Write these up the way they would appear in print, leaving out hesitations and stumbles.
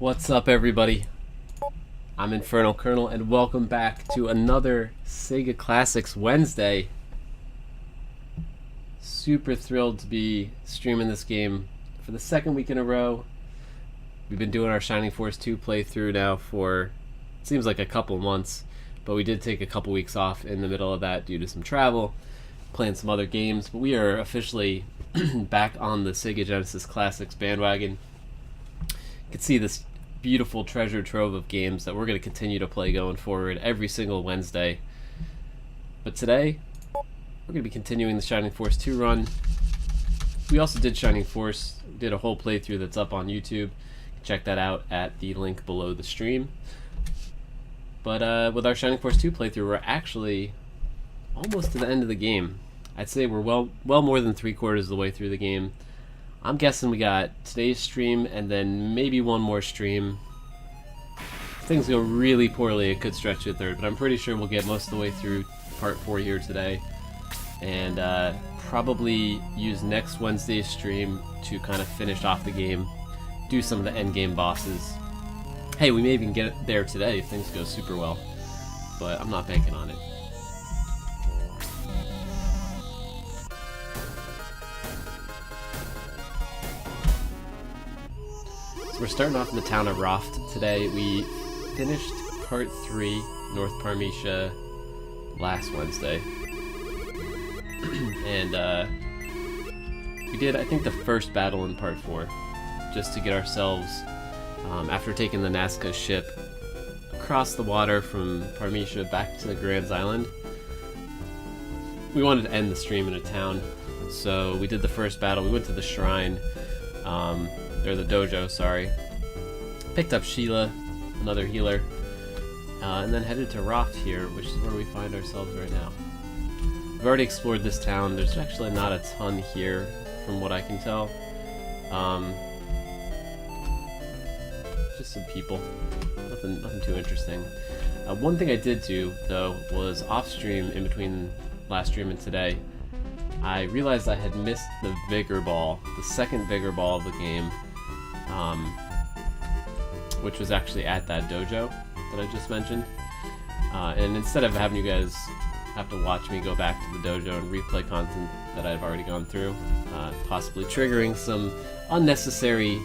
What's up, everybody? I'm InfernalColonel, and welcome back to another Sega Classics Wednesday. Super thrilled to be streaming this game for the second week in a row. We've been doing our Shining Force 2 playthrough now for, it seems like a couple months, but we did take a couple weeks off in the middle of that due to some travel, playing some other games, but we are officially back on the Sega Genesis Classics bandwagon. You can see this beautiful treasure trove of games that we're going to continue to play going forward every single Wednesday. But today, we're going to be continuing the Shining Force 2 run. We also did Shining Force, did a whole playthrough that's up on YouTube. Check that out at the link below the stream. But with our Shining Force 2 playthrough, we're actually almost to the end of the game. I'd say we're well more than 3/4 of the way through the game. I'm guessing we got today's stream and then maybe one more stream. If things go really poorly, it could stretch to a third, but I'm pretty sure we'll get most of the way through part 4 here today. And probably use next Wednesday's stream to kind of finish off the game, do some of the end game bosses. Hey, we may even get it there today if things go super well, but I'm not banking on it. We're starting off in the town of Roft today. We finished part 3, North Parmesia, last Wednesday. And we did, I think, the first battle in part 4, just to get ourselves, after taking the Nazca ship across the water from Parmesia back to the Grans Island. We wanted to end the stream in a town, so we did the first battle. We went to the shrine. Or the dojo, sorry. Picked up Sheila, another healer, and then headed to Roft here, which is where we find ourselves right now. We've already explored this town. There's actually not a ton here, from what I can tell. Just some people. Nothing too interesting. One thing I did do, though, was off-stream in between last stream and today. I realized I had missed the Vigor Ball, the second Vigor Ball of the game, which was actually at that dojo that I just mentioned. And instead of having you guys have to watch me go back to the dojo and replay content that I've already gone through, possibly triggering some unnecessary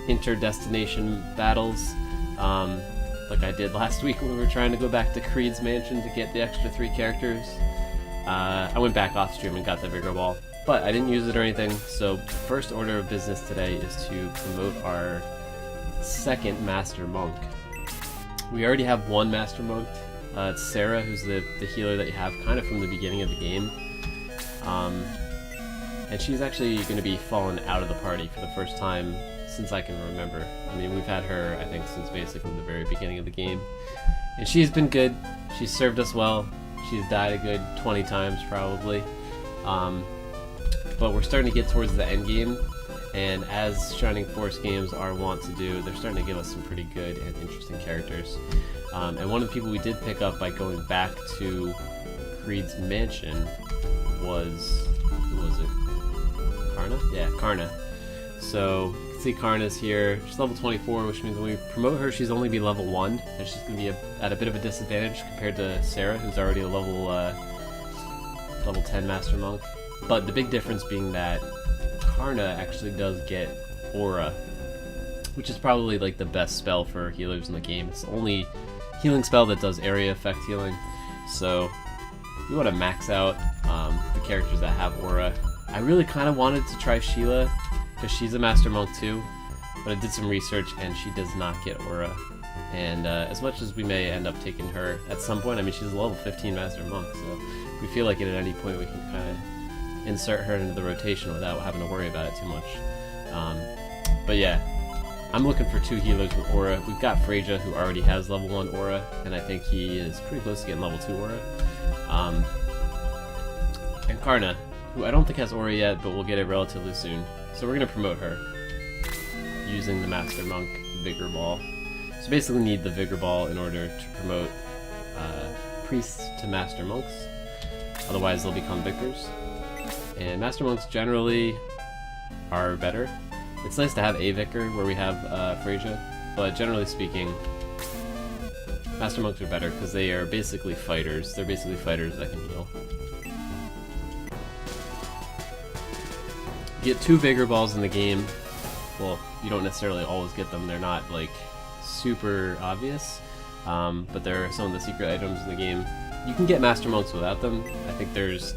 interdestination battles, like I did last week when we were trying to go back to Creed's mansion to get the extra 3 characters. I went back off stream and got the Vigor Ball, but I didn't use it or anything, so first order of business today is to promote our second Master Monk. We already have one Master Monk. It's Sarah, who's the healer that you have kind of from the beginning of the game. And she's actually going to be falling out of the party for the first time since I can remember. I mean, we've had her, I think, since basically the very beginning of the game. And she's been good. She's served us well. She's died a good 20 times, probably. But we're starting to get towards the end game, and as Shining Force games are wont to do, they're starting to give us some pretty good and interesting characters. And one of the people we did pick up by going back to Creed's mansion was... who was it? Karna? Yeah, Karna. So, you can see Karna's here. She's level 24, which means when we promote her, she's only be level 1, and she's going to be at a bit of a disadvantage compared to Sarah, who's already a level 10 Master Monk. But the big difference being that Karna actually does get Aura, which is probably like the best spell for healers in the game. It's the only healing spell that does area effect healing. So we want to max out the characters that have Aura. I really kind of wanted to try Sheila because she's a Master Monk too, but I did some research and she does not get Aura. And as much as we may end up taking her at some point, I mean, she's a level 15 Master Monk, so we feel like at any point we can kind of insert her into the rotation without having to worry about it too much. But yeah, I'm looking for 2 healers with Aura. We've got Freyja, who already has level 1 Aura, and I think he is pretty close to getting level 2 Aura. And Karna, who I don't think has Aura yet, but we'll get it relatively soon. So we're going to promote her using the Master Monk Vigor Ball. So basically need the Vigor Ball in order to promote priests to Master Monks. Otherwise they'll become Victors. And Master Monks generally are better. It's nice to have a Vicar where we have Freyja, but generally speaking, Master Monks are better because they are basically fighters. They're basically fighters that can heal. You get 2 Vigor Balls in the game. Well, you don't necessarily always get them. They're not like super obvious, but there are some of the secret items in the game. You can get Master Monks without them. I think there's,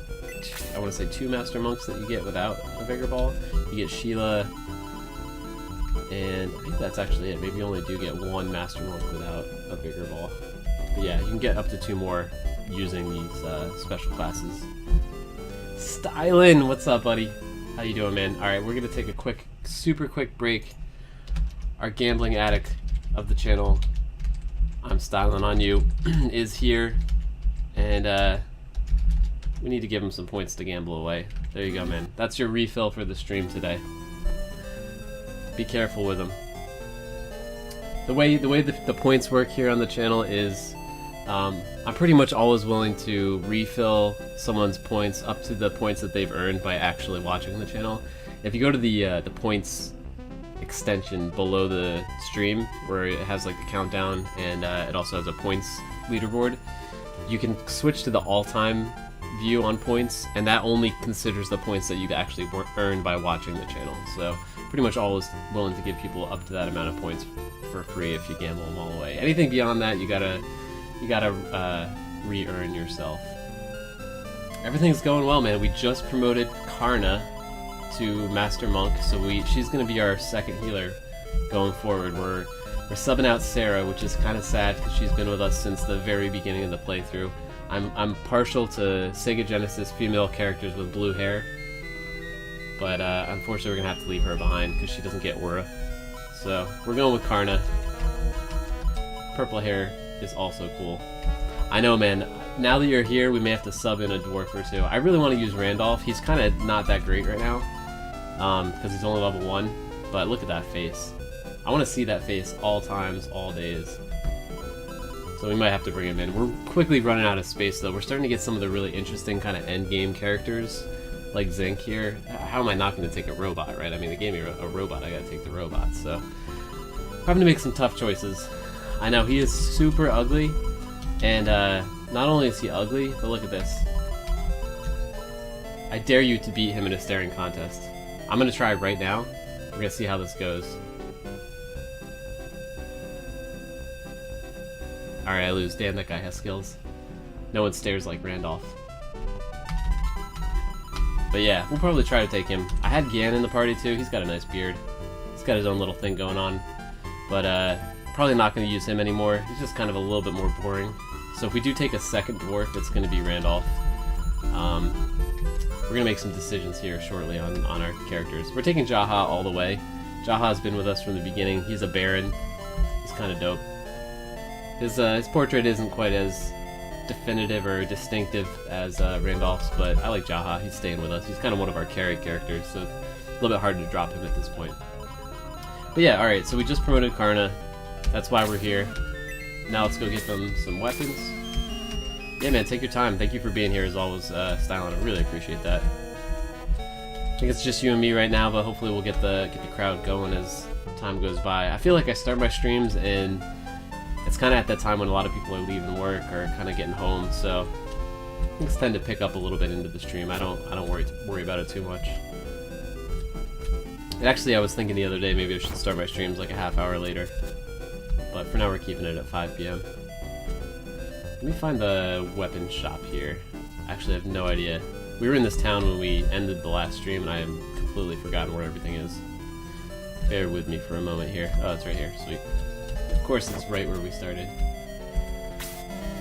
I want to say 2 Master Monks that you get without a Vigor Ball. You get Sheila, and I think that's actually it. Maybe you only do get 1 Master Monk without a Vigor Ball. But yeah, you can get up to 2 more using these special classes. Stylin', what's up, buddy? How you doing, man? Alright, we're gonna take a quick, super quick break. Our gambling addict of the channel, I'm styling on you, is here, and we need to give him some points to gamble away. There you go, man. That's your refill for the stream today. Be careful with them. The way the points work here on the channel is I'm pretty much always willing to refill someone's points up to the points that they've earned by actually watching the channel. If you go to the points extension below the stream where it has like the countdown and it also has a points leaderboard, you can switch to the all-time view on points, and that only considers the points that you've actually earned by watching the channel. So pretty much always willing to give people up to that amount of points for free if you gamble them all away. Anything beyond that, you gotta re-earn yourself. Everything's going well, man. We just promoted Karna to Master Monk, so she's gonna be our second healer going forward. We're subbing out Sarah, which is kind of sad because she's been with us since the very beginning of the playthrough. I'm partial to Sega Genesis female characters with blue hair, but unfortunately we're gonna have to leave her behind because she doesn't get Aura. So we're going with Karna. Purple hair is also cool. I know, man. Now that you're here, we may have to sub in a dwarf or 2. I really want to use Randolph. He's kind of not that great right now because he's only level 1. But look at that face. I want to see that face all times, all days. So we might have to bring him in. We're quickly running out of space, though. We're starting to get some of the really interesting kind of end game characters, like Zinc here. How am I not going to take a robot, right? I mean, they gave me a robot. I got to take the robot. So having to make some tough choices. I know he is super ugly, and not only is he ugly, but look at this. I dare you to beat him in a staring contest. I'm gonna try right now. We're gonna see how this goes. Alright, I lose. Damn, that guy has skills. No one stares like Randolph. But yeah, we'll probably try to take him. I had Gan in the party too. He's got a nice beard. He's got his own little thing going on. But probably not going to use him anymore. He's just kind of a little bit more boring. So if we do take a second dwarf, it's going to be Randolph. We're going to make some decisions here shortly on our characters. We're taking Jaha all the way. Jaha's been with us from the beginning. He's a Baron. He's kind of dope. His portrait isn't quite as definitive or distinctive as Randolph's, but I like Jaha. He's staying with us. He's kind of one of our carry characters, so a little bit hard to drop him at this point. But yeah, alright, so we just promoted Karna. That's why we're here. Now let's go get them some weapons. Yeah, man, take your time. Thank you for being here as always, Stylin'. I really appreciate that. I think it's just you and me right now, but hopefully we'll get the crowd going as time goes by. I feel like I start my streams and it's kind of at that time when a lot of people are leaving work or kind of getting home, so things tend to pick up a little bit into the stream. I don't worry about it too much. And actually, I was thinking the other day maybe I should start my streams like a half hour later. But for now, we're keeping it at 5 p.m. Let me find the weapon shop here. Actually, I have no idea. We were in this town when we ended the last stream, and I have completely forgotten where everything is. Bear with me for a moment here. Oh, it's right here. Sweet. Of course, it's right where we started.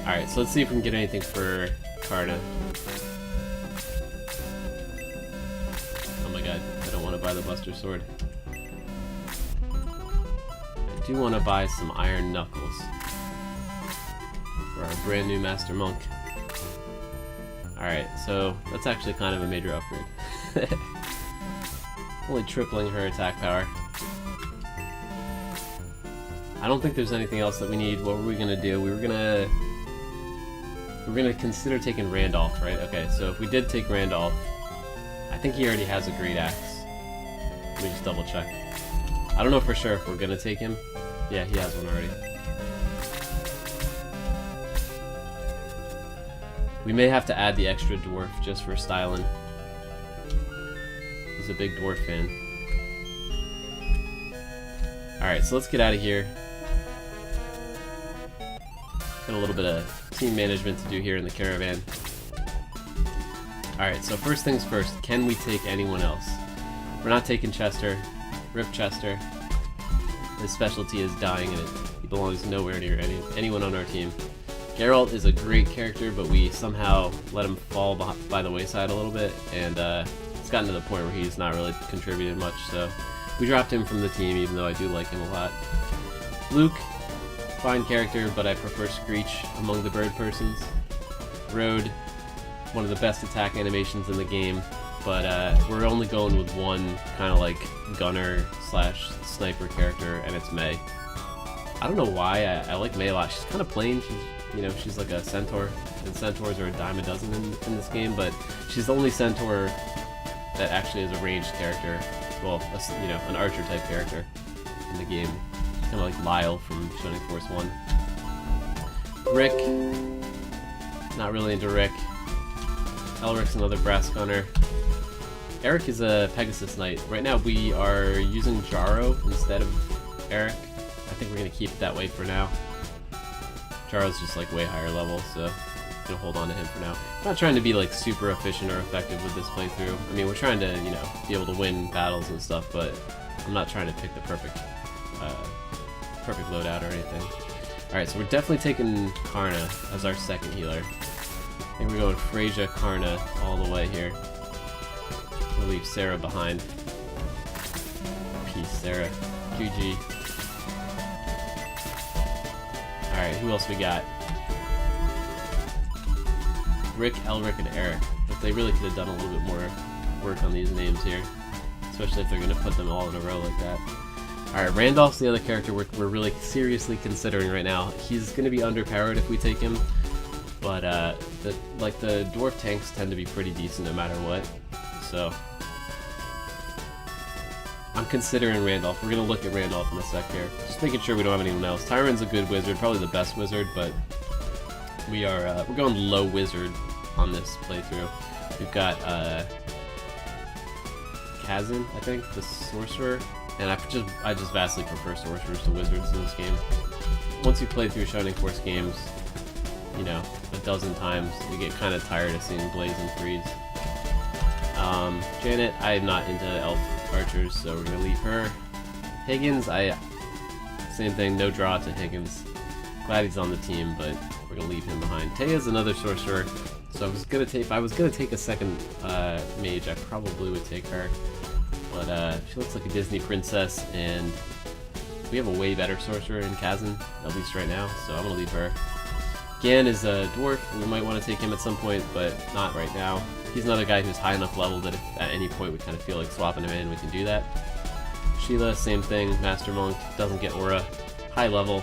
Alright, so let's see if we can get anything for Karna. Oh my god, I don't want to buy the Buster Sword. I do want to buy some Iron Knuckles for our brand new Master Monk. Alright, so that's actually kind of a major upgrade. Only tripling her attack power. I don't think there's anything else that we need. What were we gonna do? We were gonna consider taking Randolph, right? Okay, so if we did take Randolph, I think he already has a great axe. Let me just double check. I don't know for sure if we're gonna take him. Yeah, he has one already. We may have to add the extra dwarf just for styling. He's a big dwarf fan. Alright, so let's get out of here. Got a little bit of team management to do here in the caravan. Alright, so first things first, can we take anyone else? We're not taking Chester. Rip Chester. His specialty is dying, and he belongs nowhere near anyone on our team. Geralt is a great character, but we somehow let him fall by the wayside a little bit, and it's gotten to the point where he's not really contributed much, so we dropped him from the team, even though I do like him a lot. Luke, fine character, but I prefer Screech among the bird persons. Road, one of the best attack animations in the game, but we're only going with one kind of like gunner slash sniper character, and it's May. I don't know why, I like May a lot. She's kind of plain, she's like a centaur, and centaurs are a dime a dozen in this game, but she's the only centaur that actually is a ranged character. Well, an archer type character in the game. Kind of like Lyle from Shining Force 1. Rick, not really into Rick. Elric's another brass gunner. Eric is a Pegasus Knight. Right now we are using Jaro instead of Eric. I think we're going to keep it that way for now. Jaro's just like way higher level, so I'm going to hold on to him for now. I'm not trying to be like super efficient or effective with this playthrough. I mean, we're trying to, be able to win battles and stuff, but I'm not trying to pick the perfect loadout or anything. Alright, so we're definitely taking Karna as our second healer. I think we're going Freyja, Karna all the way here. We'll leave Sarah behind. Peace, Sarah. GG. Alright, who else we got? Rick, Elric, and Eric. But they really could have done a little bit more work on these names here. Especially if they're going to put them all in a row like that. Alright, Randolph's the other character we're really seriously considering right now. He's going to be underpowered if we take him. But the dwarf tanks tend to be pretty decent no matter what. So I'm considering Randolph. We're going to look at Randolph in a sec here. Just making sure we don't have anyone else. Tyron's a good wizard, probably the best wizard, but we're going low wizard on this playthrough. We've got Kazon, I think, the sorcerer, and I just vastly prefer sorcerers to wizards in this game. Once you play through Shining Force games, a dozen times, you get kind of tired of seeing Blaze and Freeze. Janet, I'm not into elf archers, so we're gonna leave her. Higgins, same thing, no draw to Higgins. Glad he's on the team, but we're gonna leave him behind. Taya's another sorcerer, so if I was gonna take a second mage, I probably would take her. But she looks like a Disney princess, and we have a way better sorcerer in Kazon, at least right now, so I'm gonna leave her. Gan is a dwarf, and we might want to take him at some point, but not right now. He's another guy who's high enough level that if at any point we kind of feel like swapping him in, we can do that. Sheila, same thing, Master Monk, doesn't get aura, high level.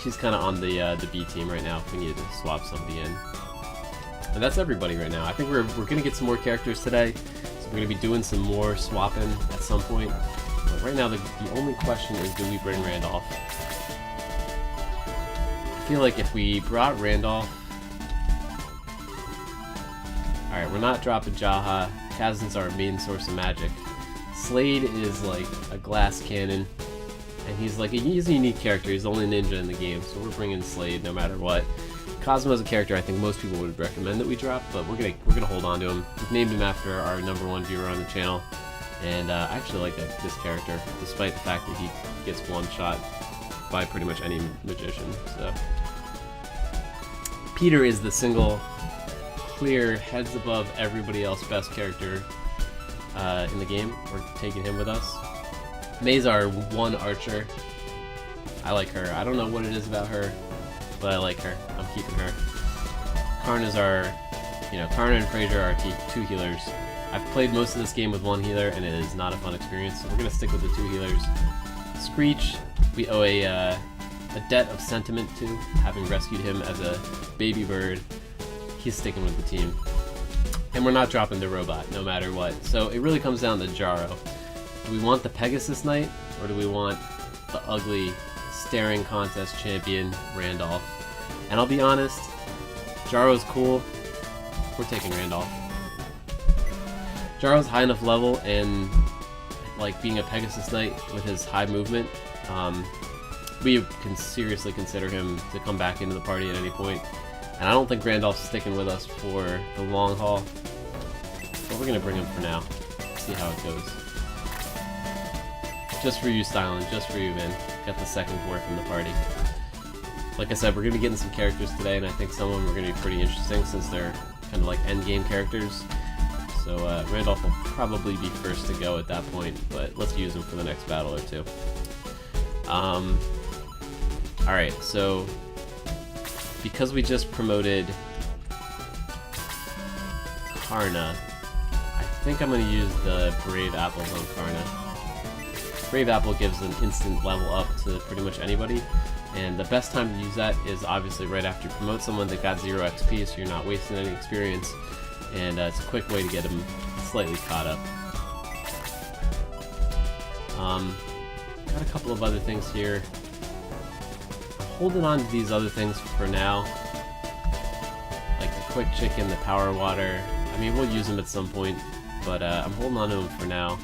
She's kind of on the B team right now if we need to swap somebody in. And that's everybody right now. I think we're going to get some more characters today, so we're going to be doing some more swapping at some point. But right now the only question is, do we bring Randolph? I feel like if we brought Randolph... Alright, we're not dropping Jaha. Kazon's our main source of magic. Slate is like a glass cannon, and he's a unique character. He's the only ninja in the game, so we're bringing Slate no matter what. Cosmo is a character I think most people would recommend that we drop, but we're gonna hold on to him. We've named him after our #1 viewer on the channel, and I actually like this character, despite the fact that he gets one shot by pretty much any magician. So Peter is the single, clear, heads above everybody else best character in the game. We're taking him with us. May's our one archer. I like her. I don't know what it is about her, but I like her. I'm keeping her. Karna's our, Karna and Fraser are our two healers. I've played most of this game with one healer, and it is not a fun experience, so we're going to stick with the two healers. Screech, we owe a debt of sentiment to, having rescued him as a baby bird. He's sticking with the team. And we're not dropping the robot, no matter what. So it really comes down to Jaro. Do we want the Pegasus Knight, or do we want the ugly, staring contest champion, Randolph? And I'll be honest, Jaro's cool. We're taking Randolph. Jaro's high enough level, and being a Pegasus Knight with his high movement, we can seriously consider him to come back into the party at any point. And I don't think Randolph's sticking with us for the long haul, but we're going to bring him for now. See how it goes. Just for you, Stylen. Just for you, man. Got the second dwarf in the party. Like I said, we're going to be getting some characters today, and I think some of them are going to be pretty interesting since they're kind of like endgame characters. So Randolph will probably be first to go at that point, but let's use him for the next battle or two. Alright, so because we just promoted Karna, I think I'm going to use the Brave Apples on Karna. Brave Apple gives an instant level up to pretty much anybody, and the best time to use that is obviously right after you promote someone that got 0 XP, so you're not wasting any experience, and it's a quick way to get them slightly caught up. Got a couple of other things here. I'm holding on to these other things for now, like the quick chicken, the power water. I mean, we'll use them at some point, but I'm holding on to them for now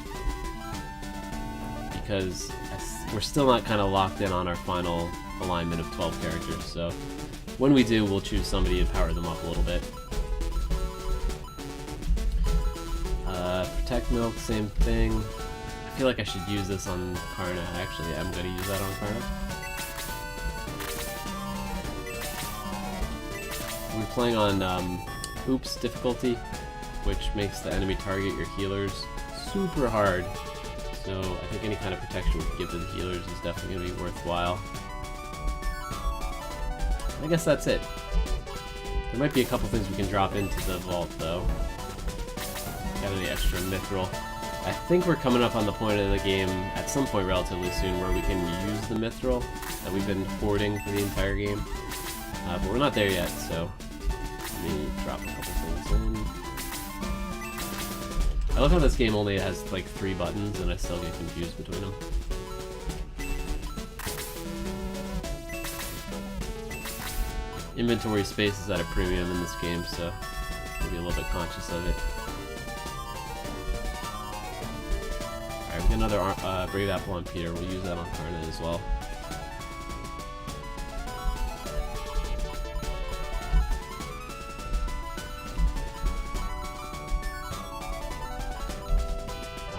because we're still not kind of locked in on our final alignment of 12 characters, so when we do, we'll choose somebody to power them up a little bit. Protect Milk, same thing. I feel like I should use this on Karna. Actually, I'm going to use that on Karna. We're playing on Oops difficulty, which makes the enemy target your healers super hard. So I think any kind of protection we can give to the healers is definitely going to be worthwhile. I guess that's it. There might be a couple things we can drop into the vault though. Got any extra mithril. I think we're coming up on the point of the game at some point relatively soon where we can use the mithril that we've been hoarding for the entire game. But we're not there yet, so let me drop a couple things in. I love how this game only has like 3 buttons and I still get confused between them. Inventory space is at a premium in this game, so we'll be a little bit conscious of it. Alright, we got another Brave Apple on Peter. We'll use that on Karna as well.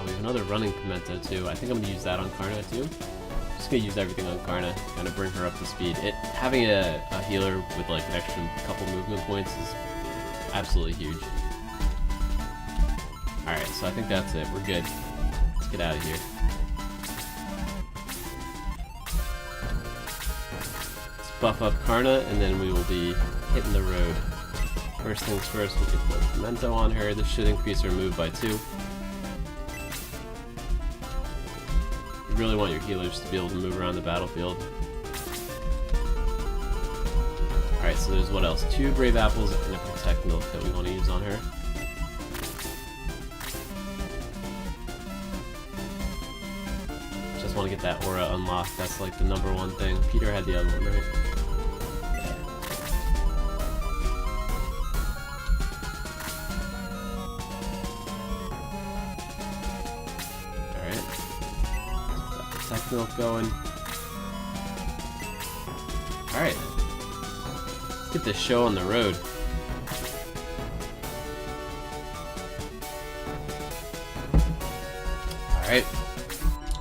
We have another running pimento too. I think I'm going to use that on Karna too. Just going to use everything on Karna, kind of bring her up to speed. Having a healer with like an extra couple movement points is absolutely huge. Alright, so I think that's it. We're good. Let's get out of here. Let's buff up Karna, and then we will be hitting the road. First things first, we'll get the pimento on her. This should increase her move by 2. You really want your healers to be able to move around the battlefield. Alright, so there's what else? 2 Brave Apples and a Protect Milk that we want to use on her. Just want to get that aura unlocked. That's like the #1 thing. Peter had the other one, right? tech milk going. Alright. Let's get this show on the road. Alright.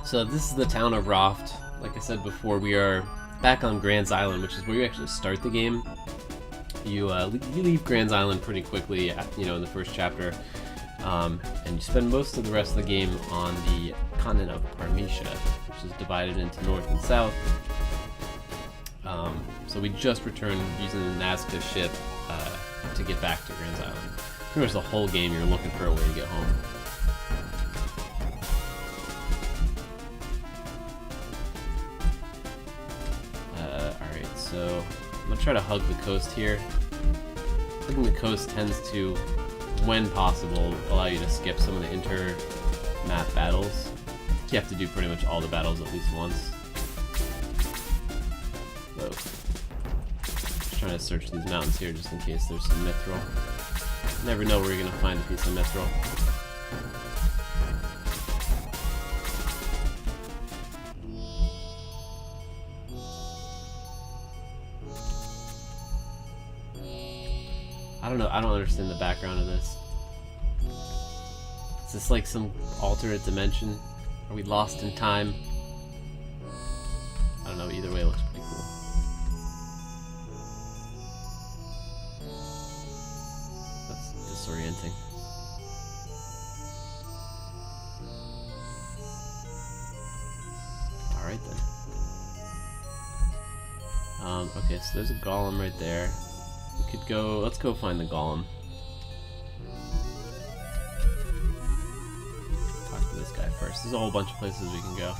So this is the town of Roft. Like I said before, we are back on Grans Island, which is where you actually start the game. You leave Grans Island pretty quickly, in the first chapter, and you spend most of the rest of the game on the continent of Parmesia, which is divided into north and south. So we just returned using the Nazca ship to get back to Grans Island. Pretty much the whole game you're looking for a way to get home. Alright, so I'm going to try to hug the coast here. Hugging the coast tends to, when possible, allow you to skip some of the inter-map battles. You have to do pretty much all the battles at least once. So, just trying to search these mountains here just in case there's some mithril. You never know where you're going to find a piece of mithril. I don't know, I don't understand the background of this. Is this like some alternate dimension? Are we lost in time? I don't know, either way it looks pretty cool. That's disorienting. Alright then. Okay, so there's a golem right there. We could go, let's go find the golem. Talk to this guy first. There's a whole bunch of places we can go.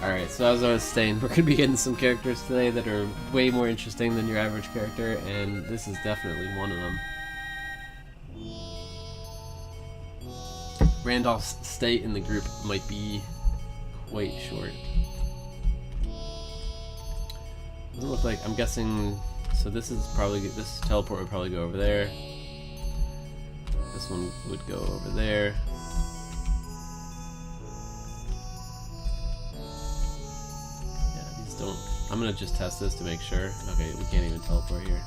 Alright, so as I was saying, we're going to be getting some characters today that are way more interesting than your average character, and this is definitely one of them. Randolph's stay in the group might be quite short. Doesn't look like, I'm guessing, so this teleport would probably go over there. This one would go over there. Yeah, these don't, I'm gonna just test this to make sure. Okay, we can't even teleport here.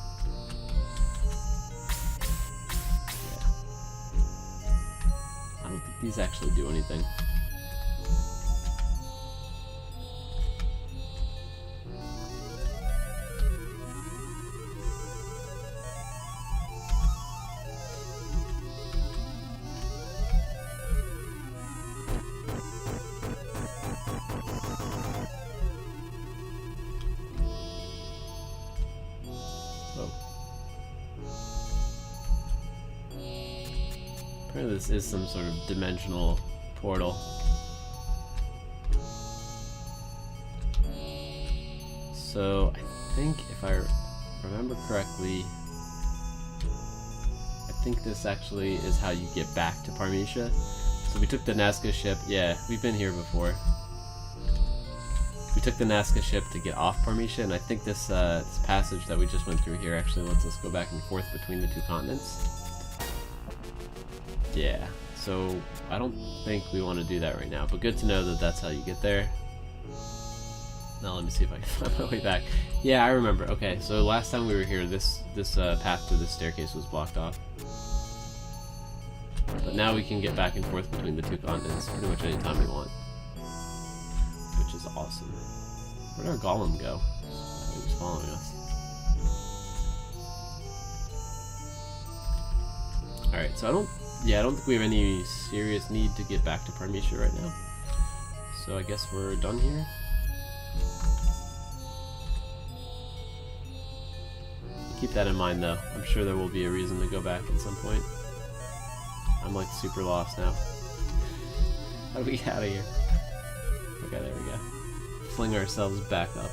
I don't think these actually do anything. Apparently this is some sort of dimensional portal. So I think if I remember correctly, I think this actually is how you get back to Parmesia. So we took the Nazca ship. Yeah, we've been here before. We took the Nazca ship to get off Parmesia, and I think this passage that we just went through here actually lets us go back and forth between the two continents. Yeah, so I don't think we want to do that right now, but good to know that that's how you get there. Now let me see if I can find my way back. Yeah, I remember. Okay, so last time we were here, this path to this staircase was blocked off. But now we can get back and forth between the two continents pretty much any time we want, which is awesome. Where'd our golem go? He was following us. Alright, so I don't think we have any serious need to get back to Parmesia right now. So I guess we're done here. Keep that in mind though. I'm sure there will be a reason to go back at some point. I'm like super lost now. How do we get out of here? Okay, there we go. Fling ourselves back up.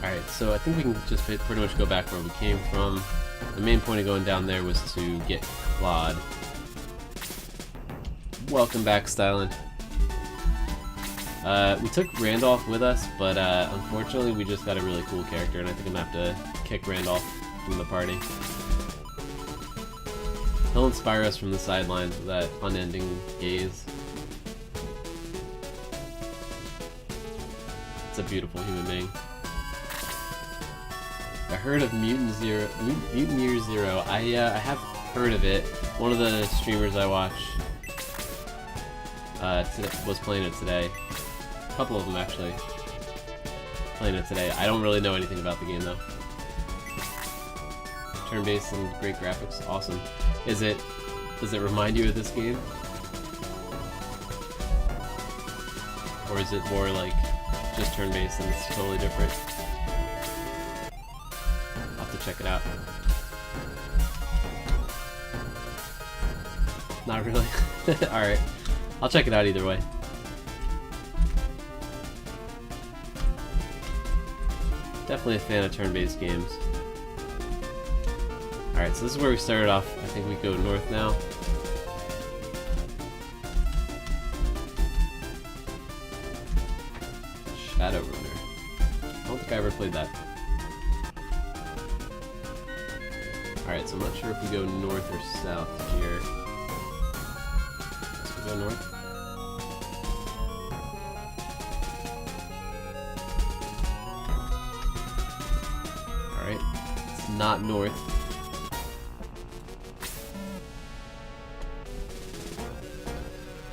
Alright, so I think we can just pretty much go back where we came from. The main point of going down there was to get Claude. Welcome back, Stylen. We took Randolph with us, but unfortunately we just got a really cool character, and I think I'm gonna have to kick Randolph from the party. He'll inspire us from the sidelines with that unending gaze. It's a beautiful human being. I heard of Mutineer Zero. I have heard of it. One of the streamers I watch was playing it today. A couple of them actually playing it today. I don't really know anything about the game though. Turn-based and great graphics, awesome. Does it remind you of this game? Or is it more like just turn-based and it's totally different? I'll have to check it out. Not really? Alright. I'll check it out either way. Definitely a fan of turn-based games. Alright, so this is where we started off. I think we go north now. Shadowrunner. I don't think I ever played that. Alright, so I'm not sure if we go north or south here. Let's go north. Alright, it's not north.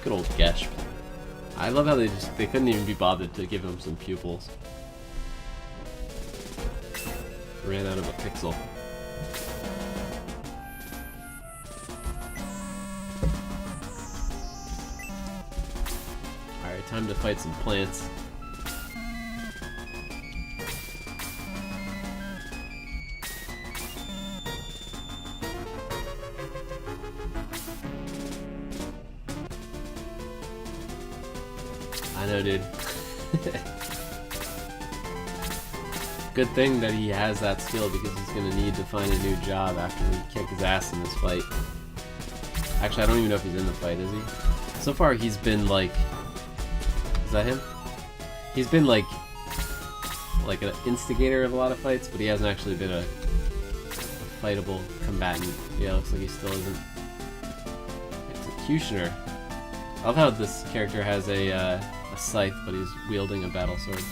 Good old Gesh. I love how they couldn't even be bothered to give him some pupils. Ran out of a pixel. Alright, time to fight some plants. I know, dude. Good thing that he has that skill because he's gonna need to find a new job after we kick his ass in this fight. Actually, I don't even know if he's in the fight, is he? So far, he's been like... Is that him? He's been like an instigator of a lot of fights, but he hasn't actually been a fightable combatant. Yeah, looks like he still isn't. Executioner. I love how this character has a scythe, but he's wielding a battle sword.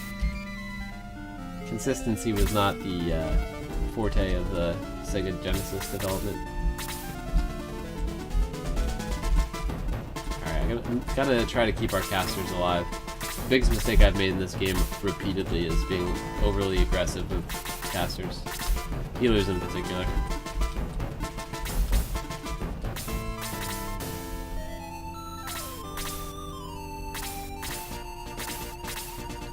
Consistency was not the forte of the Sega Genesis development. Alright, I'm gotta try to keep our casters alive. The biggest mistake I've made in this game repeatedly is being overly aggressive with casters. Healers in particular.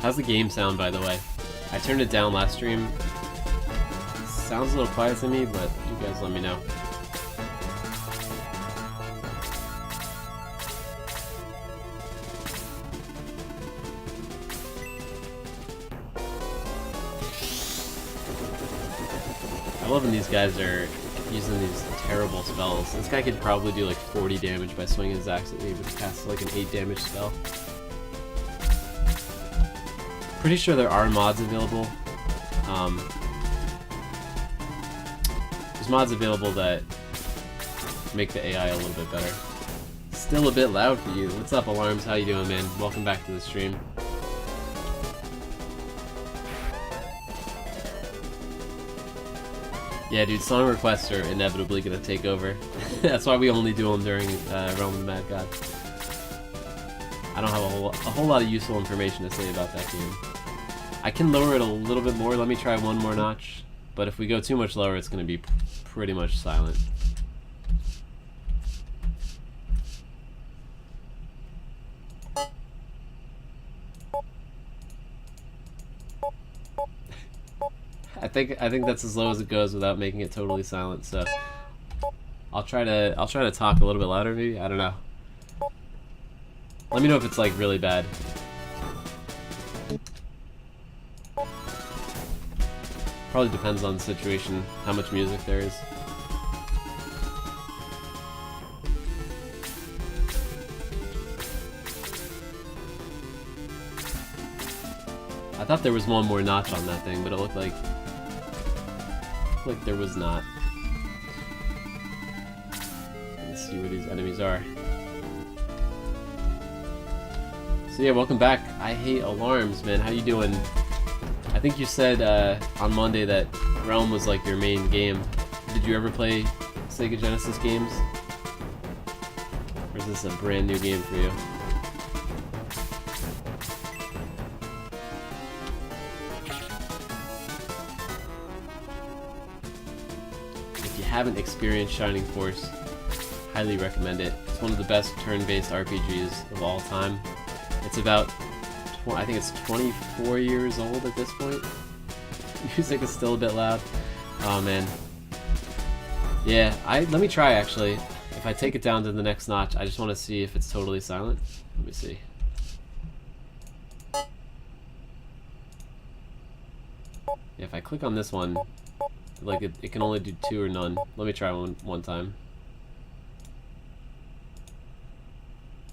How's the game sound, by the way? I turned it down last stream. Sounds a little quiet to me, but you guys let me know. I love when these guys are using these terrible spells. This guy could probably do like 40 damage by swinging his axe at me, but he casts like an 8 damage spell. Pretty sure there are mods available. There's mods available that make the AI a little bit better. Still a bit loud for you. What's up, Alarms? How you doing, man? Welcome back to the stream. Yeah, dude, song requests are inevitably gonna take over. That's why we only do them during Realm of the Mad God. I don't have a whole lot of useful information to say about that game. I can lower it a little bit more. Let me try one more notch. But if we go too much lower, it's going to be pretty much silent. I think that's as low as it goes without making it totally silent. So I'll try to talk a little bit louder, maybe. I don't know. Let me know if it's like really bad. Probably depends on the situation, how much music there is. I thought there was one more notch on that thing, but it looked like there was not. Let's see where these enemies are. So yeah, welcome back. I hate alarms, man. How you doing? I think you said on Monday that Realm was like your main game. Did you ever play Sega Genesis games? Or is this a brand new game for you? If you haven't experienced Shining Force, highly recommend it. It's one of the best turn-based RPGs of all time. It's about, I think it's 24 years old at this point. Music is still a bit loud. Oh man. Yeah, let me try actually. If I take it down to the next notch, I just want to see if it's totally silent. Let me see. Yeah, if I click on this one, like it can only do 2 or none. Let me try one time.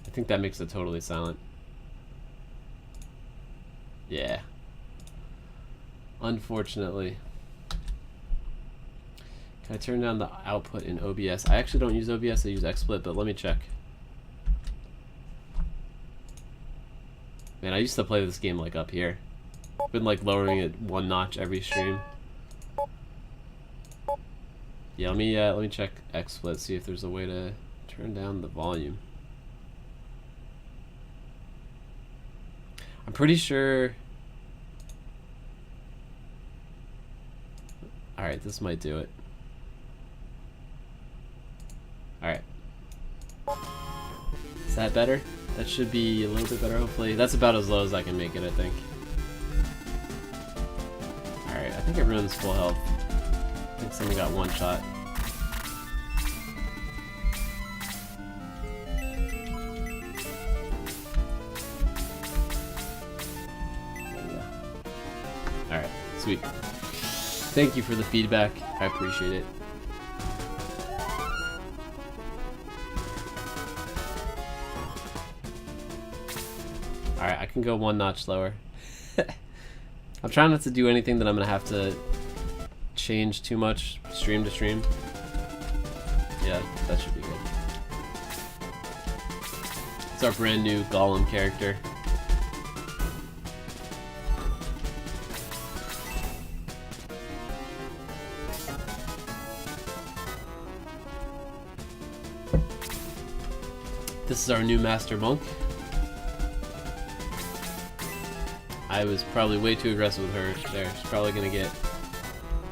I think that makes it totally silent. Yeah. Unfortunately. Can I turn down the output in OBS? I actually don't use OBS, I use XSplit, but let me check. Man, I used to play this game like up here. I've been like lowering it 1 notch every stream. Yeah, let me check XSplit, see if there's a way to turn down the volume. I'm pretty sure. Alright, this might do it. Alright. Is that better? That should be a little bit better, hopefully. That's about as low as I can make it, I think. Alright, I think everyone's full health. I think someone got 1 shot. Alright, sweet. Thank you for the feedback. I appreciate it. Alright, I can go 1 notch lower. I'm trying not to do anything that I'm going to have to change too much stream to stream. Yeah, that should be good. It's our brand new Galam character. This is our new Master Monk. I was probably way too aggressive with her there. She's probably gonna get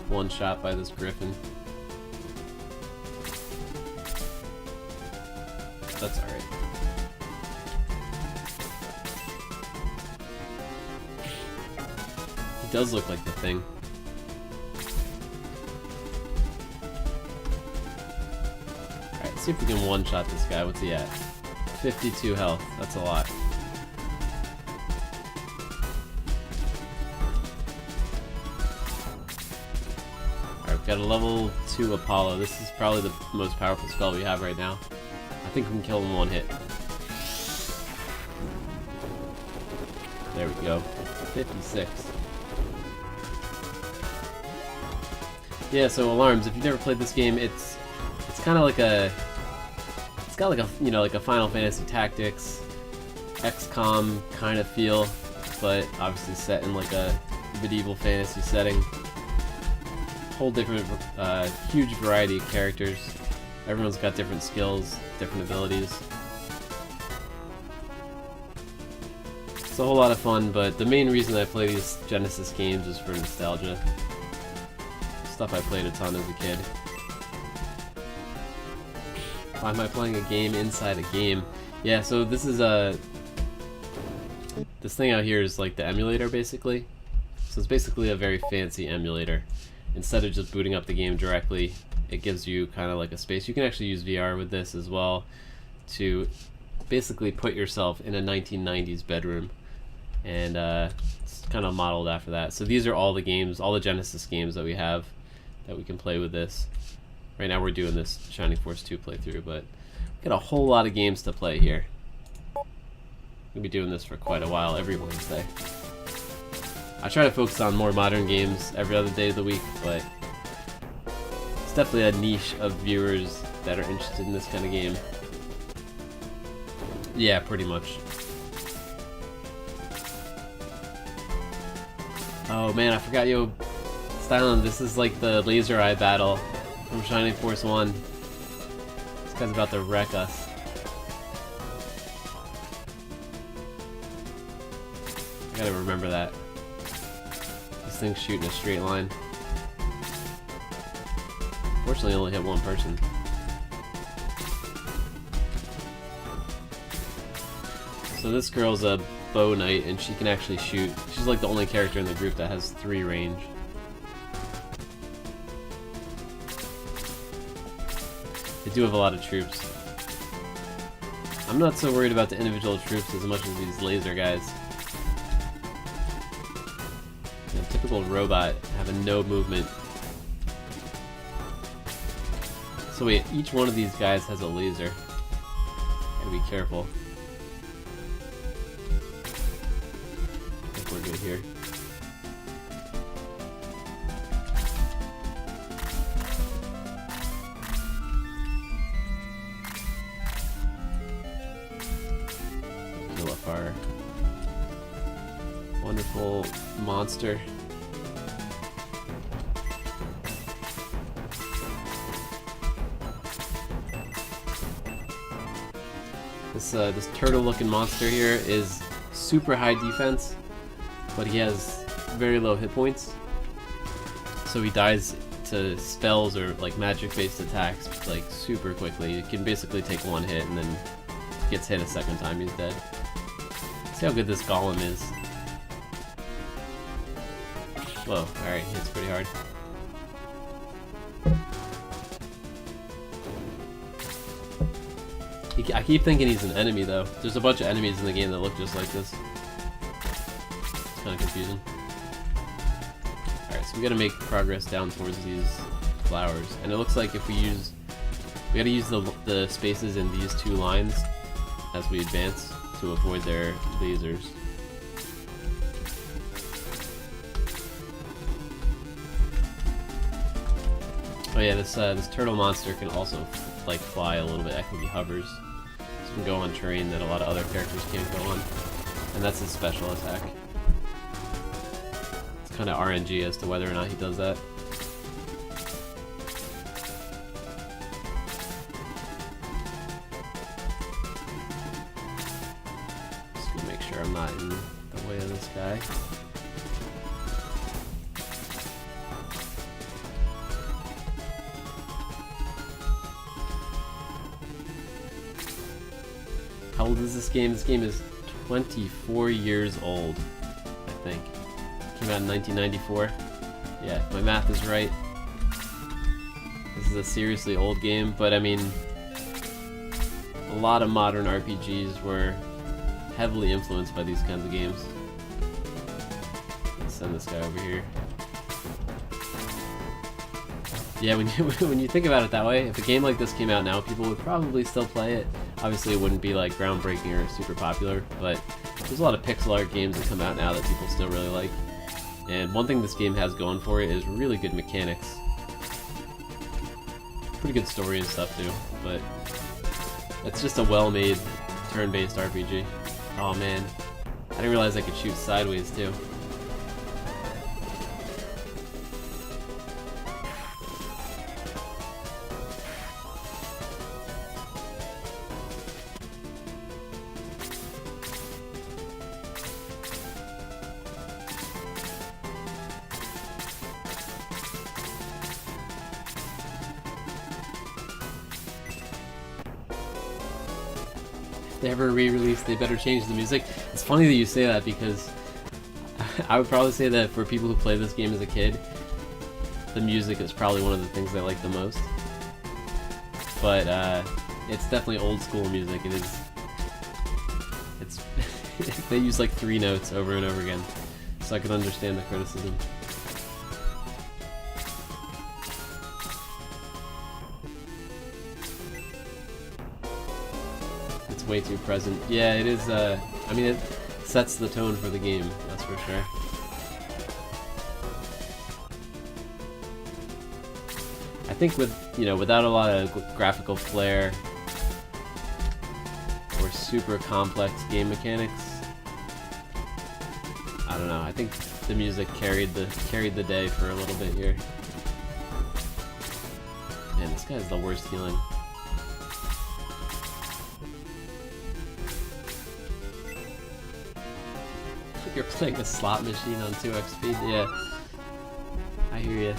1 shot by this griffin. That's alright. He does look like the Thing. Alright, let's see if we can 1-shot this guy. What's he at? 52 health. That's a lot. Alright, we've got a level 2 Apollo. This is probably the most powerful spell we have right now. I think we can kill him in 1 hit. There we go. 56. Yeah, so alarms. If you've never played this game, it's kind of like a, it's got like a, you know, like a Final Fantasy Tactics, XCOM kind of feel, but obviously set in like a medieval fantasy setting. Whole different, huge variety of characters. Everyone's got different skills, different abilities. It's a whole lot of fun, but the main reason I play these Genesis games is for nostalgia. Stuff I played a ton as a kid. Why am I playing a game inside a game? Yeah, so this is this thing out here is like the emulator, basically. So it's basically a very fancy emulator. Instead of just booting up the game directly, it gives you kind of like a space. You can actually use VR with this as well to basically put yourself in a 1990s bedroom and it's kind of modeled after that. So these are all the games, all the Genesis games that we have that we can play with this. Right now we're doing this Shining Force 2 playthrough, but we got a whole lot of games to play here. We'll be doing this for quite a while every Wednesday. I try to focus on more modern games every other day of the week, but it's definitely a niche of viewers that are interested in this kind of game. Yeah, pretty much. Oh man, I forgot, yo, Stylen, this is like the laser eye battle from Shining Force 1. This guy's about to wreck us. I gotta remember that. This thing's shooting a straight line. Fortunately, only hit one person. So this girl's a bow knight, and she can actually shoot. She's like the only character in the group that has 3 range. They do have a lot of troops. I'm not so worried about the individual troops as much as these laser guys. A typical robot having no movement. So wait, each one of these guys has a laser. Gotta be careful. I think we're good here. Kill off our wonderful monster. This turtle-looking monster here is super high defense, but he has very low hit points. So he dies to spells or like magic-based attacks like super quickly. You can basically take one hit and then gets hit a second time, he's dead. See how good this Galam is. Whoa, alright, he hits pretty hard. I keep thinking he's an enemy though. There's a bunch of enemies in the game that look just like this. It's kind of confusing. Alright, so we gotta make progress down towards these flowers. And it looks like if we gotta use the spaces in these 2 lines as we advance to avoid their lasers. Oh yeah, this turtle monster can also like fly a little bit. I think he hovers. So he can go on terrain that a lot of other characters can't go on, and that's his special attack. It's kind of RNG as to whether or not he does that. Just gonna make sure I'm not in the way of this guy. How old is this game? This game is 24 years old, I think. Came out in 1994. Yeah, my math is right. This is a seriously old game, but I mean, a lot of modern RPGs were heavily influenced by these kinds of games. Let's send this guy over here. Yeah, when you think about it that way, if a game like this came out now, people would probably still play it. Obviously, it wouldn't be like groundbreaking or super popular, but there's a lot of pixel art games that come out now that people still really like. And one thing this game has going for it is really good mechanics. Pretty good story and stuff too, but it's just a well-made turn-based RPG. Oh man, I didn't realize I could shoot sideways too. If they ever re-release, they better change the music. It's funny that you say that because I would probably say that for people who play this game as a kid, the music is probably one of the things they like the most. But it's definitely old school music. It's They use like 3 notes over and over again, so I can understand the criticism. It's way too present. Yeah, it is. I mean, it sets the tone for the game. That's for sure. I think with, you know, without a lot of graphical flair or super complex game mechanics, I don't know. I think the music carried the day for a little bit here. Man, this guy's the worst healing. You're playing a slot machine on 2x speed. Yeah, I hear you.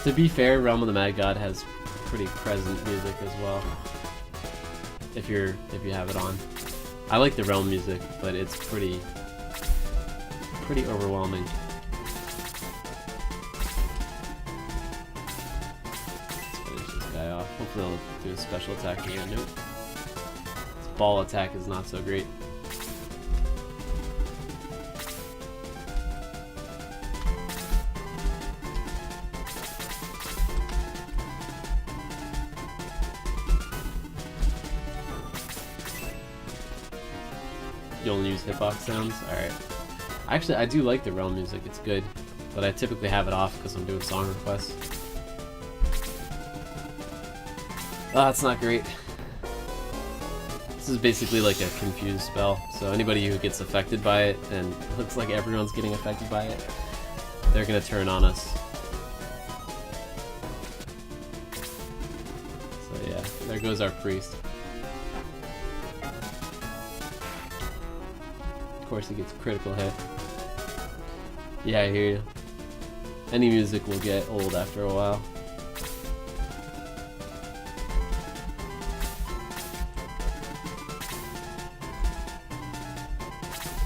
To be fair, Realm of the Mad God has pretty present music as well. If you have it on. I like the Realm music, but it's pretty overwhelming. Let's finish this guy off. Hopefully they'll do a special attack again. Nope. This ball attack is not so great. You only use hitbox sounds? Alright. Actually, I do like the Realm music, it's good. But I typically have it off because I'm doing song requests. Oh, that's not great. This is basically like a confused spell, so anybody who gets affected by it, and it looks like everyone's getting affected by it, they're gonna turn on us. So yeah, there goes our priest. Of course he gets critical hit. Yeah, I hear you. Any music will get old after a while.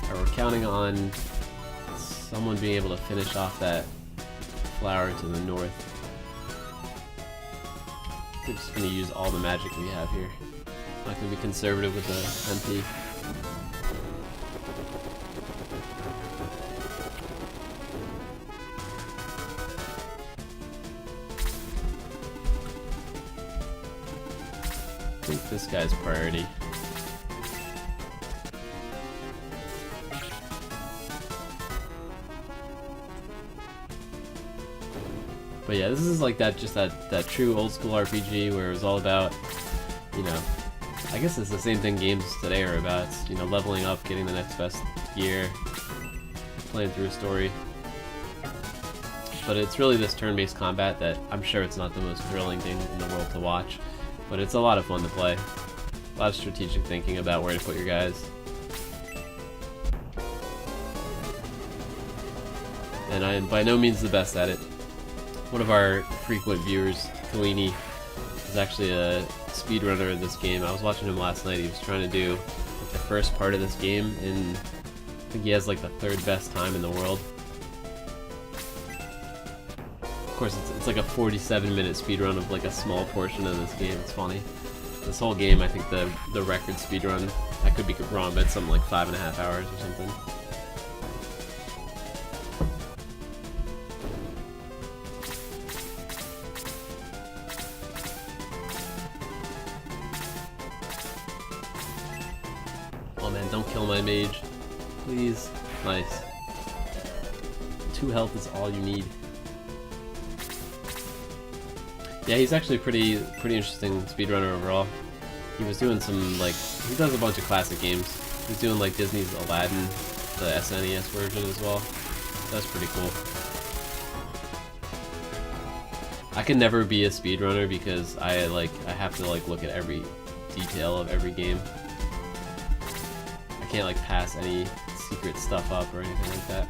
Alright, we're counting on someone being able to finish off that flower to the north. We're just going to use all the magic we have here. I'm not going to be conservative with the MP. I think this guy's priority. But yeah, this is like that true old school RPG where it was all about, you know, I guess it's the same thing games today are about. It's, you know, leveling up, getting the next best gear, playing through a story. But it's really this turn-based combat that I'm sure it's not the most thrilling thing in the world to watch. But it's a lot of fun to play. A lot of strategic thinking about where to put your guys. And I am by no means the best at it. One of our frequent viewers, Kalini, is actually a speedrunner of this game. I was watching him last night. He was trying to do like, the first part of this game, and I think he has like the 3rd best time in the world. Of course, it's like a 47-minute speedrun of like a small portion of this game. It's funny. This whole game, I think the record speedrun, I could be wrong, but it's something like 5.5 hours or something. Oh man, don't kill my mage. Please. Nice. 2 health is all you need. Yeah, he's actually pretty interesting speedrunner overall. He was doing some, like, he does a bunch of classic games. He's doing, like, Disney's Aladdin, the SNES version as well. That's pretty cool. I can never be a speedrunner because I have to, like, look at every detail of every game. I can't, like, pass any secret stuff up or anything like that.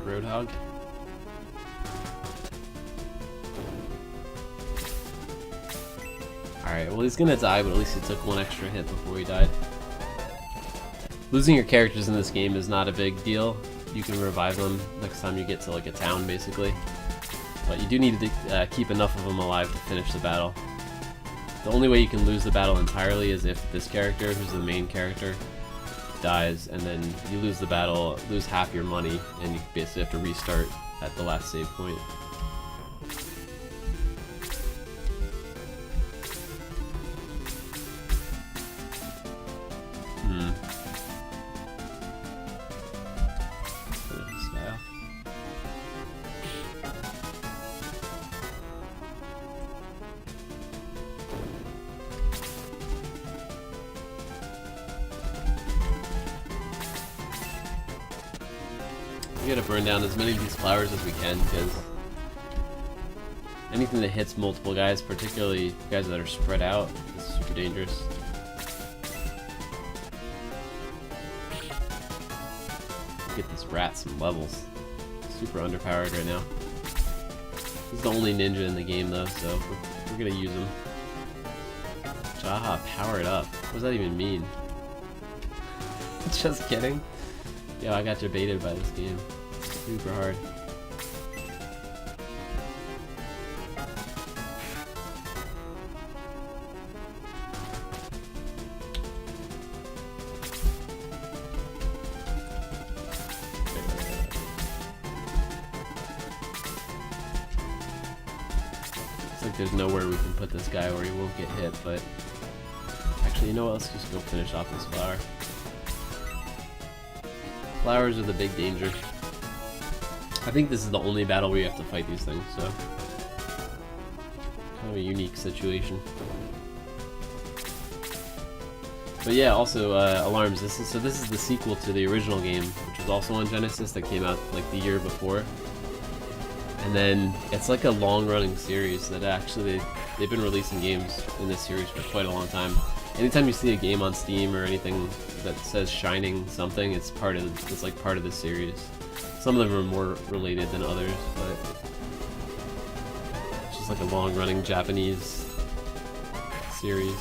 Roadhog. Alright, well he's gonna die, but at least he took 1 extra hit before he died. Losing your characters in this game is not a big deal. You can revive them next time you get to like a town, basically. But you do need to keep enough of them alive to finish the battle. The only way you can lose the battle entirely is if this character, who's the main character, dies, and then you lose the battle, lose half your money, and you basically have to restart at the last save point. We gotta burn down as many of these flowers as we can, because anything that hits multiple guys, particularly guys that are spread out, is super dangerous. Get this rat some levels. Super underpowered right now. He's the only ninja in the game though, so we're gonna use him. Jaha, power it up. What does that even mean? Just kidding. Yo, I got debated by this game. Super hard. Looks like there's nowhere we can put this guy where he won't get hit, but actually, you know what? Let's just go finish off this flower. Flowers are the big danger. I think this is the only battle where you have to fight these things, so kind of a unique situation. But yeah, also alarms. This is the sequel to the original game, which was also on Genesis, that came out like the year before. And then it's like a long-running series that actually they've been releasing games in this series for quite a long time. Anytime you see a game on Steam or anything that says Shining something, it's like part of the series. Some of them are more related than others, but it's just like a long-running Japanese series.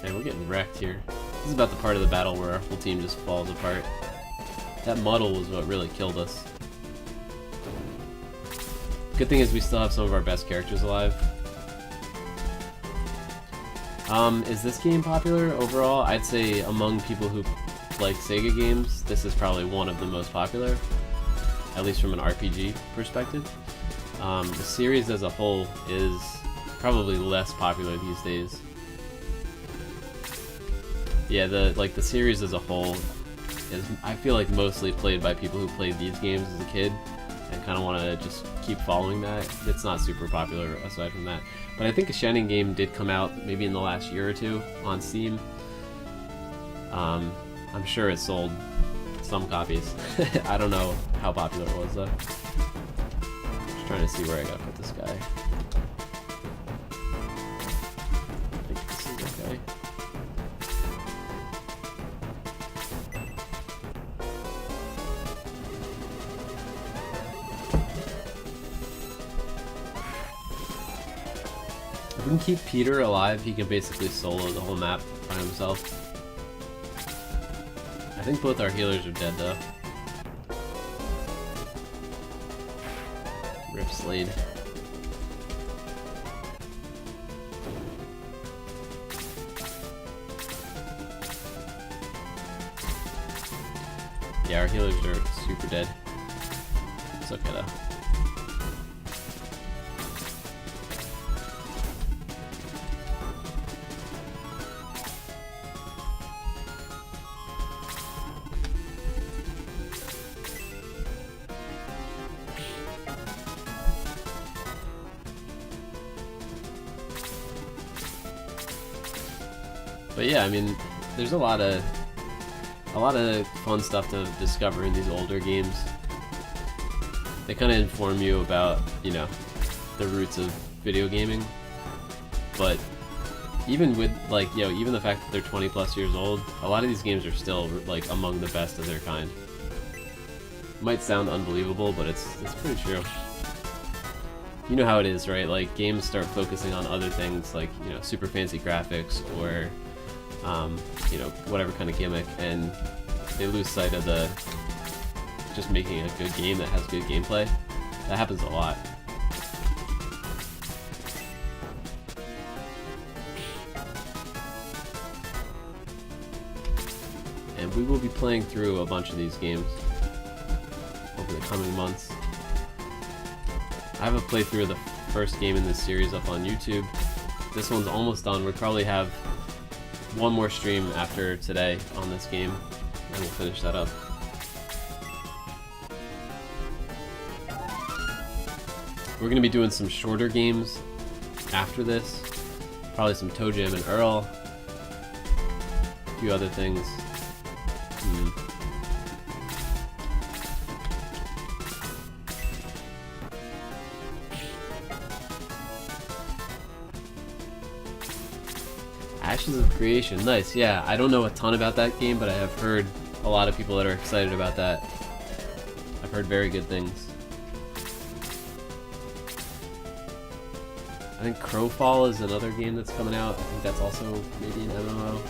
And we're getting wrecked here. This is about the part of the battle where our whole team just falls apart. That muddle was what really killed us. Good thing is we still have some of our best characters alive. Is this game popular overall? I'd say among people who like Sega games, this is probably one of the most popular, at least from an RPG perspective. The series as a whole is probably less popular these days. Yeah, the series as a whole is, I feel like, mostly played by people who played these games as a kid and kind of want to just keep following that. It's not super popular aside from that. But I think a Shining game did come out maybe in the last year or two on Steam. I'm sure it sold some copies. I don't know how popular it was though. Just trying to see where I gotta put this guy. I think this is okay. If we can keep Peter alive, he can basically solo the whole map by himself. I think both our healers are dead though. Rip Slate. Yeah, our healers are super dead. It's okay though. But yeah, I mean, there's a lot of fun stuff to discover in these older games. They kind of inform you about, you know, the roots of video gaming. But even with, like, you know, even the fact that they're 20 plus years old, a lot of these games are still like among the best of their kind. It might sound unbelievable, but it's pretty true. You know how it is, right? Like, games start focusing on other things, like, you know, super fancy graphics or you know, whatever kind of gimmick, and they lose sight of just making a good game that has good gameplay. That happens a lot. And we will be playing through a bunch of these games over the coming months. I have a playthrough of the first game in this series up on YouTube. This one's almost done. We'll probably have one more stream after today on this game, and we'll finish that up. We're going to be doing some shorter games after this. Probably some Toejam and Earl. A few other things. Ashes of Creation, nice. Yeah, I don't know a ton about that game, but I have heard a lot of people that are excited about that. I've heard very good things. I think Crowfall is another game that's coming out. I think that's also maybe an MMO.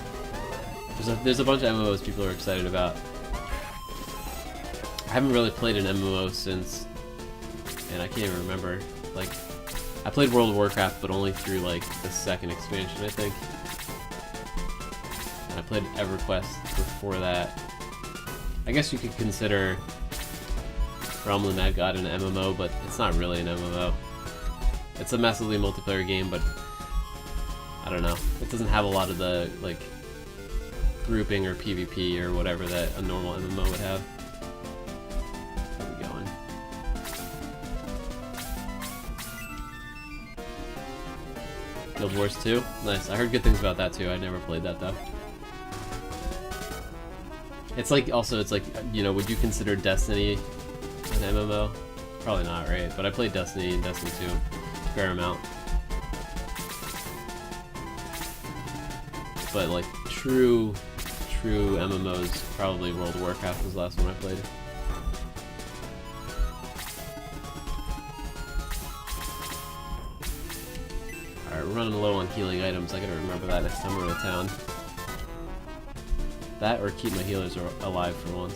There's a bunch of MMOs people are excited about. I haven't really played an MMO since, and I can't even remember. Like, I played World of Warcraft, but only through like the second expansion, I think. And I played EverQuest before that. I guess you could consider Realm of the Mad God an MMO, but it's not really an MMO. It's a massively multiplayer game, but I don't know. It doesn't have a lot of the like grouping or PvP or whatever that a normal MMO would have. Where are we going? Guild Wars 2? Nice. I heard good things about that too. I never played that though. It's like, also, it's like, you know, would you consider Destiny an MMO? Probably not, right? But I played Destiny and Destiny 2 a fair amount. But like true MMOs, probably World of Warcraft was the last one I played. Alright, we're running low on healing items. I gotta remember that next time we're in town. That or keep my healers alive for once.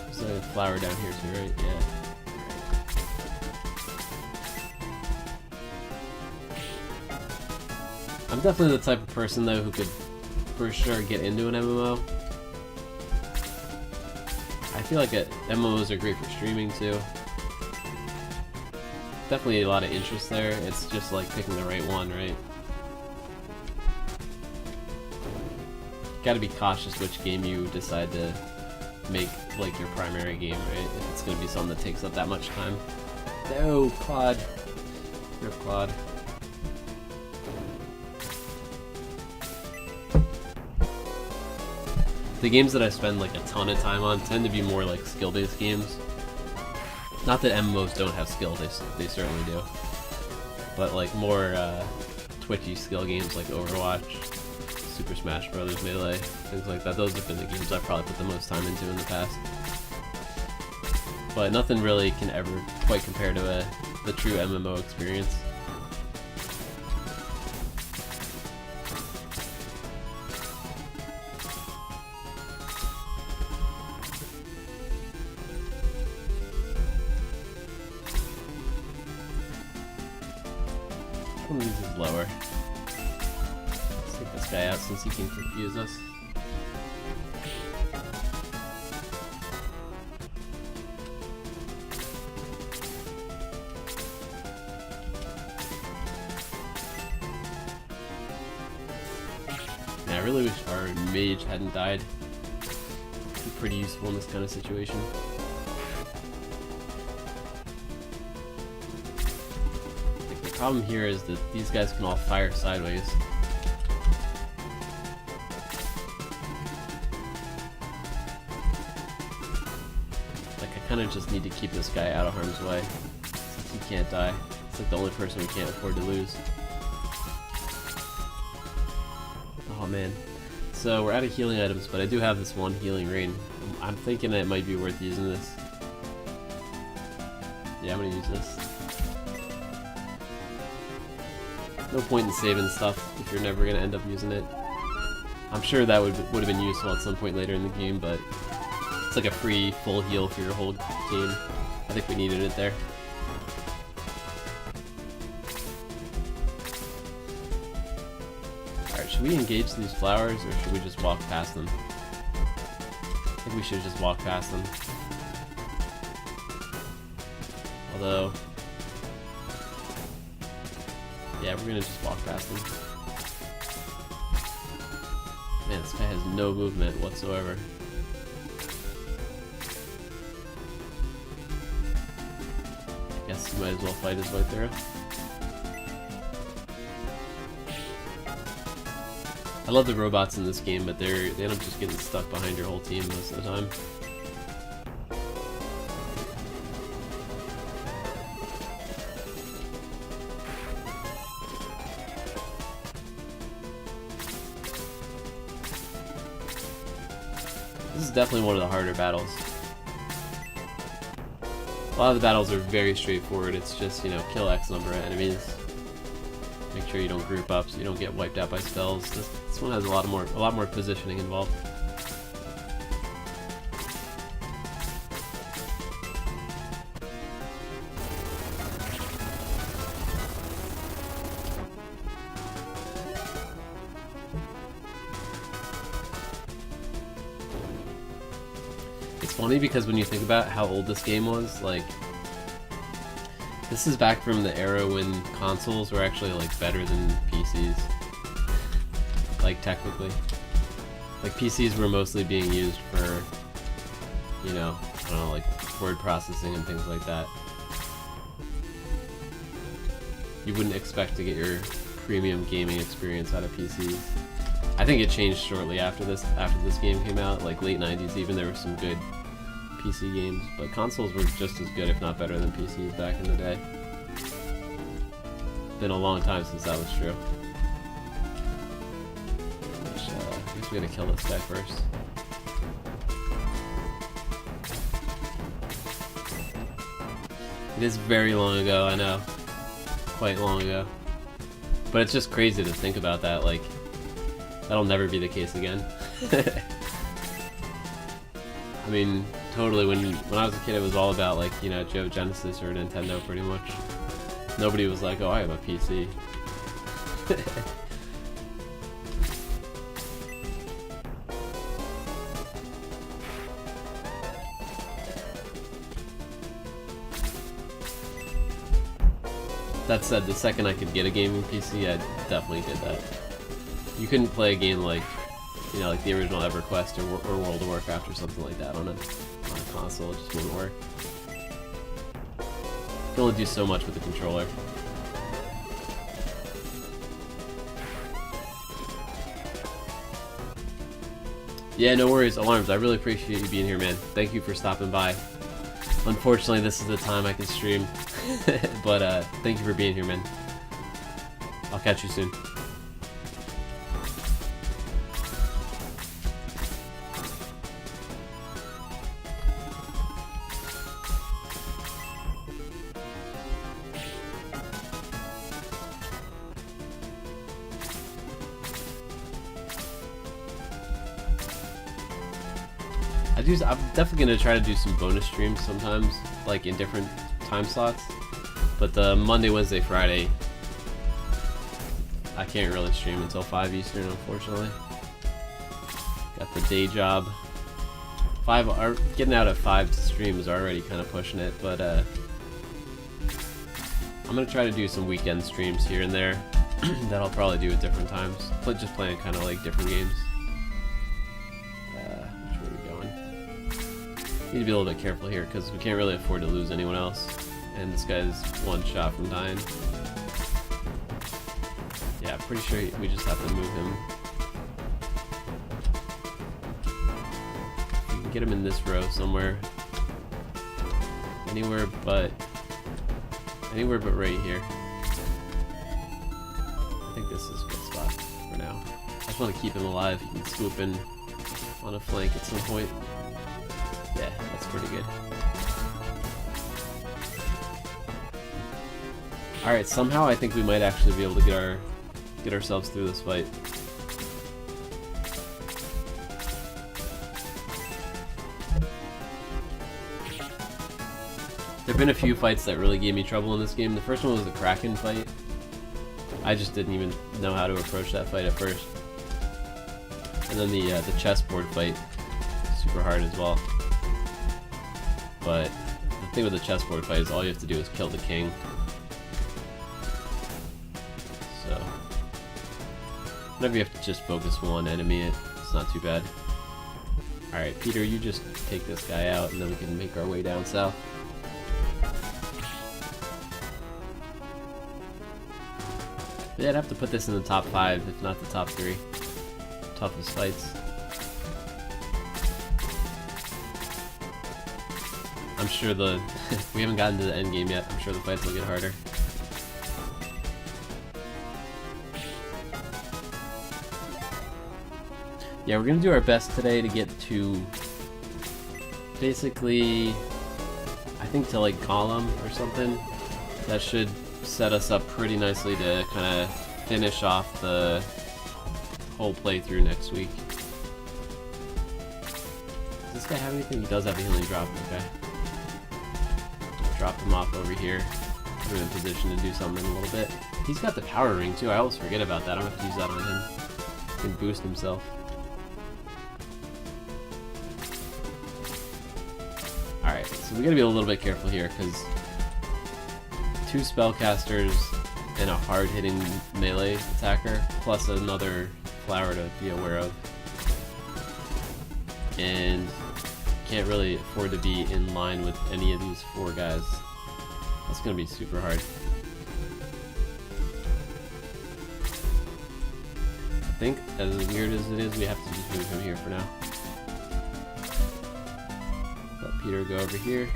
There's a flower down here too, right? Yeah. I'm definitely the type of person though who could for sure get into an MMO. I feel like MMOs are great for streaming too. Definitely a lot of interest there. It's just like picking the right one, right? Gotta be cautious which game you decide to make like your primary game, right? If it's gonna be something that takes up that much time. No, Claude. Rip Claude. The games that I spend like a ton of time on tend to be more like skill-based games. Not that MMOs don't have skill, they certainly do. But like more twitchy skill games like Overwatch, Super Smash Bros, Melee, things like that. Those have been the games I've probably put the most time into in the past. But nothing really can ever quite compare to the true MMO experience. Which one of these is lower? Let's take this guy out since he can confuse us. Yeah, I really wish our mage hadn't died. It'd be pretty useful in this kind of situation. The problem here is that these guys can all fire sideways. Like, I kind of just need to keep this guy out of harm's way, since he can't die. It's like the only person we can't afford to lose. Oh man. So we're out of healing items, but I do have this one healing rain. I'm thinking it might be worth using this. Yeah, I'm gonna use this. No point in saving stuff if you're never gonna end up using it. I'm sure that would have been useful at some point later in the game, but it's like a free full heal for your whole team. I think we needed it there. Alright, should we engage these flowers or should we just walk past them? I think we should just walk past them. Although, yeah, we're gonna just walk past them. Man, this guy has no movement whatsoever. Guess he might as well fight his way through. I love the robots in this game, but they end up just getting stuck behind your whole team most of the time. This is definitely one of the harder battles. A lot of the battles are very straightforward. It's just, you know, kill X number of enemies. Make sure you don't group up so you don't get wiped out by spells. This one has a lot more positioning involved. It's funny because when you think about how old this game was, like, this is back from the era when consoles were actually like better than PCs. Like technically. Like PCs were mostly being used for, you know, I don't know, like word processing and things like that. You wouldn't expect to get your premium gaming experience out of PCs. I think it changed shortly after this game came out, like late 90s even, there were some good PC games, but consoles were just as good, if not better, than PCs back in the day. Been a long time since that was true. I guess we gotta kill this guy first. It is very long ago, I know. Quite long ago. But it's just crazy to think about that, like, that'll never be the case again. I mean, totally, when I was a kid it was all about, like, you know, Sega Genesis or Nintendo pretty much. Nobody was like, oh, I have a PC. That said, the second I could get a gaming PC, I definitely did that. You couldn't play a game like, you know, like the original EverQuest or World of Warcraft or something like that on a console. It just wouldn't work. You can only do so much with the controller. Yeah, no worries, Alarms. I really appreciate you being here, man. Thank you for stopping by. Unfortunately, this is the time I can stream. But thank you for being here, man. I'll catch you soon. I'm definitely going to try to do some bonus streams sometimes, like in different time slots. But the Monday, Wednesday, Friday, I can't really stream until 5 Eastern, unfortunately. Got the day job. Getting out at 5 to stream is already kind of pushing it, but I'm going to try to do some weekend streams here and there that I'll probably do at different times. Just playing kind of like different games. Need to be a little bit careful here because we can't really afford to lose anyone else, and this guy's one shot from dying. Yeah, pretty sure we just have to move him. We can get him in this row somewhere. Anywhere but right here. I think this is a good spot for now. I just want to keep him alive. He can swoop in on a flank at some point. Yeah, that's pretty good. Alright, somehow I think we might actually be able to get ourselves through this fight. There have been a few fights that really gave me trouble in this game. The first one was the Kraken Fight. I just didn't even know how to approach that fight at first. And then the chessboard fight, super hard as well. But the thing with the chessboard fight is all you have to do is kill the king. So, whenever you have to just focus one enemy, it's not too bad. Alright, Peter, you just take this guy out and then we can make our way down south. Yeah, I'd have to put this in the top 5, if not the top 3. Toughest fights. I'm sure we haven't gotten to the end game yet. I'm sure the fights will get harder. Yeah, we're gonna do our best today to get to basically, I think to like Galam or something. That should set us up pretty nicely to kind of finish off the whole playthrough next week. Does this guy have anything? He does have a healing drop, okay. Drop him off over here. We're in position to do something in a little bit. He's got the power ring too, I always forget about that. I'm gonna have to use that on him. He can boost himself. Alright, so we gotta be a little bit careful here, because 2 spellcasters and a hard-hitting melee attacker, plus another flower to be aware of. And can't really afford to be in line with any of these 4 guys. That's gonna be super hard. I think, as weird as it is, we have to just move him here for now. Let Peter go over here.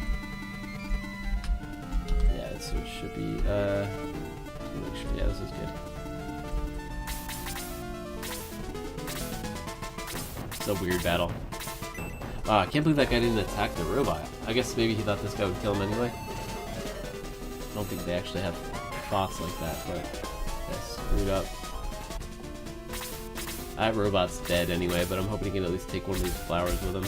Yeah, so it should be, make sure, yeah, this is good. It's a weird battle. I can't believe that guy didn't attack the robot. I guess maybe he thought this guy would kill him anyway. I don't think they actually have thoughts like that, but I screwed up. That robot's dead anyway, but I'm hoping he can at least take one of these flowers with him.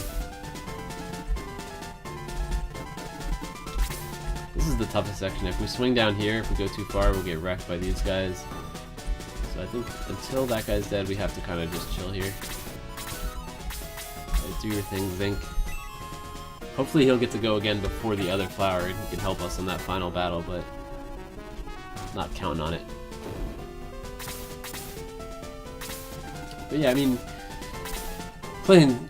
This is the toughest section. If we swing down here, if we go too far, we'll get wrecked by these guys. So I think until that guy's dead, we have to kind of just chill here. Do your thing, Zinc. Hopefully he'll get to go again before the other flower and he can help us in that final battle, but not counting on it. But yeah, I mean, playing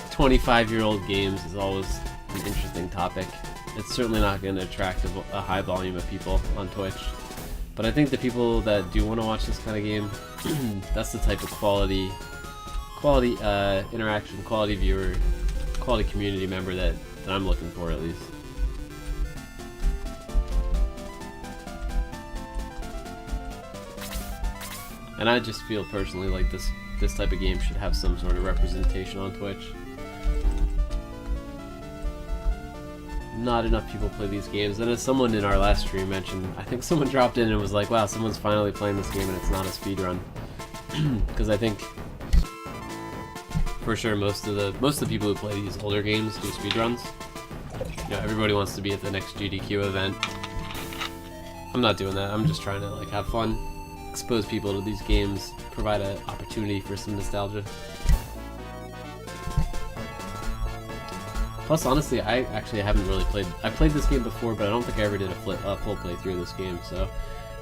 25-year-old games is always an interesting topic. It's certainly not going to attract a high volume of people on Twitch. But I think the people that do want to watch this kind of game, that's the type of quality interaction, quality viewer, quality community member that I'm looking for, at least. And I just feel personally like this type of game should have some sort of representation on Twitch. Not enough people play these games, and as someone in our last stream mentioned, I think someone dropped in and was like, wow, someone's finally playing this game and it's not a speedrun. Because I think for sure most of the people who play these older games do speedruns. You know, everybody wants to be at the next GDQ event. I'm not doing that. I'm just trying to like have fun, expose people to these games, provide an opportunity for some nostalgia. Plus, honestly, I actually haven't really played. I played this game before, but I don't think I ever did a full playthrough of this game. So,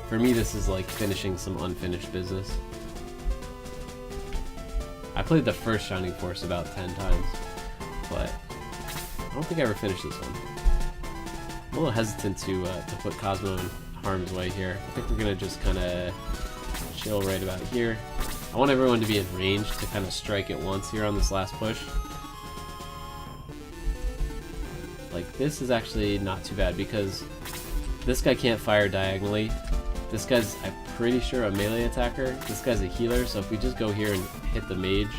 for me, this is like finishing some unfinished business. I played the first Shining Force about 10 times, but I don't think I ever finished this one. I'm a little hesitant to put Cosmo in harm's way here. I think we're gonna just kind of chill right about here. I want everyone to be in range to kind of strike at once here on this last push. Like, this is actually not too bad because this guy can't fire diagonally. This guy's, I'm pretty sure, a melee attacker. This guy's a healer, so if we just go here and hit the mage,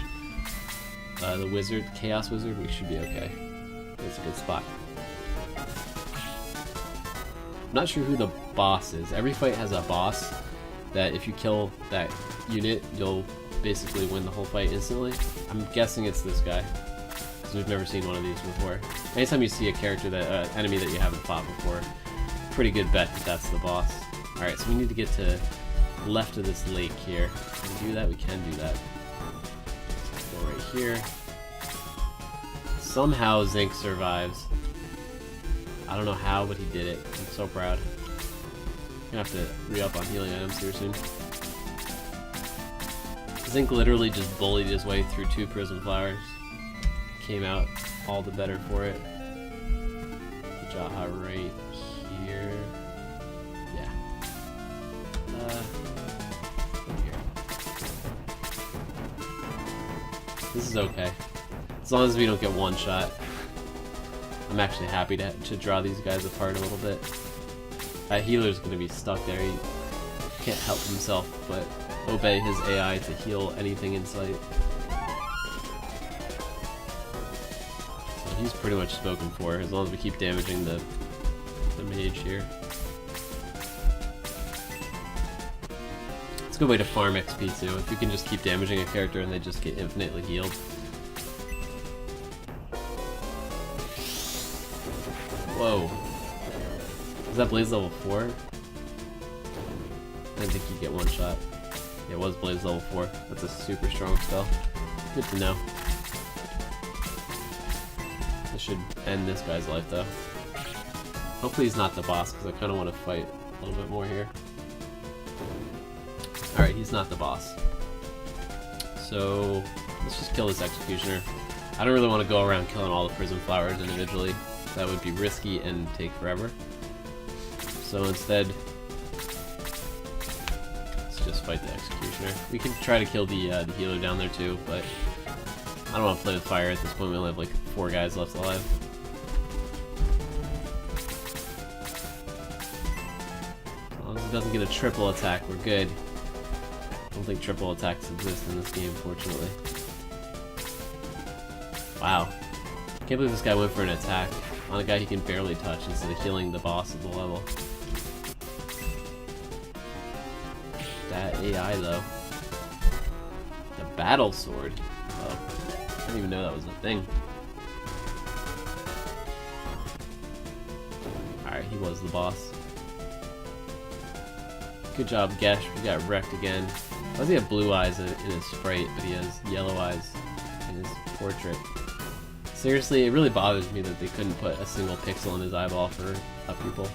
the wizard, chaos wizard, we should be okay. That's a good spot. I'm not sure who the boss is. Every fight has a boss that if you kill that unit, you'll basically win the whole fight instantly. I'm guessing it's this guy, because we've never seen one of these before. Anytime you see a character that enemy that you haven't fought before, pretty good bet that that's the boss. Alright, so we need to get to left of this lake here. Can we do that? We can do that. Go right here. Somehow Zinc survives. I don't know how, but he did it. I'm so proud. I'm gonna have to re-up on healing items here soon. Zinc literally just bullied his way through 2 Prism Flowers. Came out all the better for it. Jaha right here. Yeah. Here. This is okay. As long as we don't get one shot. I'm actually happy to draw these guys apart a little bit. That healer's gonna be stuck there. He can't help himself but obey his AI to heal anything in sight. So he's pretty much spoken for, as long as we keep damaging the mage here. It's a good way to farm XP too, if you can just keep damaging a character and they just get infinitely healed. Whoa. Is that Blaze level 4? I didn't think you'd get one shot. Yeah, it was Blaze level 4. That's a super strong spell. Good to know. This should end this guy's life though. Hopefully he's not the boss, because I kind of want to fight a little bit more here. Alright, he's not the boss. So, let's just kill this Executioner. I don't really want to go around killing all the Prism Flowers individually. That would be risky and take forever. So instead, let's just fight the Executioner. We can try to kill the healer down there too, but I don't want to play with fire at this point. We only have like 4 guys left alive. As long as it doesn't get a triple attack, we're good. I don't think triple attacks exist in this game, fortunately. Wow. Can't believe this guy went for an attack on a guy he can barely touch instead of healing the boss of the level. That AI though. The battle sword. Oh, I didn't even know that was a thing. Alright, he was the boss. Good job, Gesh. We got wrecked again. Why does he have blue eyes in his sprite, but he has yellow eyes in his portrait? Seriously, it really bothers me that they couldn't put a single pixel in his eyeball for a pupil.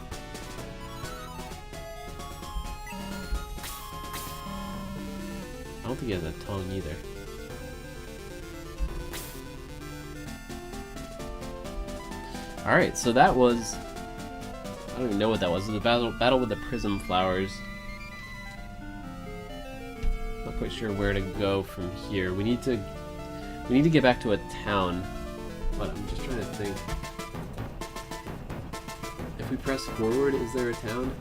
I don't think he has a tongue either. Alright, so that was... I don't even know what that was. It was the battle with the Prism Flowers. Not quite sure where to go from here. We need to get back to a town. But I'm just trying to think. If we press forward, is there a town?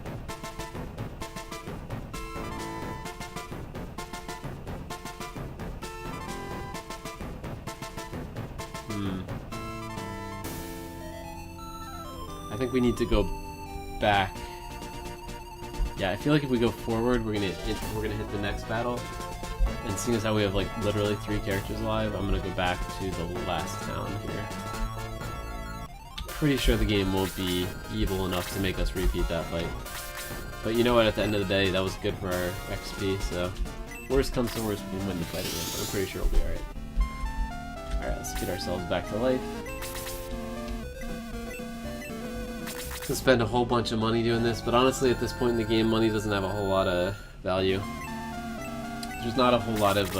I think we need to go back. Yeah, I feel like if we go forward, we're gonna hit the next battle. And seeing as how we have like literally 3 characters alive, I'm gonna go back to the last town here. Pretty sure the game won't be evil enough to make us repeat that fight. But you know what, at the end of the day, that was good for our XP, so worst comes to worst, we can win the fight again, but I'm pretty sure we'll be alright. Alright, let's get ourselves back to life. Could spend a whole bunch of money doing this, but honestly at this point in the game, money doesn't have a whole lot of value. There's not a whole lot of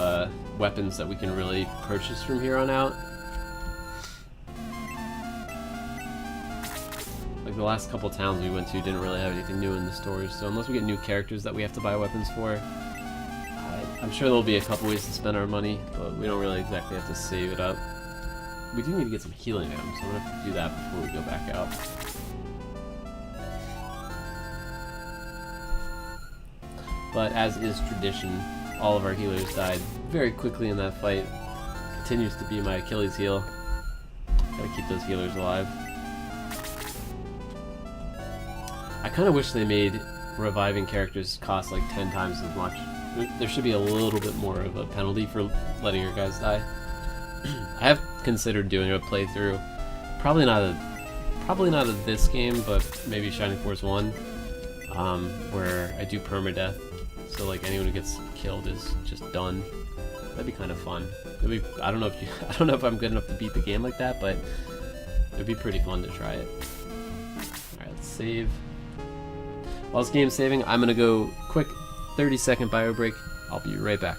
weapons that we can really purchase from here on out. Like the last couple towns we went to didn't really have anything new in the stores, so unless we get new characters that we have to buy weapons for, I'm sure there'll be a couple ways to spend our money, but we don't really exactly have to save it up. We do need to get some healing items, so I'm gonna have to do that before we go back out. But as is tradition, all of our healers died very quickly in that fight. Continues to be my Achilles heel. Gotta keep those healers alive. I kind of wish they made reviving characters cost like 10 times as much. There should be a little bit more of a penalty for letting your guys die. I have considered doing a playthrough, probably not of this game, but maybe Shining Force 1, where I do permadeath, so like anyone who gets killed is just done. That'd be kind of fun. I don't know if I'm good enough to beat the game like that, but it'd be pretty fun to try it. All right, let's save. While this game's saving, I'm gonna go quick 30-second bio break. I'll be right back.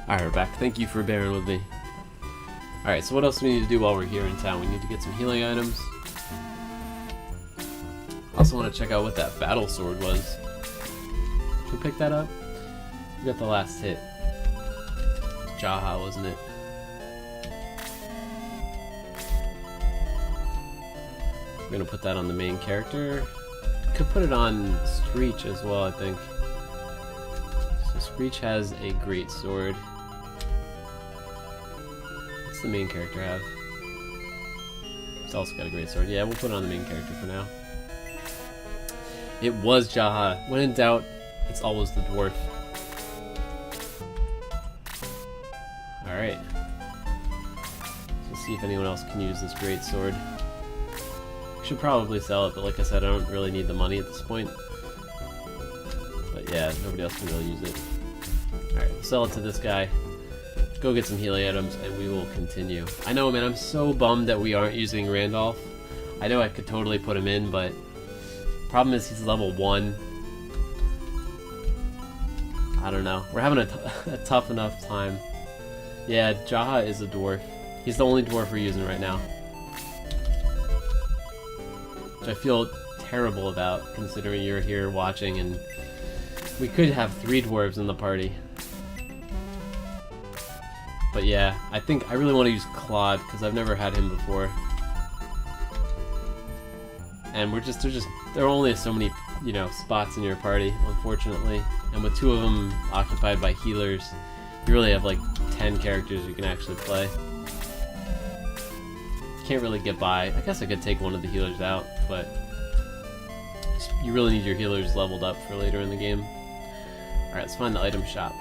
Alright, we're back. Thank you for bearing with me. Alright, so what else do we need to do while we're here in town? We need to get some healing items. I also want to check out what that battle sword was. Should we pick that up? We got the last hit. Jaha, wasn't it? We're gonna put that on the main character. Could put it on Screech as well, I think. So Screech has a great sword. What's the main character have? It's also got a great sword. Yeah, we'll put it on the main character for now. It was Jaha. When in doubt, it's always the dwarf. Alright. Let's see if anyone else can use this great sword. Should probably sell it, but like I said, I don't really need the money at this point. But yeah, nobody else can really use it. Alright, we'll sell it to this guy. Go get some healing items, and we will continue. I know, man, I'm so bummed that we aren't using Randolph. I know I could totally put him in, but problem is he's level 1. I don't know. We're having a tough enough time. Yeah, Jaha is a dwarf. He's the only dwarf we're using right now. Which I feel terrible about, considering you're here watching, and we could have 3 dwarves in the party. But yeah, I think I really want to use Claude, because I've never had him before. And there are only so many, spots in your party, unfortunately. And with 2 of them occupied by healers, you really have like 10 characters you can actually play. Can't really get by. I guess I could take one of the healers out, but you really need your healers leveled up for later in the game. Alright, let's find the item shop.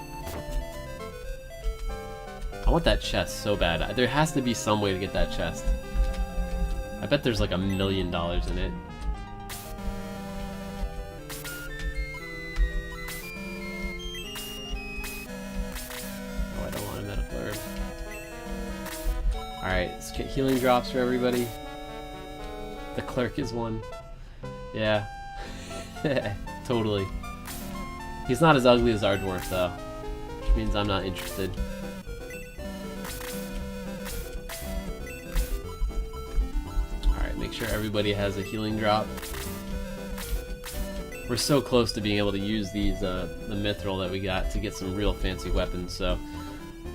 I want that chest so bad. There has to be some way to get that chest. I bet there's like $1 million in it. Oh, I don't want a medical herb. Alright, let's get healing drops for everybody. The clerk is one. Yeah. Totally. He's not as ugly as our dwarf, though. Which means I'm not interested. Alright, make sure everybody has a healing drop. We're so close to being able to use these, the mithril that we got to get some real fancy weapons, so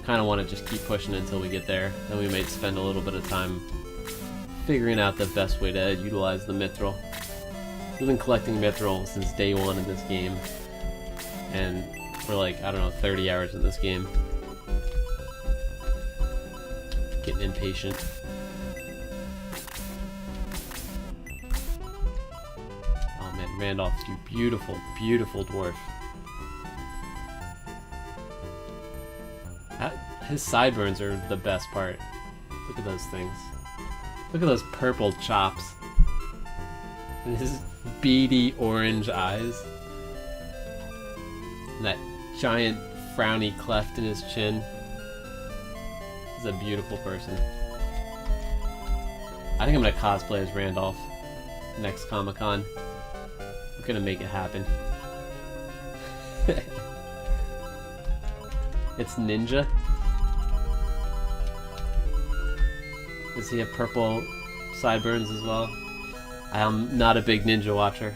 kind of want to just keep pushing until we get there. Then we may spend a little bit of time figuring out the best way to utilize the mithril. We've been collecting mithril since day 1 in this game, and we're like, I don't know, 30 hours in this game. Getting impatient. Oh man, Randolph, you beautiful, beautiful dwarf. His sideburns are the best part. Look at those things. Look at those purple chops. And his beady orange eyes. And that giant frowny cleft in his chin. He's a beautiful person. I think I'm gonna cosplay as Randolph next Comic-Con. I'm gonna make it happen. It's Ninja. Does he have purple sideburns as well? I'm not a big Ninja watcher.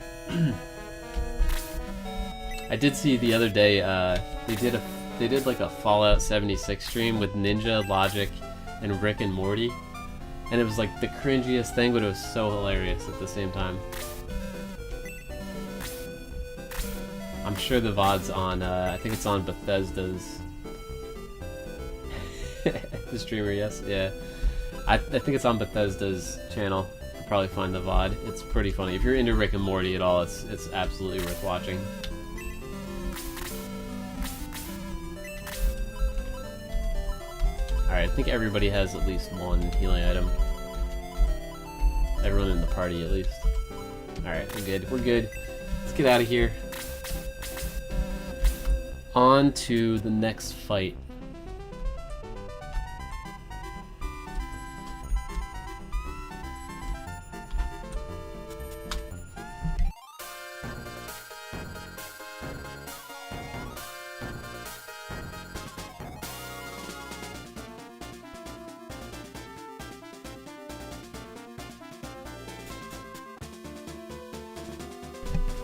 I did see the other day they did like a Fallout 76 stream with Ninja, Logic, and Rick and Morty, and it was like the cringiest thing, but it was so hilarious at the same time. I'm sure the VOD's on. I think it's on Bethesda's. The streamer, yes, yeah. I think it's on Bethesda's channel. You'll probably find the VOD. It's pretty funny. If you're into Rick and Morty at all, it's absolutely worth watching. Alright, I think everybody has at least one healing item. Everyone in the party, at least. Alright, we're good. We're good. Let's get out of here. On to the next fight.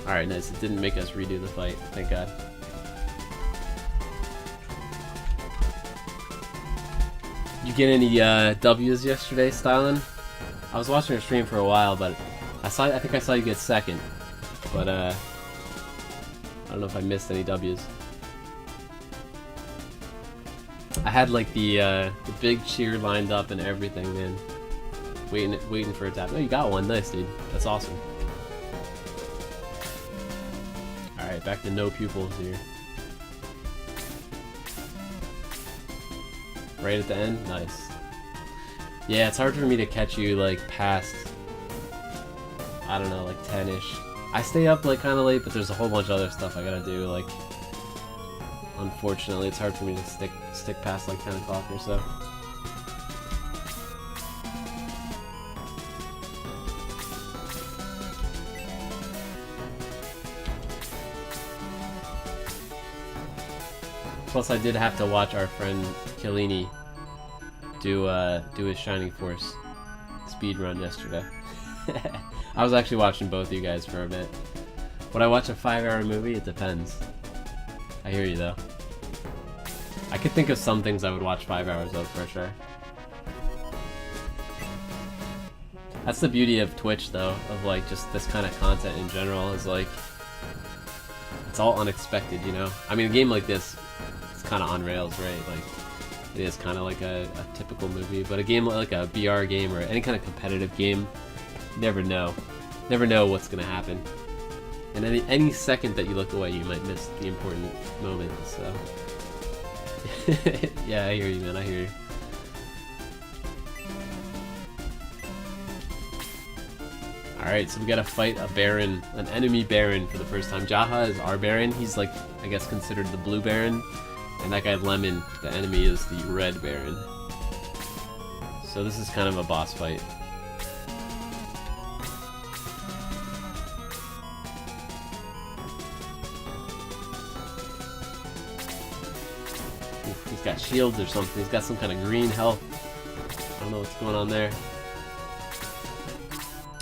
Alright, nice. It didn't make us redo the fight, thank God. You get any W's yesterday, Stylin? I was watching your stream for a while, but I think I saw you get second. But I don't know if I missed any W's. I had like the big cheer lined up and everything, man. Waiting for it to happen. Oh, you got one. Nice, dude. That's awesome. Alright, back to no pupils here. Right at the end? Nice. Yeah, it's hard for me to catch you, like, past, I don't know, like 10-ish. I stay up, like, kind of late, but there's a whole bunch of other stuff I gotta do, like, unfortunately, it's hard for me to stick past, like, 10 o'clock or so. Plus, I did have to watch our friend Killini do his Shining Force speedrun yesterday. I was actually watching both of you guys for a bit. Would I watch a 5-hour movie? It depends. I hear you though. I could think of some things I would watch 5 hours of for sure. That's the beauty of Twitch though, of like just this kind of content in general, is like it's all unexpected, you know? I mean, a game like this, kind of on rails, right? Like it is kind of like a typical movie, but a game like a BR game or any kind of competitive game, you never know what's gonna happen, and any second that you look away, you might miss the important moment. So yeah, I hear you, man. I hear you. Alright, so we gotta fight a Baron, an enemy Baron for the first time. Jaha is our Baron. He's like, I guess, considered the blue Baron. And that guy Lemon, the enemy, is the red Baron. So this is kind of a boss fight. Oof, he's got shields or something. He's got some kind of green health. I don't know what's going on there.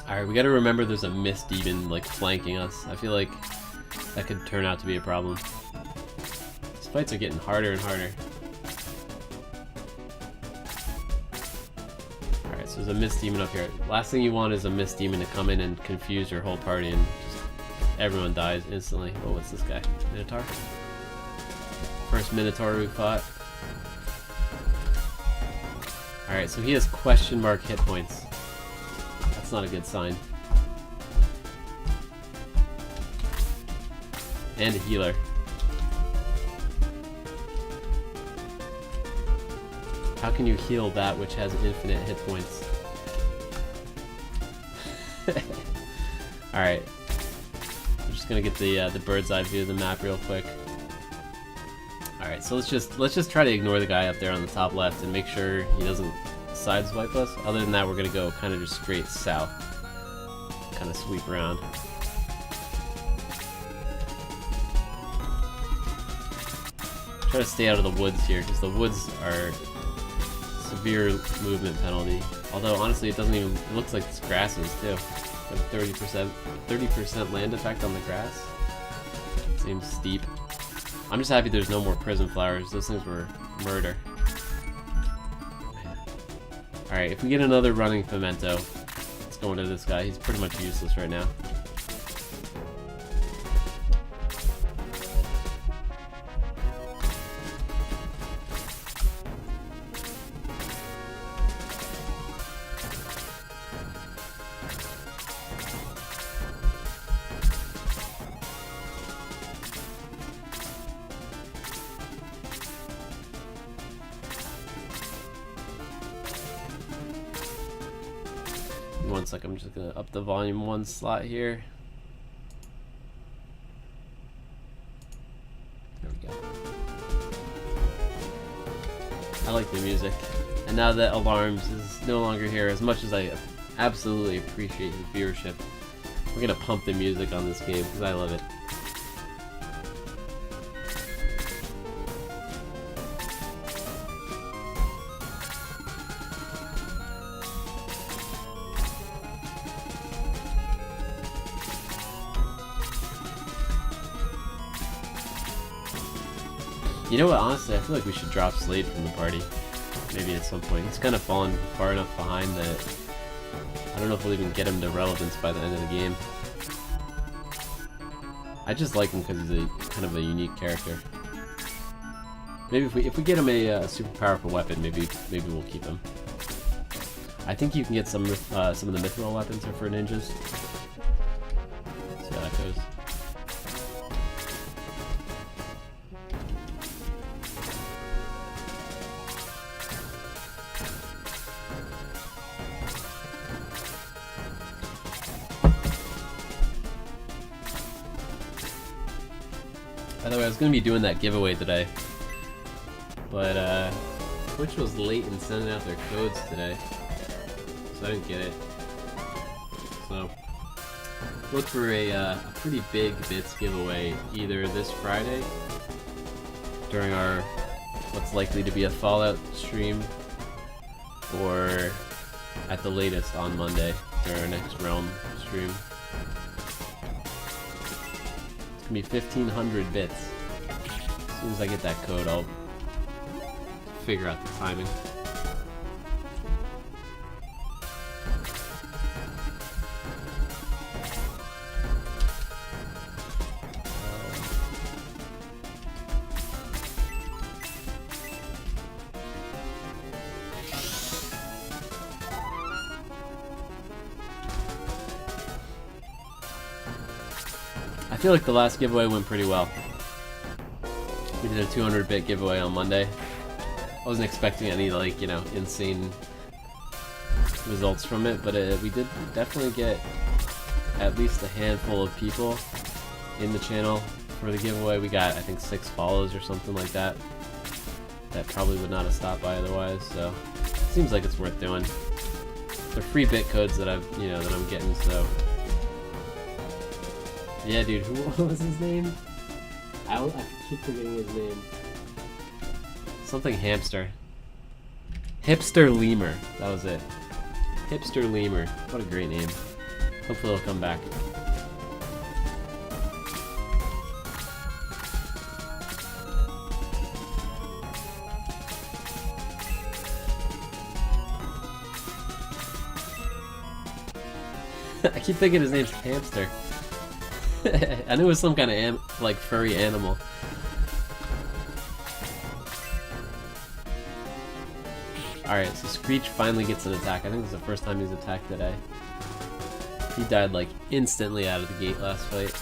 Alright, we gotta remember there's a mist demon like flanking us. I feel like that could turn out to be a problem. Fights are getting harder and harder. Alright, so there's a mist demon up here. Last thing you want is a mist demon to come in and confuse your whole party and just everyone dies instantly. Oh, what's this guy? Minotaur? First Minotaur we fought. Alright, so he has question mark hit points. That's not a good sign. And a healer. How can you heal that which has infinite hit points? Alright. I'm just gonna get the bird's eye view of the map real quick. Alright, so let's just try to ignore the guy up there on the top left and make sure he doesn't sideswipe us. Other than that, we're gonna go kind of just straight south. Kind of sweep around. Try to stay out of the woods here, because the woods are severe movement penalty. Although honestly, it doesn't even. It looks like it's grasses too. Like 30% land effect on the grass. Seems steep. I'm just happy there's no more Prism Flowers. Those things were murder. Alright, if we get another running Pimento, let's go into this guy. He's pretty much useless right now. One sec, I'm just gonna up the volume 1 slot here. There we go. I like the music. And now that Alarms is no longer here, as much as I absolutely appreciate his viewership, we're gonna pump the music on this game because I love it. You know what, honestly, I feel like we should drop Slate from the party. Maybe at some point. He's kind of fallen far enough behind that I don't know if we'll even get him to relevance by the end of the game. I just like him because he's a kind of a unique character. Maybe if we get him a super powerful weapon, maybe we'll keep him. I think you can get some of the mithril weapons for ninjas. See how that goes. By the way, I was going to be doing that giveaway today, but Twitch was late in sending out their codes today, so I didn't get it. So, look for a pretty big bits giveaway either this Friday during our what's likely to be a Fallout stream, or at the latest on Monday during our next Realm stream. It's gonna be 1,500 bits. As soon as I get that code, I'll figure out the timing. I feel like the last giveaway went pretty well. We did a 200-bit giveaway on Monday. I wasn't expecting any, like, you know, insane results from it, but we did definitely get at least a handful of people in the channel for the giveaway. We got, I think, 6 follows or something like that. That probably would not have stopped by otherwise, so it seems like it's worth doing. They're free bit codes that I've, you know, that I'm getting, so. Yeah, dude, what was his name? I keep forgetting his name. Something hamster. Hipster Lemur. That was it. Hipster Lemur. What a great name. Hopefully he'll come back. I keep thinking his name's Hamster. I knew it was some kind of like furry animal. Alright, so Screech finally gets an attack. I think this is the first time he's attacked today. He died like instantly out of the gate last fight.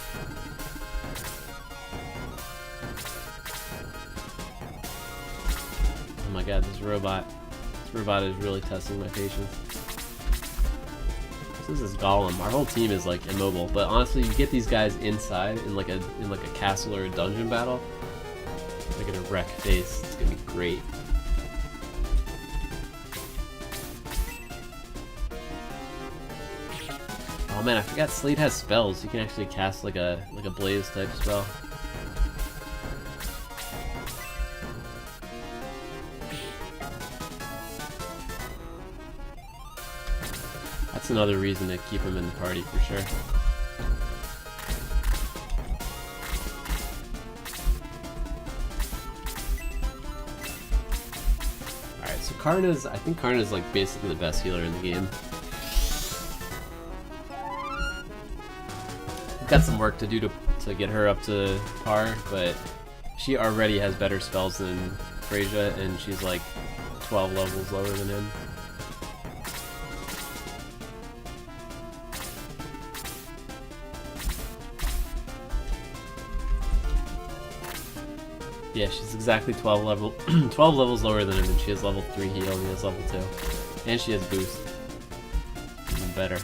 Oh my god, this robot is really testing my patience. This is Galam. Our whole team is like immobile, but honestly, you get these guys inside in like a castle or a dungeon battle, they're gonna wreck face. It's gonna be great. Oh man, I forgot Slate has spells. You can actually cast like a blaze type spell. another reason to keep him in the party for sure. Alright, so I think Karna's like basically the best healer in the game. We've got some work to do to get her up to par, but she already has better spells than Freyja, and she's like 12 levels lower than him. Yeah, she's exactly 12 levels lower than him, and she has level 3 heal, and he has level 2. And she has boost. Even better.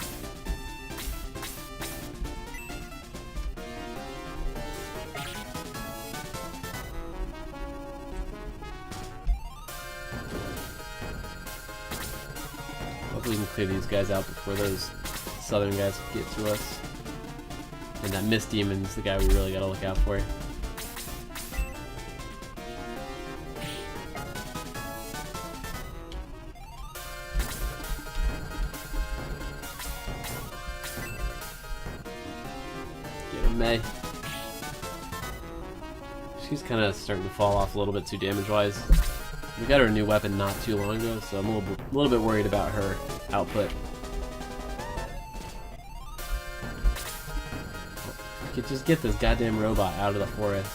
Hopefully we can clear these guys out before those southern guys get to us. And that Mist Demon is the guy we really gotta look out for. May. She's kind of starting to fall off a little bit too damage-wise. We got her a new weapon not too long ago, so I'm a little bit worried about her output. I could just get this goddamn robot out of the forest.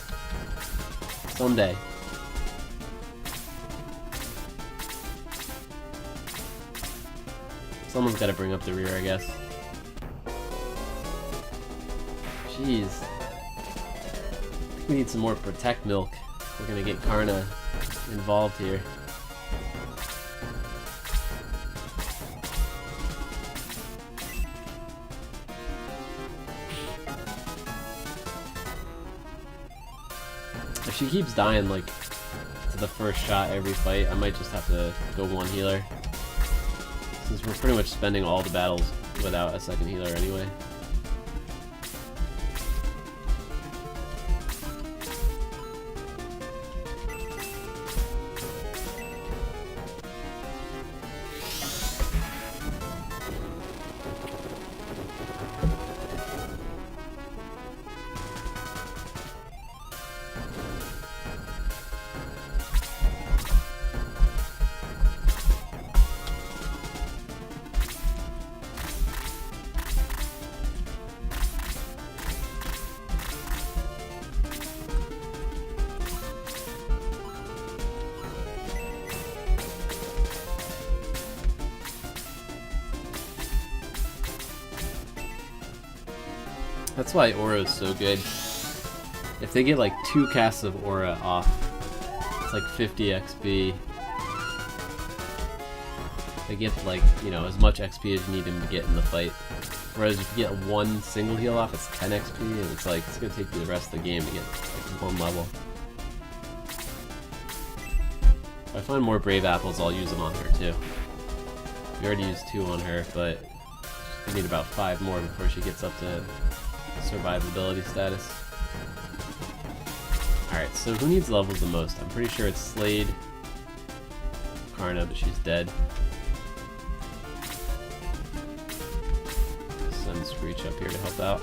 Someday. Someone's got to bring up the rear, I guess. Jeez. I think we need some more Protect Milk. We're gonna get Karna involved here. If she keeps dying like to the first shot every fight, I might just have to go one healer. Since we're pretty much spending all the battles without a second healer anyway. That's why Aura is so good. If they get like 2 casts of Aura off, it's like 50 XP. They get like, you know, as much XP as you need them to get in the fight. Whereas if you get one single heal off, it's 10 XP, and it's like, it's gonna take you the rest of the game to get like 1 level. If I find more Brave Apples, I'll use them on her too. We already used 2 on her, but we need about 5 more before she gets up to survivability status. Alright, so who needs levels the most? I'm pretty sure it's Slade, Karna, but she's dead. Send Screech up here to help out.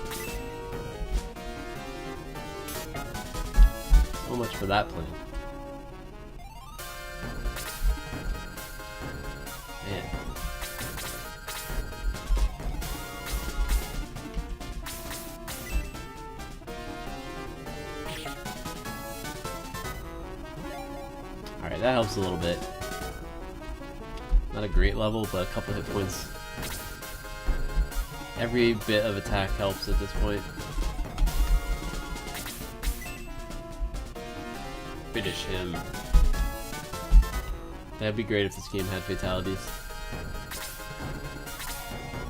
So much for that plan. Man. That helps a little bit. Not a great level, but a couple hit points. Every bit of attack helps at this point. Finish him. That'd be great if this game had fatalities.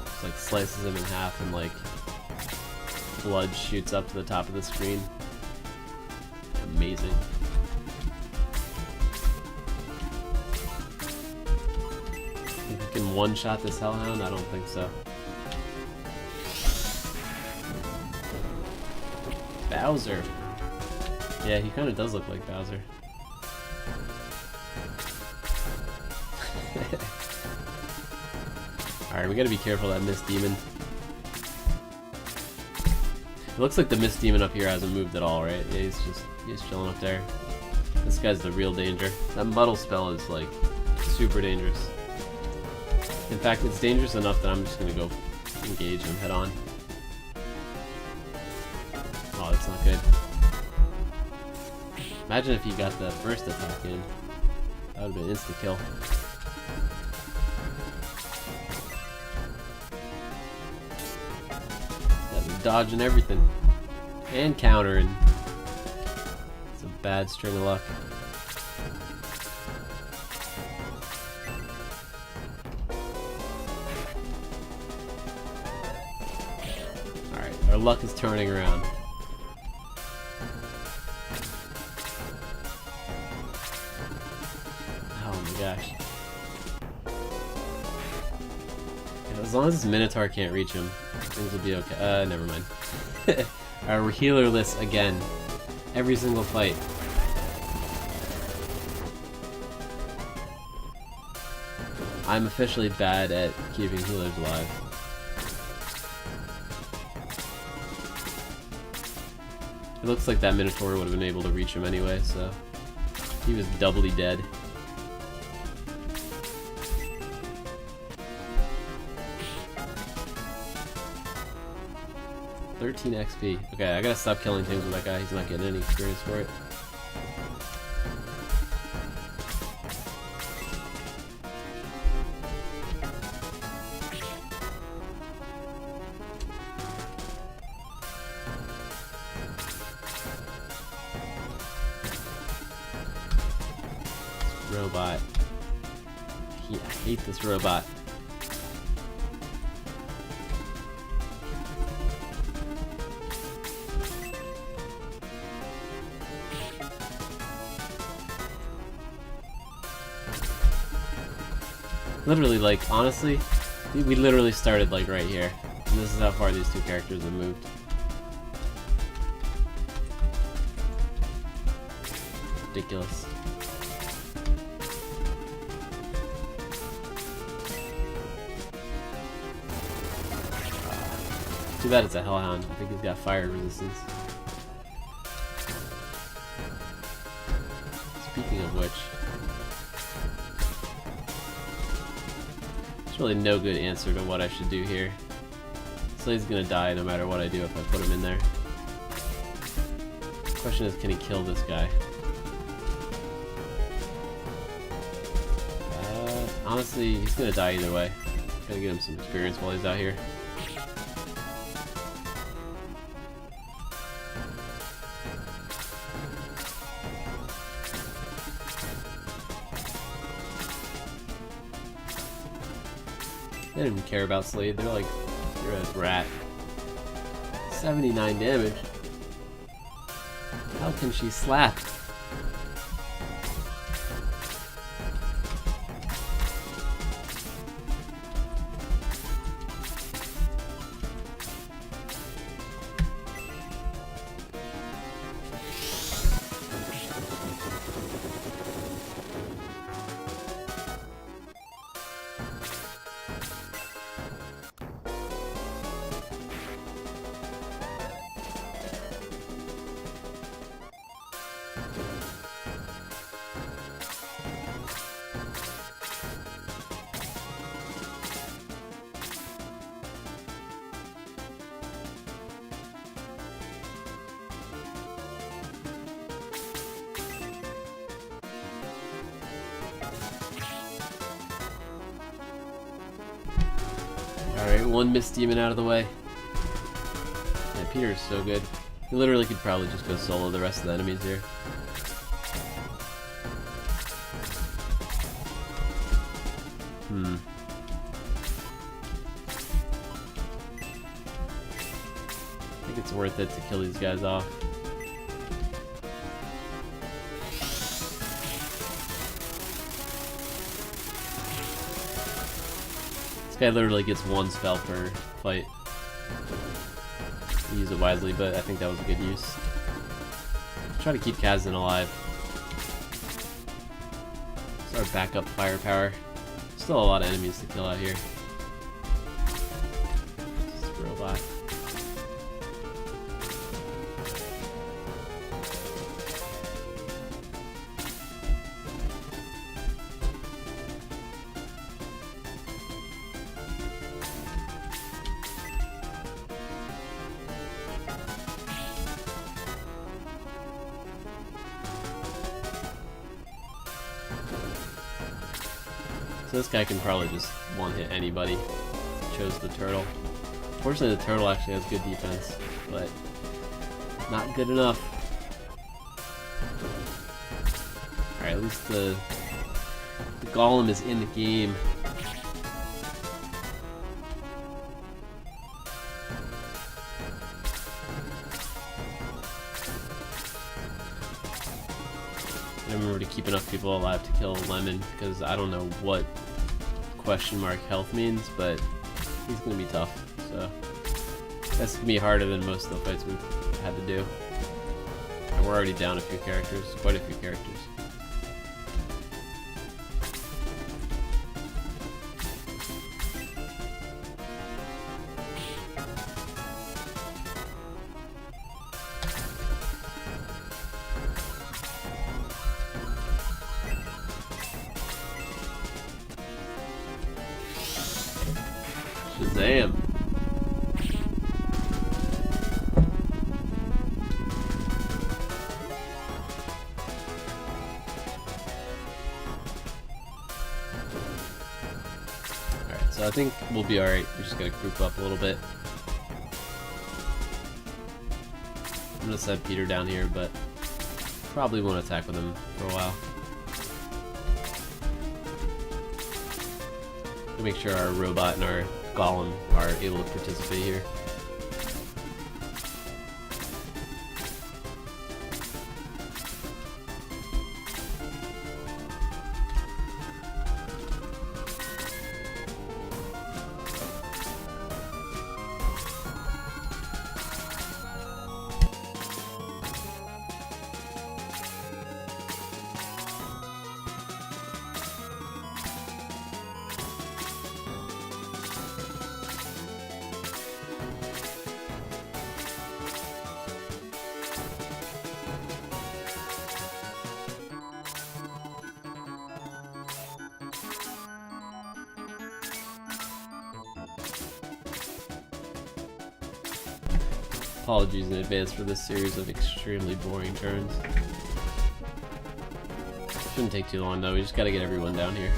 Just like slices him in half and like blood shoots up to the top of the screen. Amazing. Can one-shot this Hellhound? I don't think so. Bowser. Yeah, he kind of does look like Bowser. Alright, Alright, we gotta be careful of that Mist Demon. It looks like the Mist Demon up here hasn't moved at all, right? Yeah, he's chilling up there. This guy's the real danger. That Muddle spell is like super dangerous. In fact, it's dangerous enough that I'm just gonna go engage him head on. Oh, that's not good. Imagine if he got that first attack in. That would have been insta kill. Dodging everything and countering. It's a bad string of luck. Alright, our luck is turning around. Oh my gosh. As long as this Minotaur can't reach him, things will be okay. Never mind. Alright, we're healerless again. Every single fight. I'm officially bad at keeping healers alive. It looks like that Minotaur would have been able to reach him anyway, so he was doubly dead. 13 XP. Okay, I gotta stop killing things with that guy. He's not getting any experience for it. This robot. I hate this robot. Literally, like, honestly, we literally started, like, right here. And this is how far these two characters have moved. Ridiculous. Too bad it's a Hellhound. I think he's got fire resistance. Speaking of which... really no good answer to what I should do here. Slate's gonna die no matter what I do if I put him in there. The question is, can he kill this guy? Honestly, he's gonna die either way. Gotta get him some experience while he's out here. They don't even care about Slate. They're like, you're a rat. 79 damage. How can she slap? Alright, one Mist Demon out of the way. Yeah, Peter is so good. He literally could probably just go solo the rest of the enemies here. I think it's worth it to kill these guys off. Guy literally gets one spell per fight. Use it wisely, but I think that was a good use. Try to keep Kazon alive. It's our backup firepower. Still a lot of enemies to kill out here. spot. So this guy can probably just one-hit anybody. Chose the turtle. Fortunately, the turtle actually has good defense, but not good enough. Alright, at least the golem is in the game. I remember to keep enough people alive to kill Lemon, because I don't know what question mark health means, but he's gonna be tough, so that's gonna be harder than most of the fights we've had to do. And we're already down a few characters, quite a few characters. Shazam! Alright, so I think we'll be alright. We just gotta group up a little bit. I'm gonna send Peter down here, but probably won't attack with him for a while. Make sure our robot and our golem are able to participate here. Apologies in advance for this series of extremely boring turns. Shouldn't take too long though, we just gotta get everyone down here.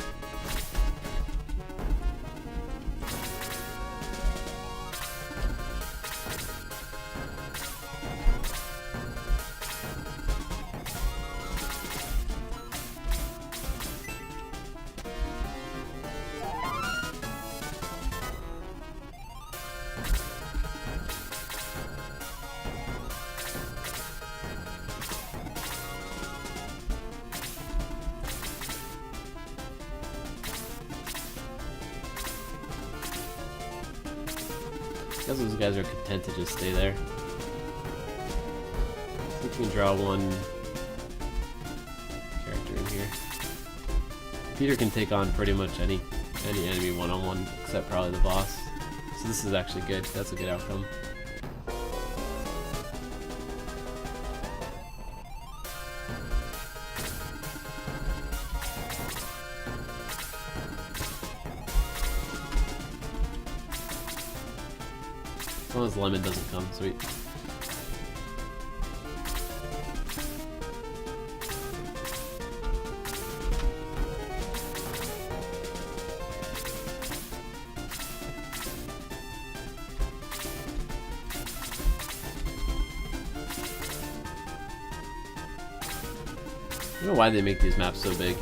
I guess those guys are content to just stay there. So we can draw one character in here. Peter can take on pretty much any enemy one-on-one, except probably the boss. So this is actually good. That's a good outcome. As long as Lemon doesn't come, sweet. I don't know why they make these maps so big.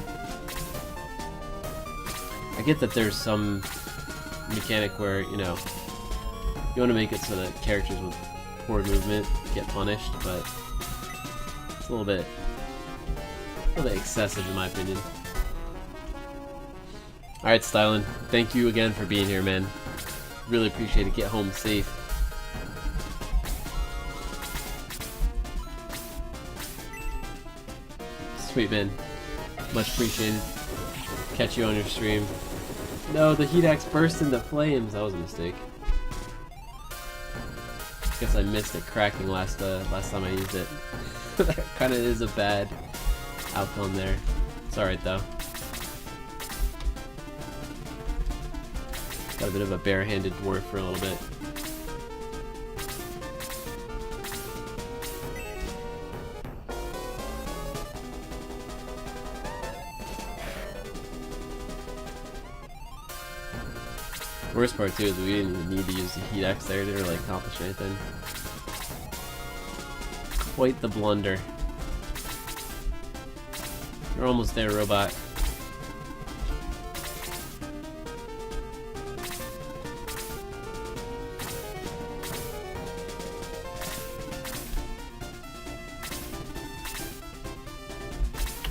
I get that there's some mechanic where, you know, you want to make it so that characters with poor movement get punished, but it's a little bit excessive in my opinion. Alright, Stylin, thank you again for being here, man. Really appreciate it. Get home safe. Sweet, man. Much appreciated. Catch you on your stream. No, the heat axe burst into flames. That was a mistake. guess I missed it cracking last time I used it. That kind of is a bad outcome there. It's alright though. Got a bit of a barehanded dwarf for a little bit. Worst part too is we didn't even need to use the heat axe there to really accomplish anything. Quite the blunder. You're almost there, robot.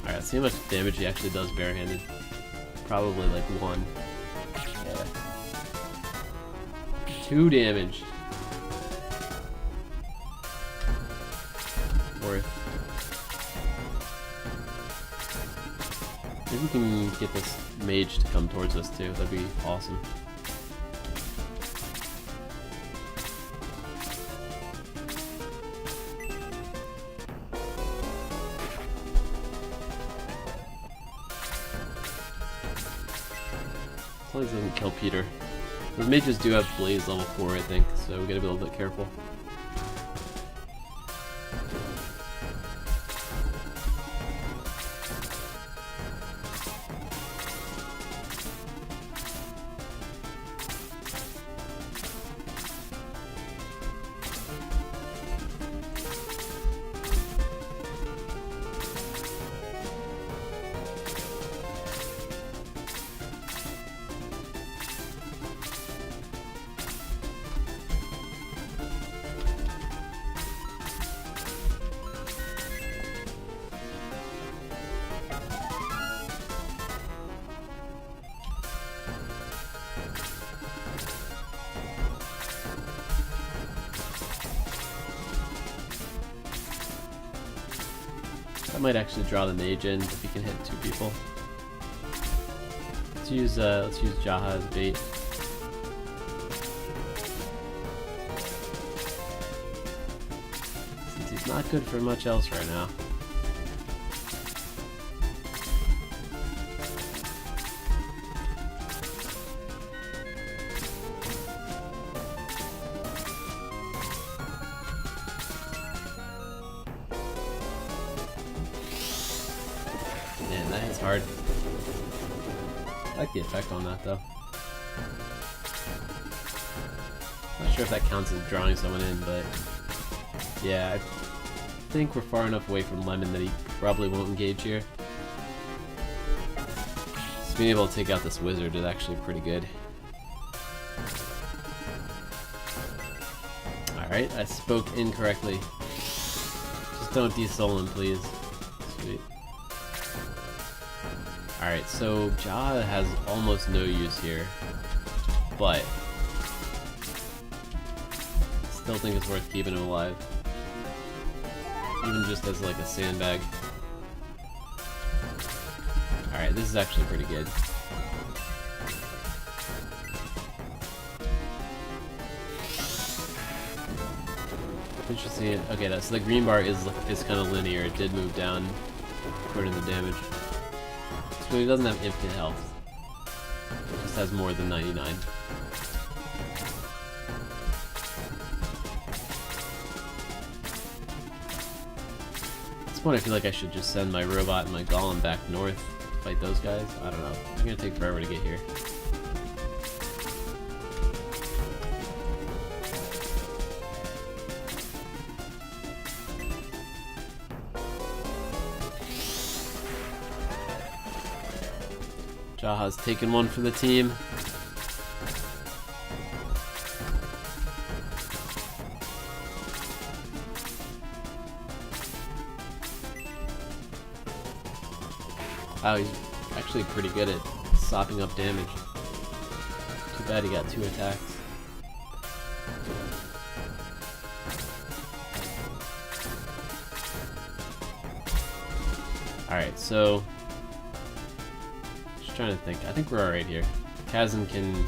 Alright, let's see how much damage he actually does barehanded. Probably like 1. Yeah. 2 damage. Worth. Maybe we can get this mage to come towards us too. That'd be awesome. As long as it doesn't kill Peter. The mages do have blaze level 4, I think, so we gotta be a little bit careful. I might actually draw the mage in if he can hit 2 people. Let's use Jaha as bait. Since he's not good for much else right now. Man, that hits hard. I like the effect on that though. Not sure if that counts as drawing someone in, but yeah, I think we're far enough away from Lemon that he probably won't engage here. So being able to take out this wizard is actually pretty good. Alright, I spoke incorrectly. Just don't de-soul him, please. Sweet. Alright, so Jaha has almost no use here, but still think it's worth keeping him alive. Even just as like a sandbag. Alright, this is actually pretty good. Interesting. Okay, so the green bar is kind of linear. It did move down according to the damage. So he doesn't have infinite health. It just has more than 99. At this point, I feel like I should just send my robot and my golem back north to fight those guys. I don't know. It's gonna take forever to get here. Jaha's taken one for the team. Wow, he's actually pretty good at sopping up damage. Too bad he got 2 attacks. Alright, so trying to think. I think we're alright here. Kazon can...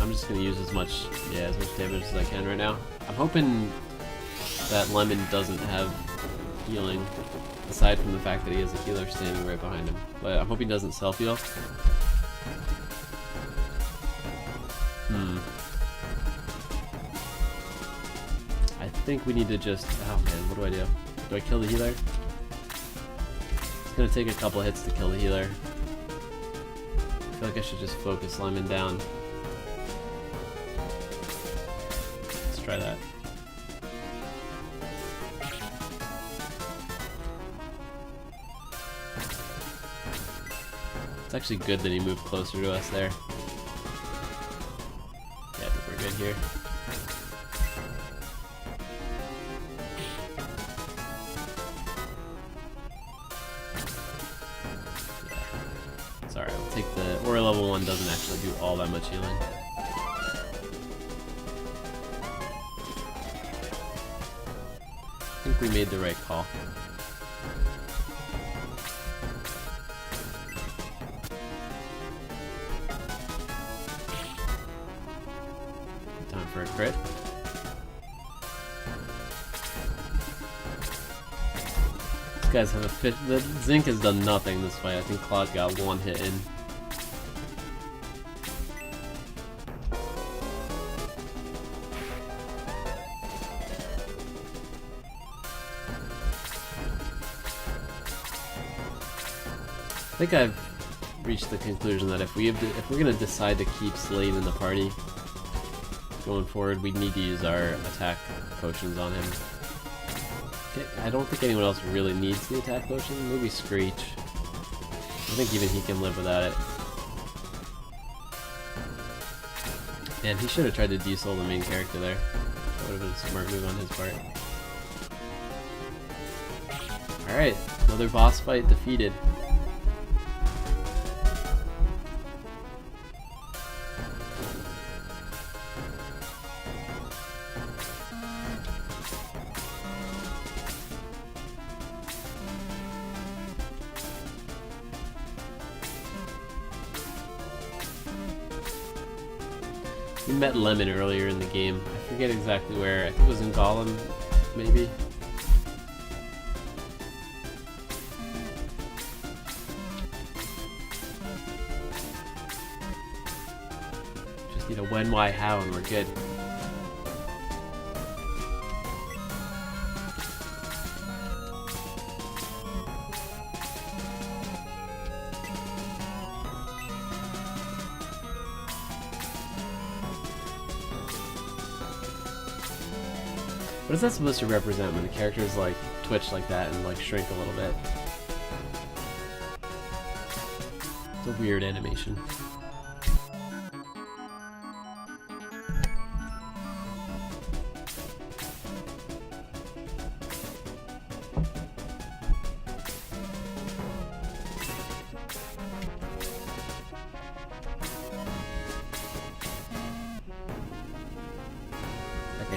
I'm just gonna use as much damage as I can right now. I'm hoping that Lemon doesn't have healing, aside from the fact that he has a healer standing right behind him. But I'm hoping he doesn't self-heal. I think we need to just... oh man, what do? Do I kill the healer? It's gonna take a couple hits to kill the healer. I feel like I should just focus Lemon down. Let's try that. It's actually good that he moved closer to us there. Yeah, I think we're good here. Yeah. It's alright, we'll take the... Aura level 1 doesn't actually do all that much healing. I think we made the right call. Time for a crit. These guys have a fit. The Zinc has done nothing this fight. I think Claude got one hit in. I think I've reached the conclusion that if we're gonna decide to keep Slate in the party going forward, we need to use our attack potions on him. Okay, I don't think anyone else really needs the attack potion. Maybe Screech. I think even he can live without it. And he should have tried to de-soul the main character there. That would have been a smart move on his part. Alright, another boss fight defeated. We met Lemon earlier in the game. I forget exactly where. I think it was in Galam, maybe? Just need a when, why, how, and we're good. What is that supposed to represent when the characters like twitch like that and like shrink a little bit? It's a weird animation.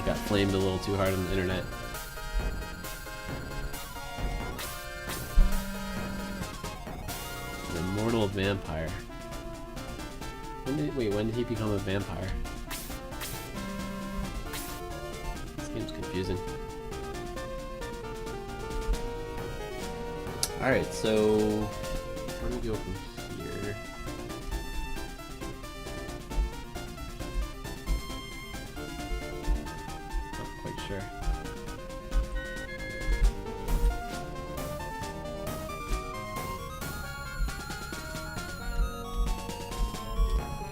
Got flamed a little too hard on the internet. An immortal vampire. When did he become a vampire? This game's confusing. Alright, so where do we go from here? Sure.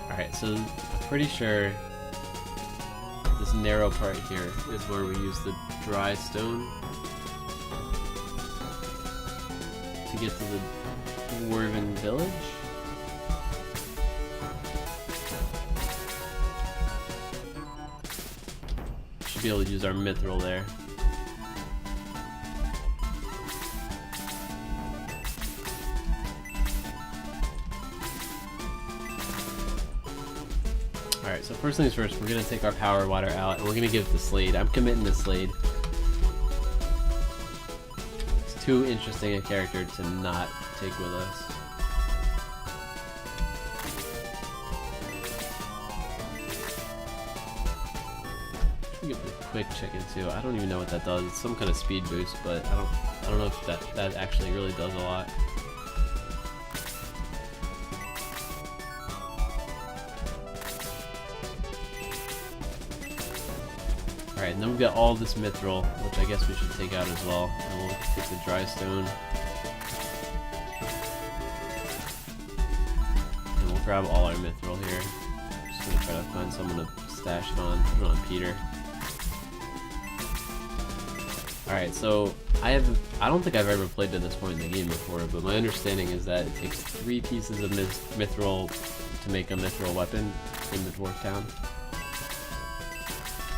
Alright, so I'm pretty sure this narrow part here is where we use the dry stone to get to the Dwarven village. Be able to use our mithril there. Alright, so first things first, we're gonna take our power water out and we're gonna give it to Slate. I'm committing to Slate. It's too interesting a character to not take with us. me get the quick chicken too. I don't even know what that does. It's some kind of speed boost, but I don't know if that actually really does a lot. Alright, and then we've got all this mithril, which I guess we should take out as well. And we'll get the dry stone. And we'll grab all our mithril here. I'm just gonna try to find someone to stash it on. Put it on Peter. Alright, so I don't think I've ever played to this point in the game before, but my understanding is that it takes 3 pieces of mithril to make a mithril weapon in the Dwarf Town.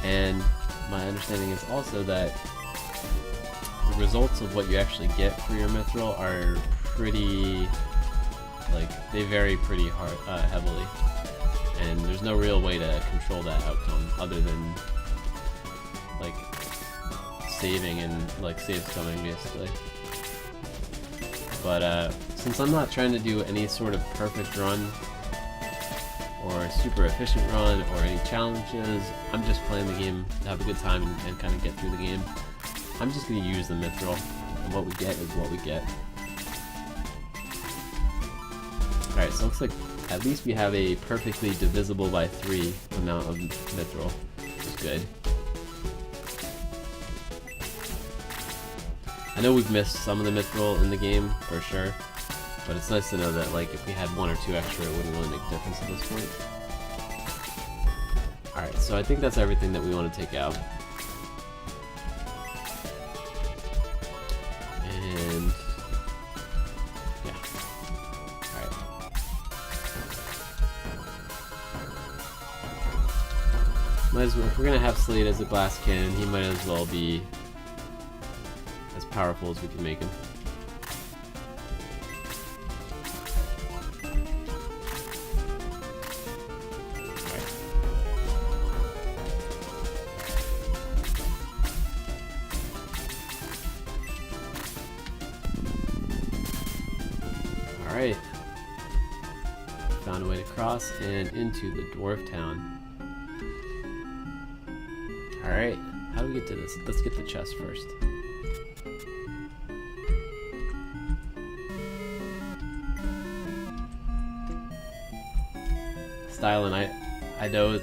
And my understanding is also that the results of what you actually get for your mithril are pretty, like, they vary pretty heavily. And there's no real way to control that outcome other than, like, saving and, like, saves coming, basically. But, since I'm not trying to do any sort of perfect run, or a super efficient run, or any challenges, I'm just playing the game to have a good time and kind of get through the game. I'm just going to use the mithril, and what we get is what we get. Alright, so it looks like at least we have a perfectly divisible by 3 amount of mithril, which is good. I know we've missed some of the mithril in the game, for sure. But it's nice to know that, like, if we had 1 or 2 extra, it wouldn't really make a difference at this point. Alright, so I think that's everything that we want to take out. And yeah. Alright. Might as well, if we're gonna have Slate as a blast cannon, he might as well be as powerful as we can make him. Alright, found a way to cross and into the Dwarf Town. Alright, how do we get to this? Let's get the chest first. Stylen, I know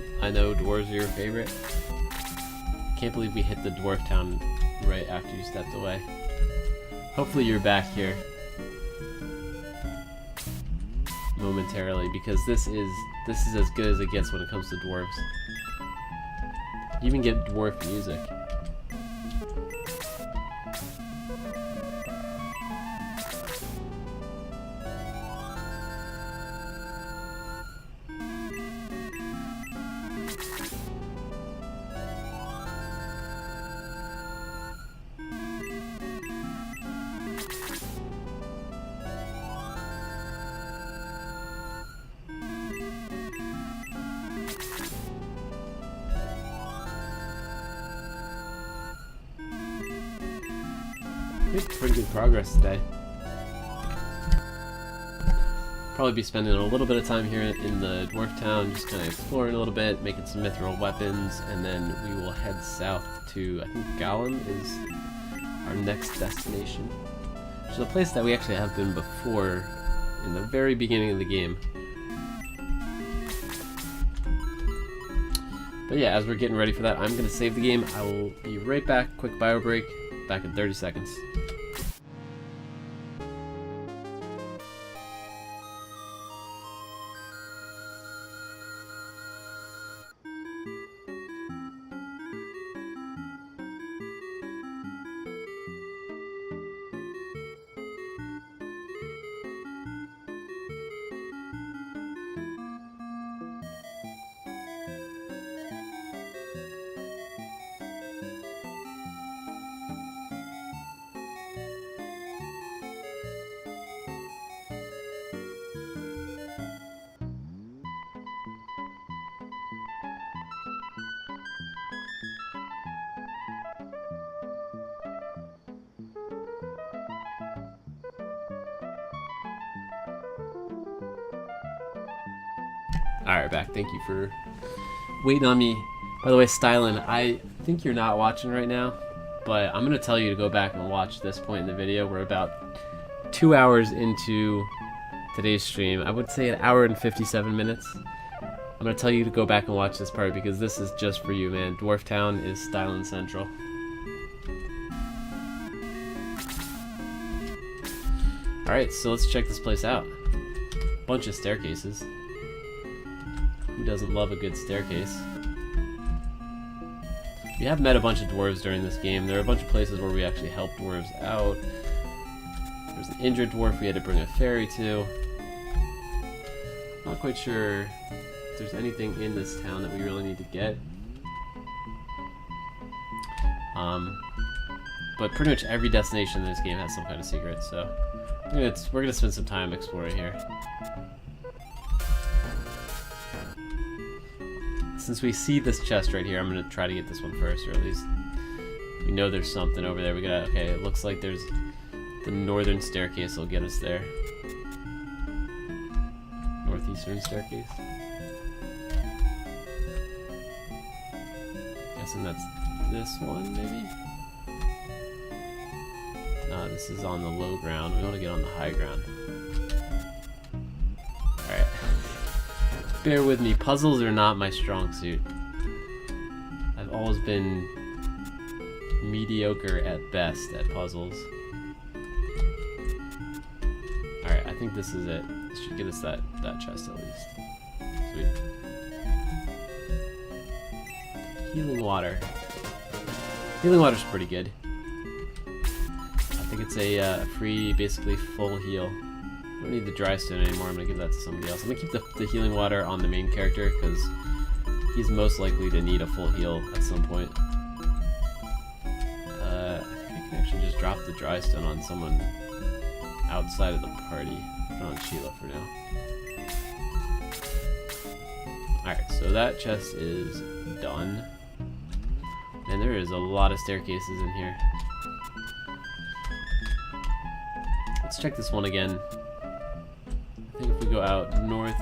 dwarves are your favorite. Can't believe we hit the Dwarf Town right after you stepped away. Hopefully you're back here momentarily, because this is as good as it gets when it comes to dwarves. You even get dwarf music. Pretty good progress today. Probably be spending a little bit of time here in the Dwarf Town, just kind of exploring a little bit, making some mithril weapons, and then we will head south to, I think Galam is our next destination. Which is a place that we actually have been before in the very beginning of the game. But yeah, as we're getting ready for that, I'm going to save the game. I will be right back. Quick bio break. Back in 30 seconds. Alright, back. Thank you for waiting on me. By the way, Stylen, think you're not watching right now, but I'm going to tell you to go back and watch this point in the video. We're about 2 hours into today's stream. I would say 1 hour and 57 minutes. I'm going to tell you to go back and watch this part because this is just for you, man. Dwarf Town is Styling Central. Alright, so let's check this place out. Bunch of staircases. Who doesn't love a good staircase? We have met a bunch of dwarves during this game. There are a bunch of places where we actually helped dwarves out. There's an injured dwarf we had to bring a ferry to. Not quite sure if there's anything in this town that we really need to get. But pretty much every destination in this game has some kind of secret, so we're gonna spend some time exploring here. Since we see this chest right here, I'm gonna try to get this one first, or at least we know there's something over there. Okay, it looks like there's the northern staircase will get us there. Northeastern staircase. Guessing that's this one, maybe? No, this is on the low ground. We want to get on the high ground. Alright. Bear with me. Puzzles are not my strong suit. I've always been mediocre at best at puzzles. Alright, I think this is it. This should get us that chest at least. Sweet. Healing water. Healing water's pretty good. I think it's a free, basically full heal. I don't need the dry stone anymore. I'm gonna give that to somebody else. I'm gonna keep the healing water on the main character because he's most likely to need a full heal at some point. I think I can actually just drop the dry stone on someone outside of the party. Put it on Sheila for now. Alright, so that chest is done. And there is a lot of staircases in here. Let's check this one again. I think if we go out north,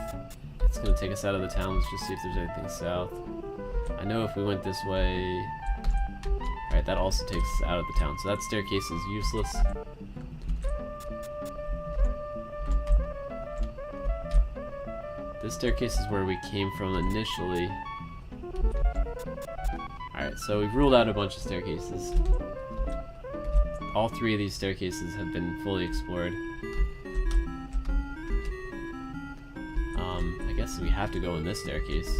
it's going to take us out of the town. Let's just see if there's anything south. I know if we went this way... Alright, that also takes us out of the town. So that staircase is useless. This staircase is where we came from initially. Alright, so we've ruled out a bunch of staircases. All 3 of these staircases have been fully explored. I guess we have to go in this staircase.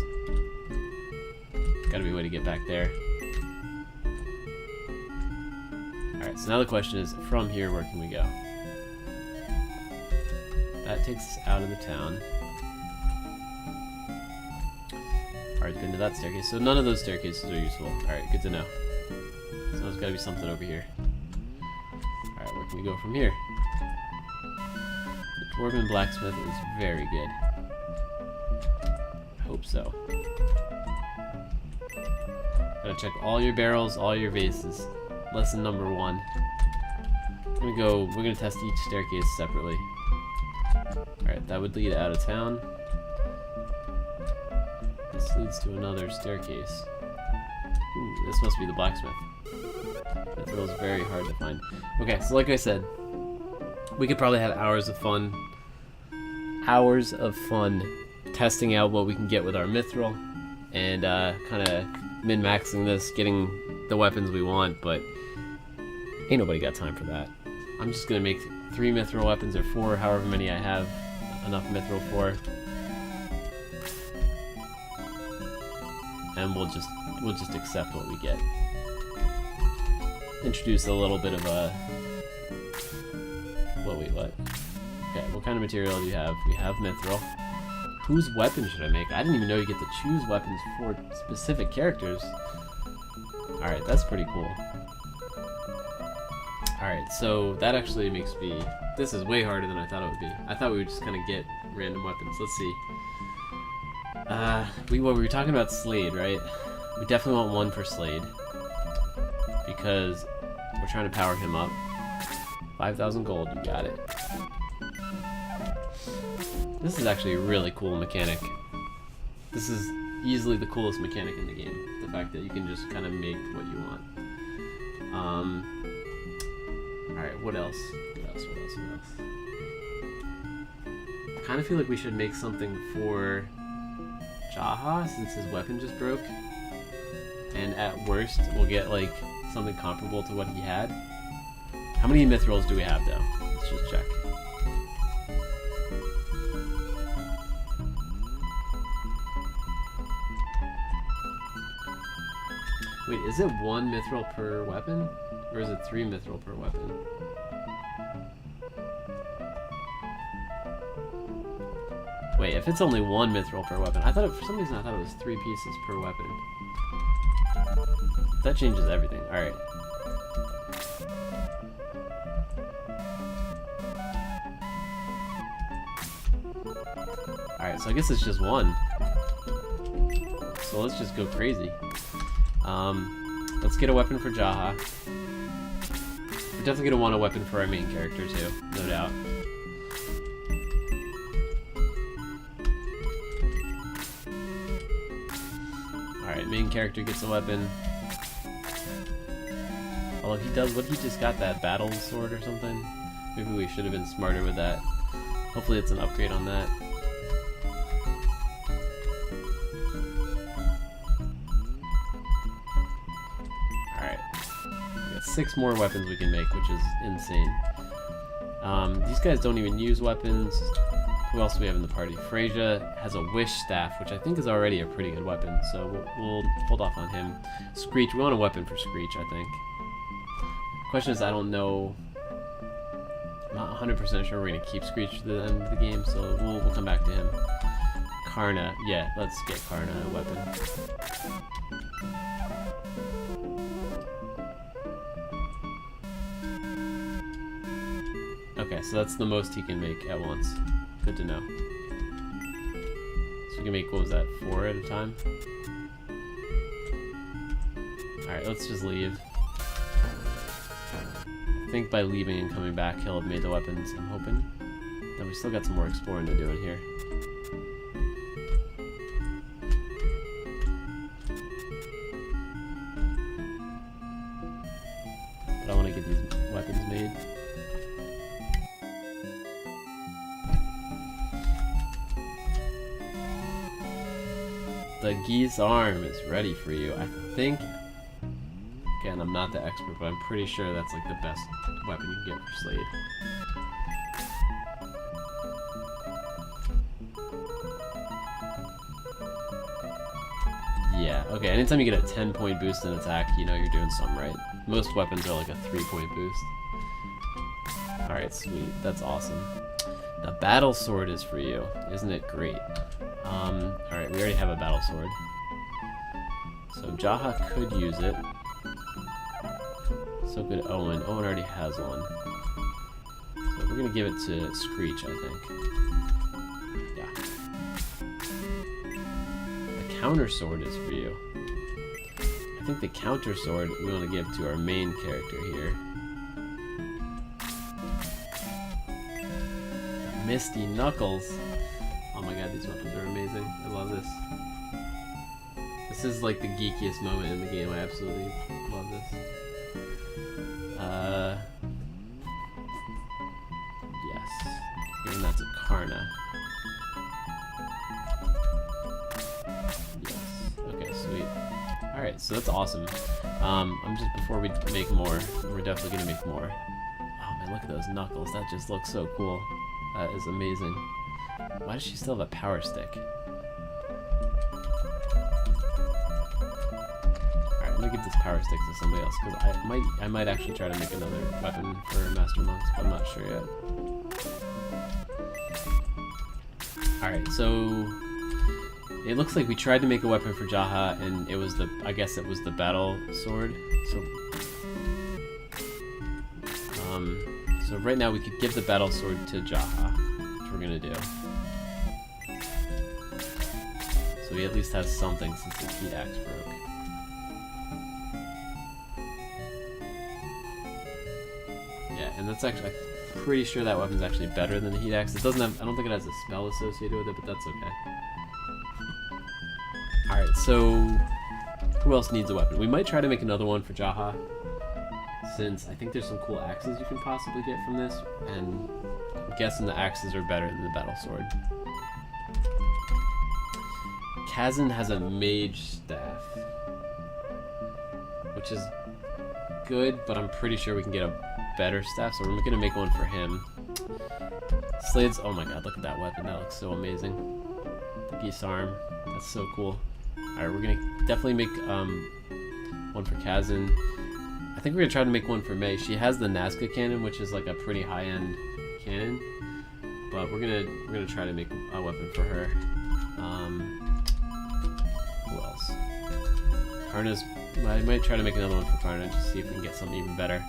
Gotta be a way to get back there. Alright, so now the question is, from here, where can we go? That takes us out of the town. Alright, been to that staircase. So none of those staircases are useful. Alright, good to know. So there's gotta be something over here. Alright, where can we go from here? The Dwarven blacksmith is very good. I hope so. Gotta check all your barrels, all your vases. Lesson number 1. We're gonna test each staircase separately. Alright, that would lead out of town. This leads to another staircase. Ooh, this must be the blacksmith. Mithril is very hard to find. Okay, so like I said, we could probably have hours of fun testing out what we can get with our mithril and kind of min-maxing this, getting the weapons we want, but ain't nobody got time for that. I'm just gonna make 3 mithril weapons or 4, however many I have enough mithril for. And we'll just accept what we get. Introduce a little bit of a... What? Okay, what kind of material do you have? We have mithril. Whose weapon should I make? I didn't even know you get to choose weapons for specific characters. Alright, that's pretty cool. Alright, so that actually makes me... This is way harder than I thought it would be. I thought we would just kind of get random weapons. Let's see. We were talking about Slate, right? We definitely want 1 for Slate. Because we're trying to power him up. 5,000 gold, you got it. This is actually a really cool mechanic. This is easily the coolest mechanic in the game. The fact that you can just kind of make what you want. Alright, what else? What else? I kind of feel like we should make something for Jaha, since his weapon just broke. And at worst, we'll get like something comparable to what he had. How many mithrils do we have though? Let's just check. Wait, is it 1 mithril per weapon? Or is it 3 mithril per weapon? Wait, if it's only 1 mithril per weapon, I thought for some reason I thought it was 3 pieces per weapon. That changes everything. Alright. Alright, so I guess it's just 1. So let's just go crazy. Let's get a weapon for Jaha. We're definitely gonna want a weapon for our main character too, no doubt. Alright, main character gets a weapon. Although he does, what, he just got that battle sword or something? Maybe we should have been smarter with that. Hopefully it's an upgrade on that. Alright. We got 6 more weapons we can make, which is insane. These guys don't even use weapons. Who else do we have in the party? Freyja has a wish staff, which I think is already a pretty good weapon, so we'll hold off on him. Screech, we want a weapon for Screech, I think. Question is, I don't know. I'm not 100% sure we're going to keep Screech to the end of the game, so we'll come back to him. Karna, yeah, let's get Karna a weapon. Okay, so that's the most he can make at once. Good to know. So we can make, what was that, 4 at a time? Alright, let's just leave. I think by leaving and coming back, he'll have made the weapons, I'm hoping. Then we still got some more exploring to do in here. But I want to get these weapons made. The geese arm is ready for you. I think, again, I'm not the expert, but I'm pretty sure that's like the best weapon you can get for Slate. Yeah, okay, anytime you get a 10-point boost in attack, you know you're doing something right. Most weapons are like a 3-point boost. Alright, sweet. That's awesome. The battle sword is for you. Isn't it great? Alright, we already have a battle sword. So Jaha could use it. So could Owen. Owen already has one. So we're gonna give it to Screech, I think. Yeah. The counter sword is for you. I think the counter sword we want to give to our main character here. Misty Knuckles. Oh my god, these weapons are amazing. I love this. This is like the geekiest moment in the game. I absolutely love this. Yes. Given that's a Karna. Yes. Okay, sweet. Alright, so that's awesome. I'm just, before we make more, we're definitely gonna make more. Oh man, look at those knuckles. That just looks so cool. That is amazing. Why does she still have a power stick? Alright, I'm gonna give this power stick to somebody else, because I might actually try to make another weapon for Master Monks, but I'm not sure yet. Alright, so it looks like we tried to make a weapon for Jaha, and it was I guess it was the battle sword. So right now we could give the battle sword to Jaha, which we're gonna do. So he at least has something since the heat axe broke. Yeah, and that's actually, I'm pretty sure that weapon's actually better than the heat axe. It doesn't have, I don't think it has a spell associated with it, but that's okay. Alright, so Who else needs a weapon? We might try to make another one for Jaha, since I think there's some cool axes you can possibly get from this, and I'm guessing the axes are better than the battle sword. Kazon has a mage staff, which is good, but I'm pretty sure we can get a better staff, so we're gonna make one for him. Slade's, oh my god, look at that weapon, that looks so amazing. The Disarmed, that's so cool. Alright, we're gonna definitely make one for Kazon. I think we're gonna try to make one for Mage. She has the Nazca cannon, which is like a pretty high-end cannon, but we're gonna try to make a weapon for her. Who else? Karna's. I might try to make another one for Karna, just see if we can get something even better.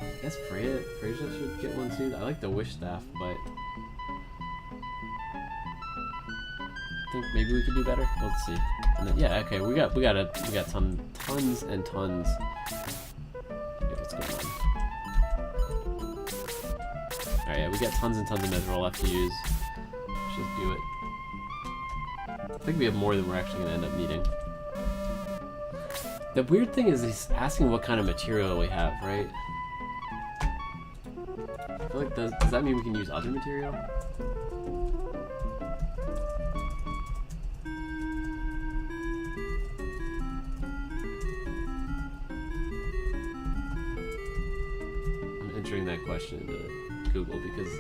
I guess Freya should get one too. I like the wish staff, but I think maybe we could do better. Let's see. And then, yeah, okay, we got tons and tons. Okay, what's going on? Alright, yeah, we got tons and tons of mithril left to use. Let's just do it. I think we have more than we're actually going to end up needing. The weird thing is he's asking what kind of material we have, right? I feel like does that mean we can use other material? I'm entering that question into Google because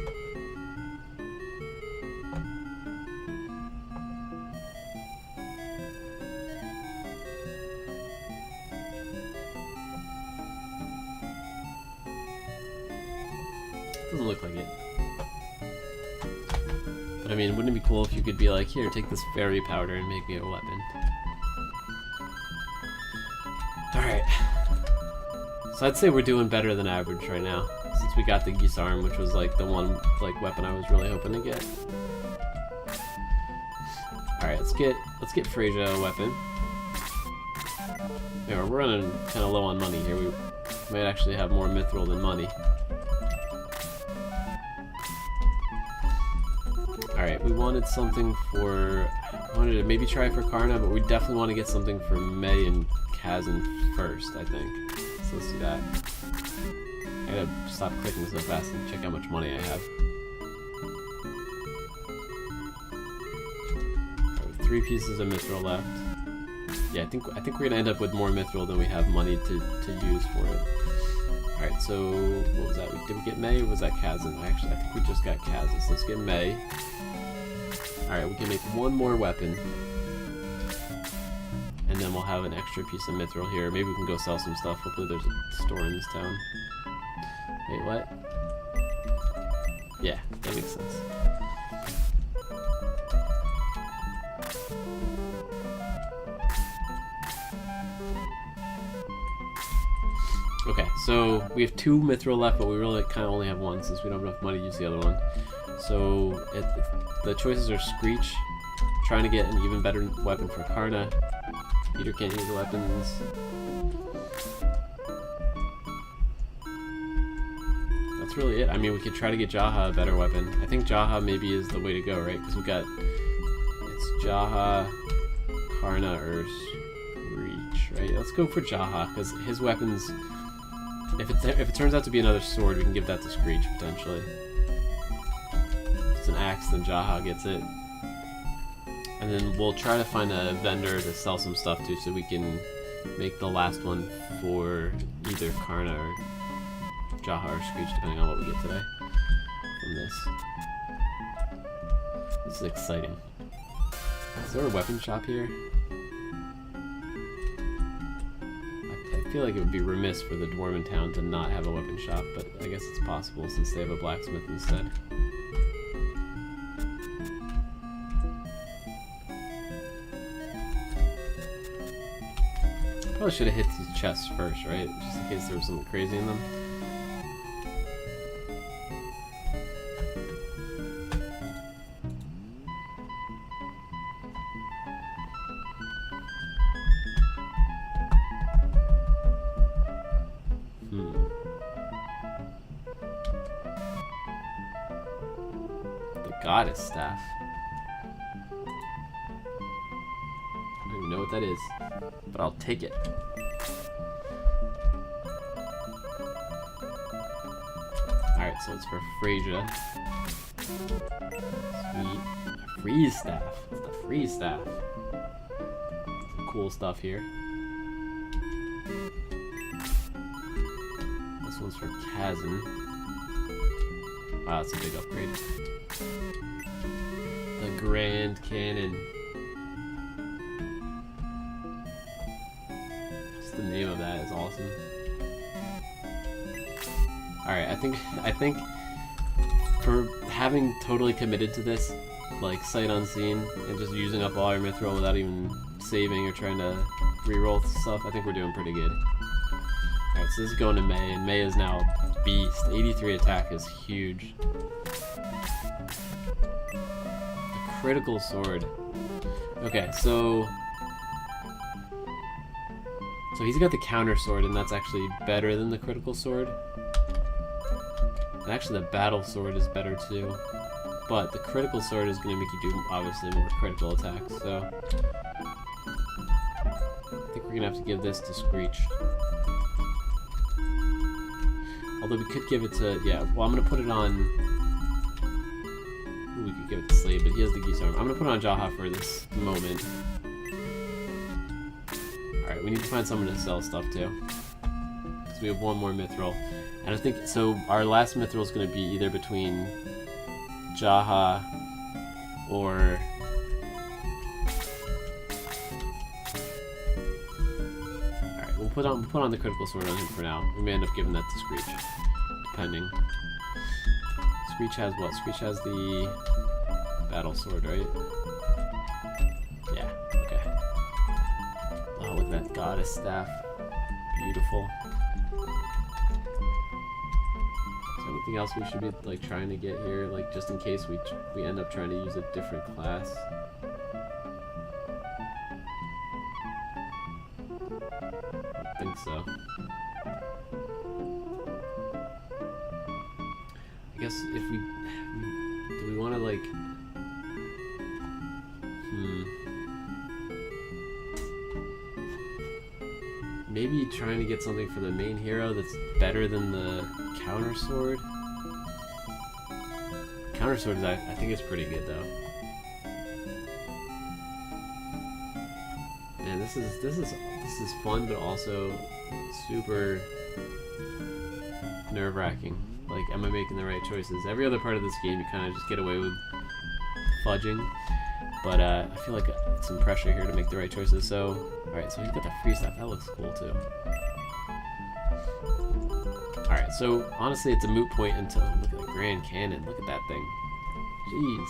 doesn't look like it. But I mean, wouldn't it be cool if you could be like, here, take this fairy powder and make me a weapon? Alright. So I'd say we're doing better than average right now, since we got the Disarmed, which was like the one weapon I was really hoping to get. Alright, let's get Freya a weapon. Yeah, we're running kinda low on money here. We might actually have more mithril than money. Alright, we wanted something for... I wanted to maybe try for Karna, but we definitely want to get something for May and Kazon first, I think. So let's do that. I gotta stop clicking so fast and check how much money I have. Right, 3 pieces of mithril left. Yeah, I think we're gonna end up with more mithril than we have money to use for it. Alright, so what was that? Did we get May or was that Kazon? Actually, I think we just got Kazon, so let's get May. Alright, we can make one more weapon. And then we'll have an extra piece of mithril here. Maybe we can go sell some stuff. Hopefully there's a store in this town. Wait, what? Yeah, that makes sense. Okay, so we have 2 mithril left, but we really kind of only have 1 since we don't have enough money to use the other one. So the choices are Screech, trying to get an even better weapon for Karna. Peter can't use the weapons. That's really it. I mean, we could try to get Jaha a better weapon. I think Jaha maybe is the way to go, right? Because we got... It's Jaha, Karna, or Screech, right? Let's go for Jaha, because his weapons... If it turns out to be another sword, we can give that to Screech, potentially. If it's an axe, then Jaha gets it. And then we'll try to find a vendor to sell some stuff to so we can make the last one for either Karna or Jaha or Screech, depending on what we get today from this. This is exciting. Is there a weapon shop here? I feel like it would be remiss for the Dwarven Town to not have a weapon shop, but I guess it's possible since they have a blacksmith instead. Probably should have hit these chests first, right? Just in case there was something crazy in them. The goddess staff. know what that is, but I'll take it. Alright, so it's for Freyja. Sweet. Freeze staff. It's the freeze staff. Some cool stuff here. This one's for Kazon. Wow, that's a big upgrade. The Grand Cannon. Just the name of that is awesome. Alright, I think for having totally committed to this, like sight unseen, and just using up all your mithril without even saving or trying to reroll stuff, I think we're doing pretty good. Alright, so this is going to May, and May is now beast. 83 attack is huge. A critical sword. Okay, so he's got the counter sword, and that's actually better than the critical sword. And actually the battle sword is better too. But the critical sword is going to make you do, obviously, more critical attacks, so I think we're going to have to give this to Screech. Although we could give it to, yeah, well, I'm going to put it on, ooh, we could give it to Slate, but he has the geese arm. I'm going to put it on Jaha for this moment. Alright, we need to find someone to sell stuff to. Because we have one more mithril. And I think, so our last mithril is going to be either between Jaha or alright, we'll put on the critical sword on him for now. We may end up giving that to Screech, depending. Screech has what? Screech has the battle sword, right? Yeah, okay. Oh, with that goddess staff. Beautiful. Anything else we should be like trying to get here, like just in case we end up trying to use a different class? I think so. I guess if do we want to like maybe trying to get something for the main hero that's better than the counter sword. Counter sword is, I think it's pretty good though. Man, this is fun, but also super nerve-wracking. Like, am I making the right choices? Every other part of this game, you kind of just get away with fudging, but I feel like some pressure here to make the right choices. So, all right, so he's got the free stuff. That looks cool too. Alright, so honestly it's a moot point until, look at the Grand Cannon, look at that thing. Jeez.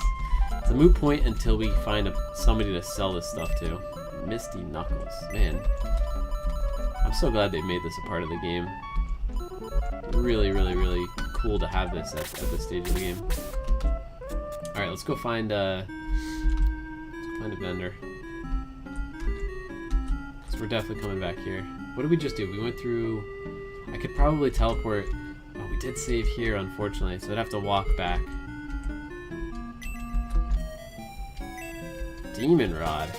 It's a moot point until we find somebody to sell this stuff to. Misty Knuckles, man. I'm so glad they made this a part of the game. Really, really, really cool to have this at this stage of the game. Alright, let's go find a vendor. So we're definitely coming back here. What did we just do? We went through... I could probably teleport. Oh, we did save here, unfortunately, so I'd have to walk back. Demon Rod.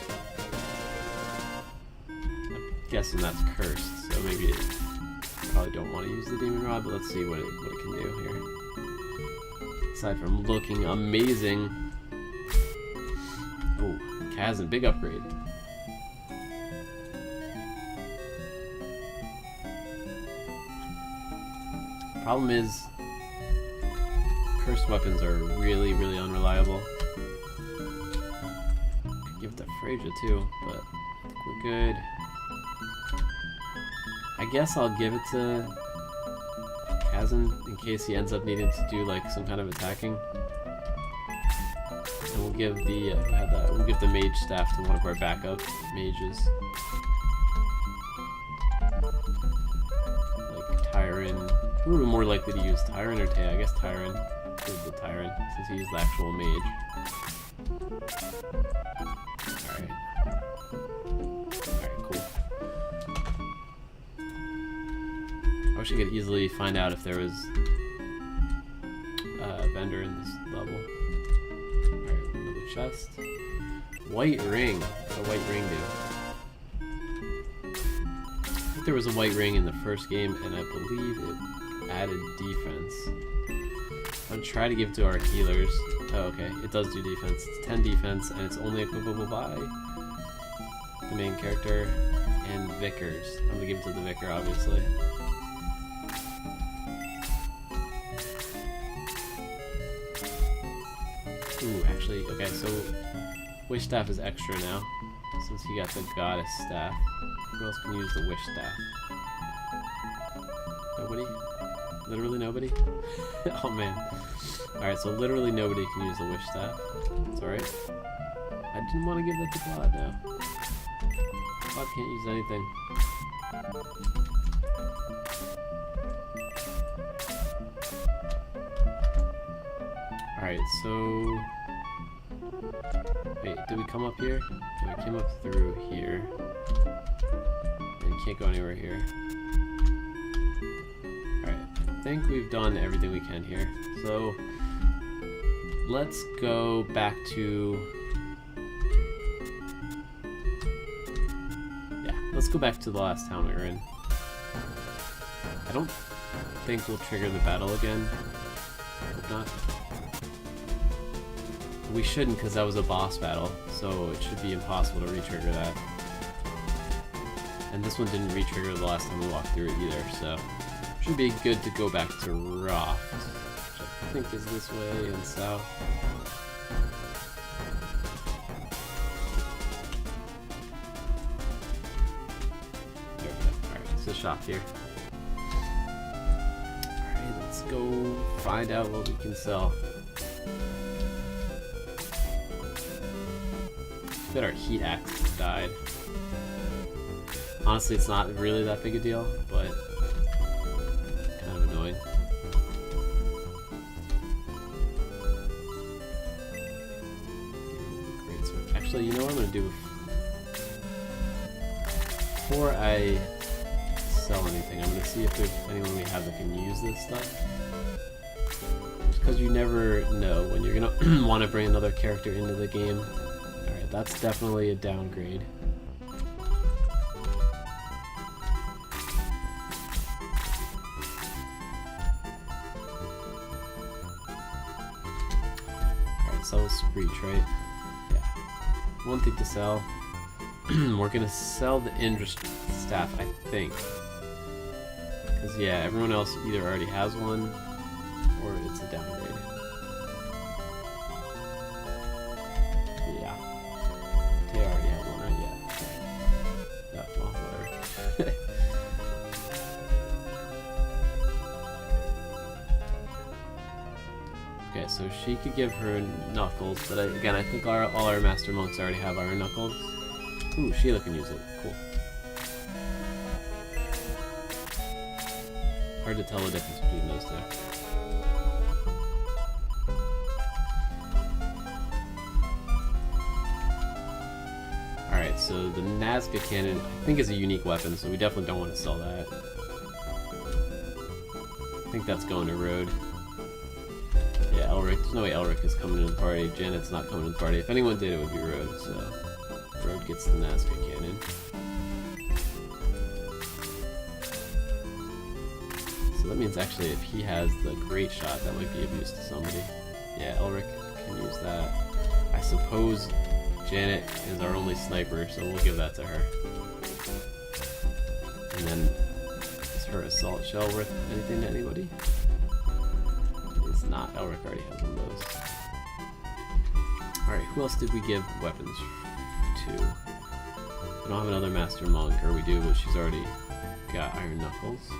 I'm guessing that's cursed, so maybe probably don't want to use the Demon Rod, but let's see what it can do here. Aside from looking amazing. Oh, Kazon, big upgrade. Problem is, cursed weapons are really, really unreliable. Could give it to Freyja too, but I think we're good. I guess I'll give it to Kazon in case he ends up needing to do like some kind of attacking. And we'll give the we'll give the mage staff to one of our backup mages. Like Tyron. Who are we more likely to use, Tyron or Tay? I guess Tyron. Is the Tyron, since he's the actual mage. Alright. Alright, cool. I wish I could easily find out if there was a vendor in this level. Alright, another chest. White ring. What's a white ring do? think there was a white ring in the first game, and I believe it added defense. I'm gonna try to give it to our healers. Oh, okay, it does do defense. It's 10 defense, and it's only equipable by the main character and Vickers. I'm gonna give it to the Vicar, obviously. Ooh, actually, okay, so Wish Staff is extra now, since he got the Goddess Staff. Who else can use the Wish Staff? Nobody? Literally nobody? Oh man. Alright, so literally nobody can use the Wish Staff. It's alright. I didn't want to give that to Claude now. Claude can't use anything. Alright, so... Wait, did we come up here? No, we came up through here. And you can't go anywhere here. Alright, I think we've done everything we can here. So, let's go back to... Yeah, let's go back to the last town we were in. I don't think we'll trigger the battle again. Hope not. We shouldn't, because that was a boss battle, so it should be impossible to re-trigger that. And this one didn't re-trigger the last time we walked through it either, so it should be good to go back to Roft, which I think is this way and south. There we go. Alright, it's a shop here. Alright, let's go find out what we can sell. Bet our heat axe died. Honestly, it's not really that big a deal, but kind of annoying. Great sword. Actually, you know what I'm gonna do before I sell anything? I'm gonna see if there's anyone we have that can use this stuff. Because you never know when you're gonna want to bring another character into the game. That's definitely a downgrade. Alright, sell a Screech, right? Yeah. One thing to sell. We're gonna sell the Indra Staff, I think. Because, yeah, everyone else either already has one, or it's a downgrade. Okay, so she could give her Knuckles, but again, I think all our Master Monks already have Iron Knuckles. Ooh, Sheila can use it. Cool. Hard to tell the difference between those two. Alright, so the Nazca cannon, I think, is a unique weapon, so we definitely don't want to sell that. I think that's going to Road. Yeah, Elric. There's no way Elric is coming to the party. Janet's not coming to the party. If anyone did, it would be Road, so Road gets the Nazca cannon. So that means actually if he has the Great Shot, that might be of use to somebody. Yeah, Elric can use that. I suppose Janet is our only sniper, so we'll give that to her. And then, is her Assault Shell worth anything to anybody? It's not. Elric already has one of those. Alright, who else did we give weapons to? We don't have another Master Monk, or we do, but she's already got Iron Knuckles.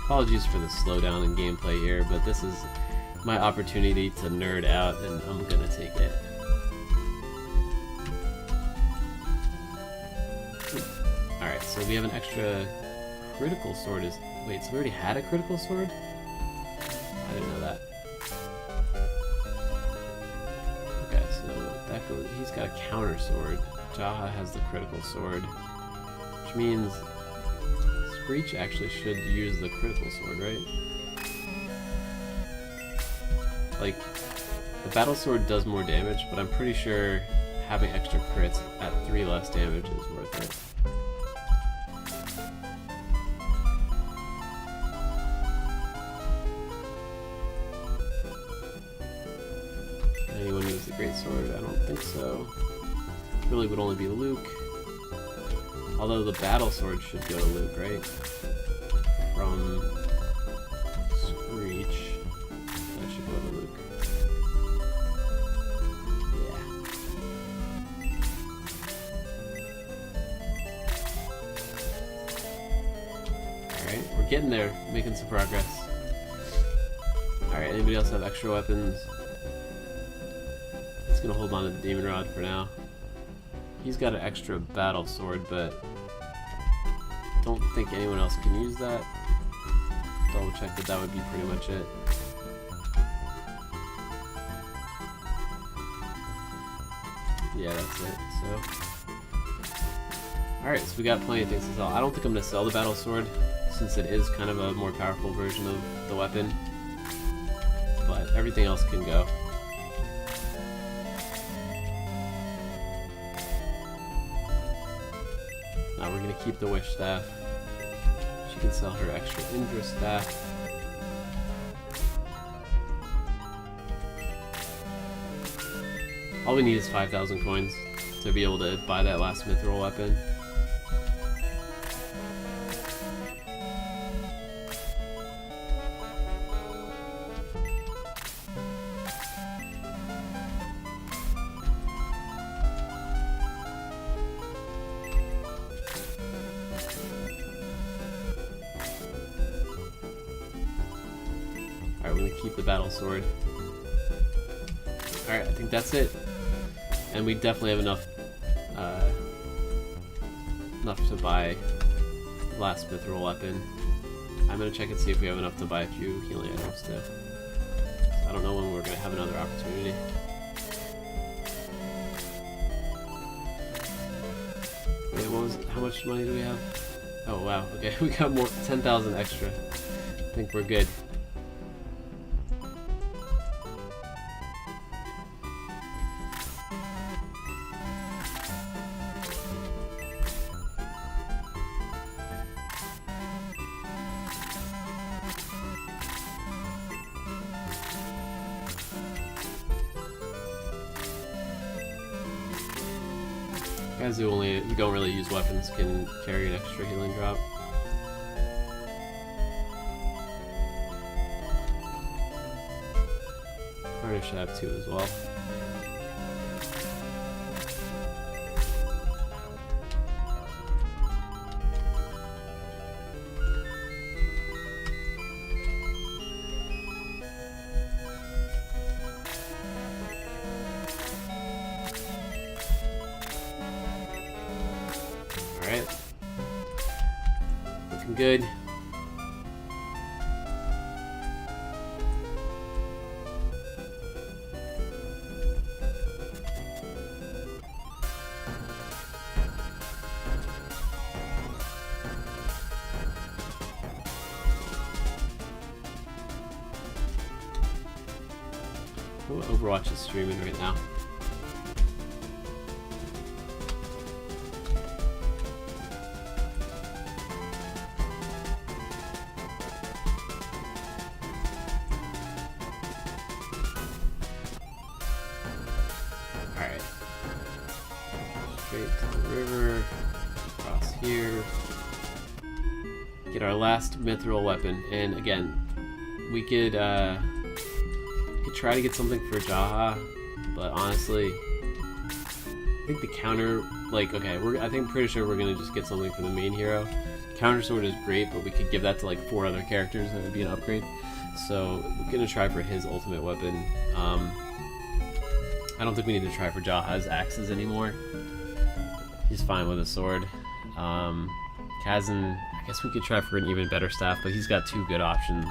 Apologies for the slowdown in gameplay here, but this is my opportunity to nerd out, and I'm gonna take it. Alright, so we have an extra critical sword. Wait, so we already had a critical sword? I didn't know that. Okay, so that goes. He's got a counter sword. Jaha has the critical sword, which means Screech actually should use the critical sword, right? Like, the battle sword does more damage, but I'm pretty sure having extra crits at 3 less damage is worth it. anyone use the greatsword? I don't think so. Really would only be Luke. Although the battle sword should go to Luke, right? From Screech. That should go to Luke. Yeah. Alright, we're getting there. Making some progress. Alright, anybody else have extra weapons? Just gonna hold on to the Demon Rod for now. He's got an extra battle sword, but don't think anyone else can use that. Double check that that would be pretty much it. Yeah, that's it. So, alright, so we got plenty of things to sell. I don't think I'm gonna sell the battle sword since it is kind of a more powerful version of the weapon, but everything else can go. Now we're gonna keep the Wish Staff. She can sell her extra Indra Staff. All we need is 5,000 coins to be able to buy that last mithril weapon. Alright, we're gonna keep the battle sword. Alright, I think that's it. And we definitely have enough to buy the last mithril weapon. I'm gonna check and see if we have enough to buy a few healing items too. I don't know when we're gonna have another opportunity. Wait, how much money do we have? Oh wow, okay, we got more, 10,000 extra. I think we're good. Guys who don't really use weapons can carry an extra healing drop. Furnace should have 2 as well. Alright. Looking good. Oh, Overwatch is streaming right now. Get our last mithril weapon, and again, we could try to get something for Jaha, but honestly, I think the counter, like, okay, I'm pretty sure we're gonna just get something for the main hero. Counter sword is great, but we could give that to like 4 other characters, and it would be an upgrade. So we're gonna try for his ultimate weapon. I don't think we need to try for Jaha's axes anymore. He's fine with a sword. Kazon, I guess we could try for an even better staff, but he's got 2 good options.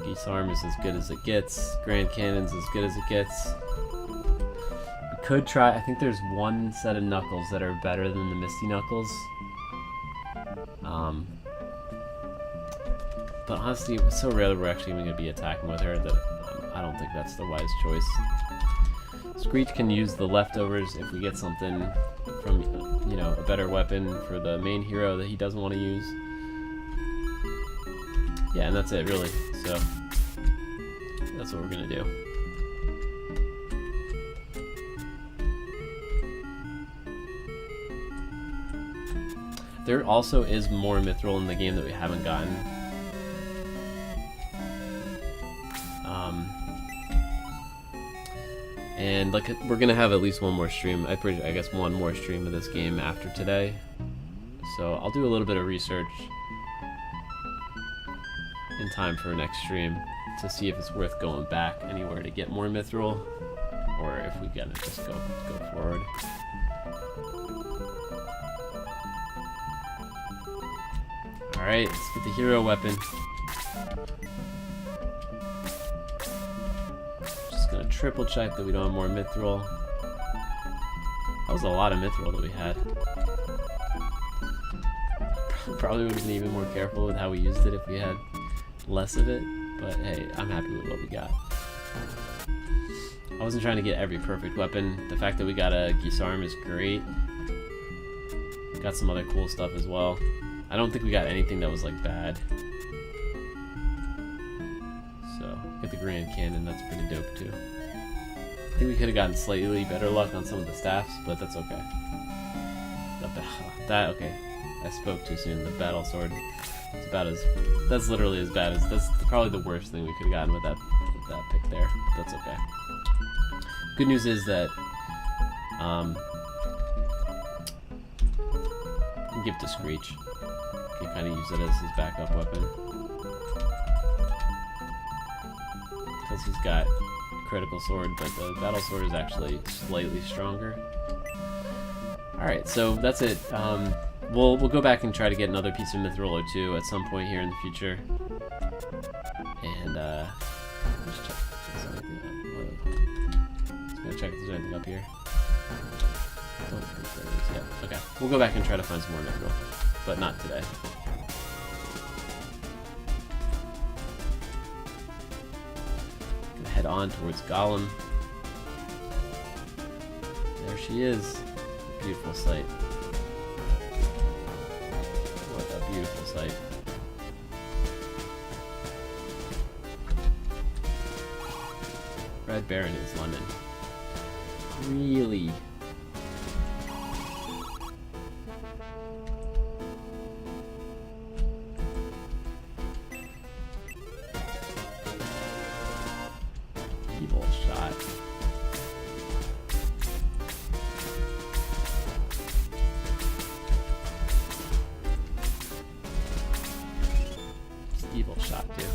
Disarmed is as good as it gets. Grand Cannon's as good as it gets. We could try, I think there's 1 set of knuckles that are better than the Misty Knuckles. But honestly, it's so rare that we're actually even going to be attacking with her that I don't think that's the wise choice. Screech can use the leftovers if we get something from, you know, a better weapon for the main hero that he doesn't want to use. Yeah, and that's it, really. So That's what we're gonna do. There also is more mithril in the game that we haven't gotten. And like we're gonna have at least one more stream. I guess one more stream of this game after today. So I'll do a little bit of research in time for next stream to see if it's worth going back anywhere to get more mithril, or if we gotta just go forward. Alright, let's get the hero weapon. Just gonna triple check that we don't have more mithril. That was a lot of mithril that we had. Probably would have been even more careful with how we used it if we had less of it, but hey, I'm happy with what we got. I wasn't trying to get every perfect weapon. The fact that we got a Disarmed is great. Got some other cool stuff as well. I don't think we got anything that was like bad. So, get the Grand Cannon, that's pretty dope too. I think we could have gotten slightly better luck on some of the staffs, but that's okay. Okay. I spoke too soon. The battle sword. It's about as. That's literally as bad as. That's probably the worst thing we could have gotten with that pick there. That's okay. Good news is that. You can give it to Screech. You can kind of use it as his backup weapon. Because he's got critical sword, but the battle sword is actually slightly stronger. Alright, so that's it. We'll go back and try to get another piece of mithril or two at some point here in the future. And let's check if there's anything up. Just gonna check if there's anything up here. Don't think there is yet. Okay, we'll go back and try to find some more mithril, but not today. Gonna head on towards Galam. There she is. Beautiful sight. What a beautiful sight. Red Baron is London. Really? Evil shot. Evil shot, dude.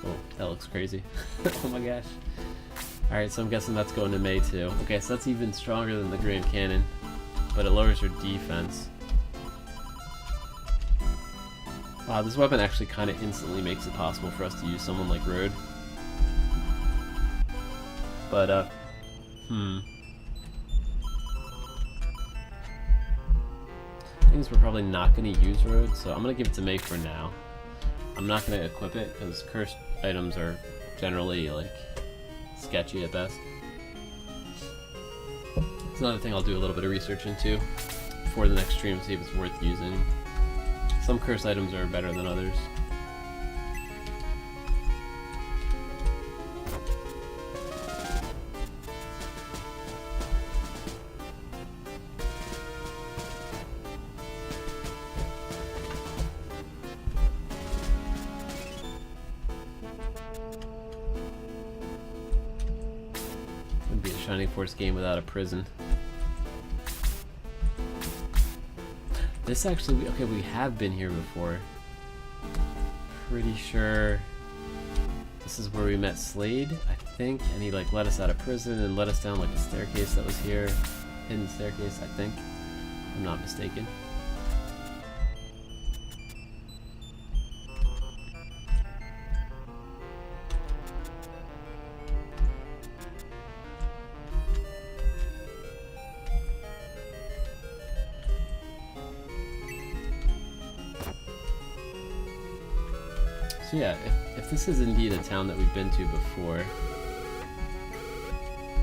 Oh, that looks crazy. Oh my gosh. Alright, so I'm guessing that's going to May too. Okay, so that's even stronger than the Grand Cannon, but it lowers her defense. Wow, this weapon actually kind of instantly makes it possible for us to use someone like Road. But, things we're probably not going to use Road, so I'm going to give it to May for now. I'm not going to equip it because cursed items are generally like sketchy at best. It's another thing I'll do a little bit of research into before the next stream to see if it's worth using. Some cursed items are better than others. Wouldn't be a Shining Force game without a prison. This actually, okay, we have been here before. Pretty sure this is where we met Slate, I think, and he like let us out of prison and led us down like a staircase that was here. Hidden staircase, I think. If I'm not mistaken. So yeah, if this is indeed a town that we've been to before,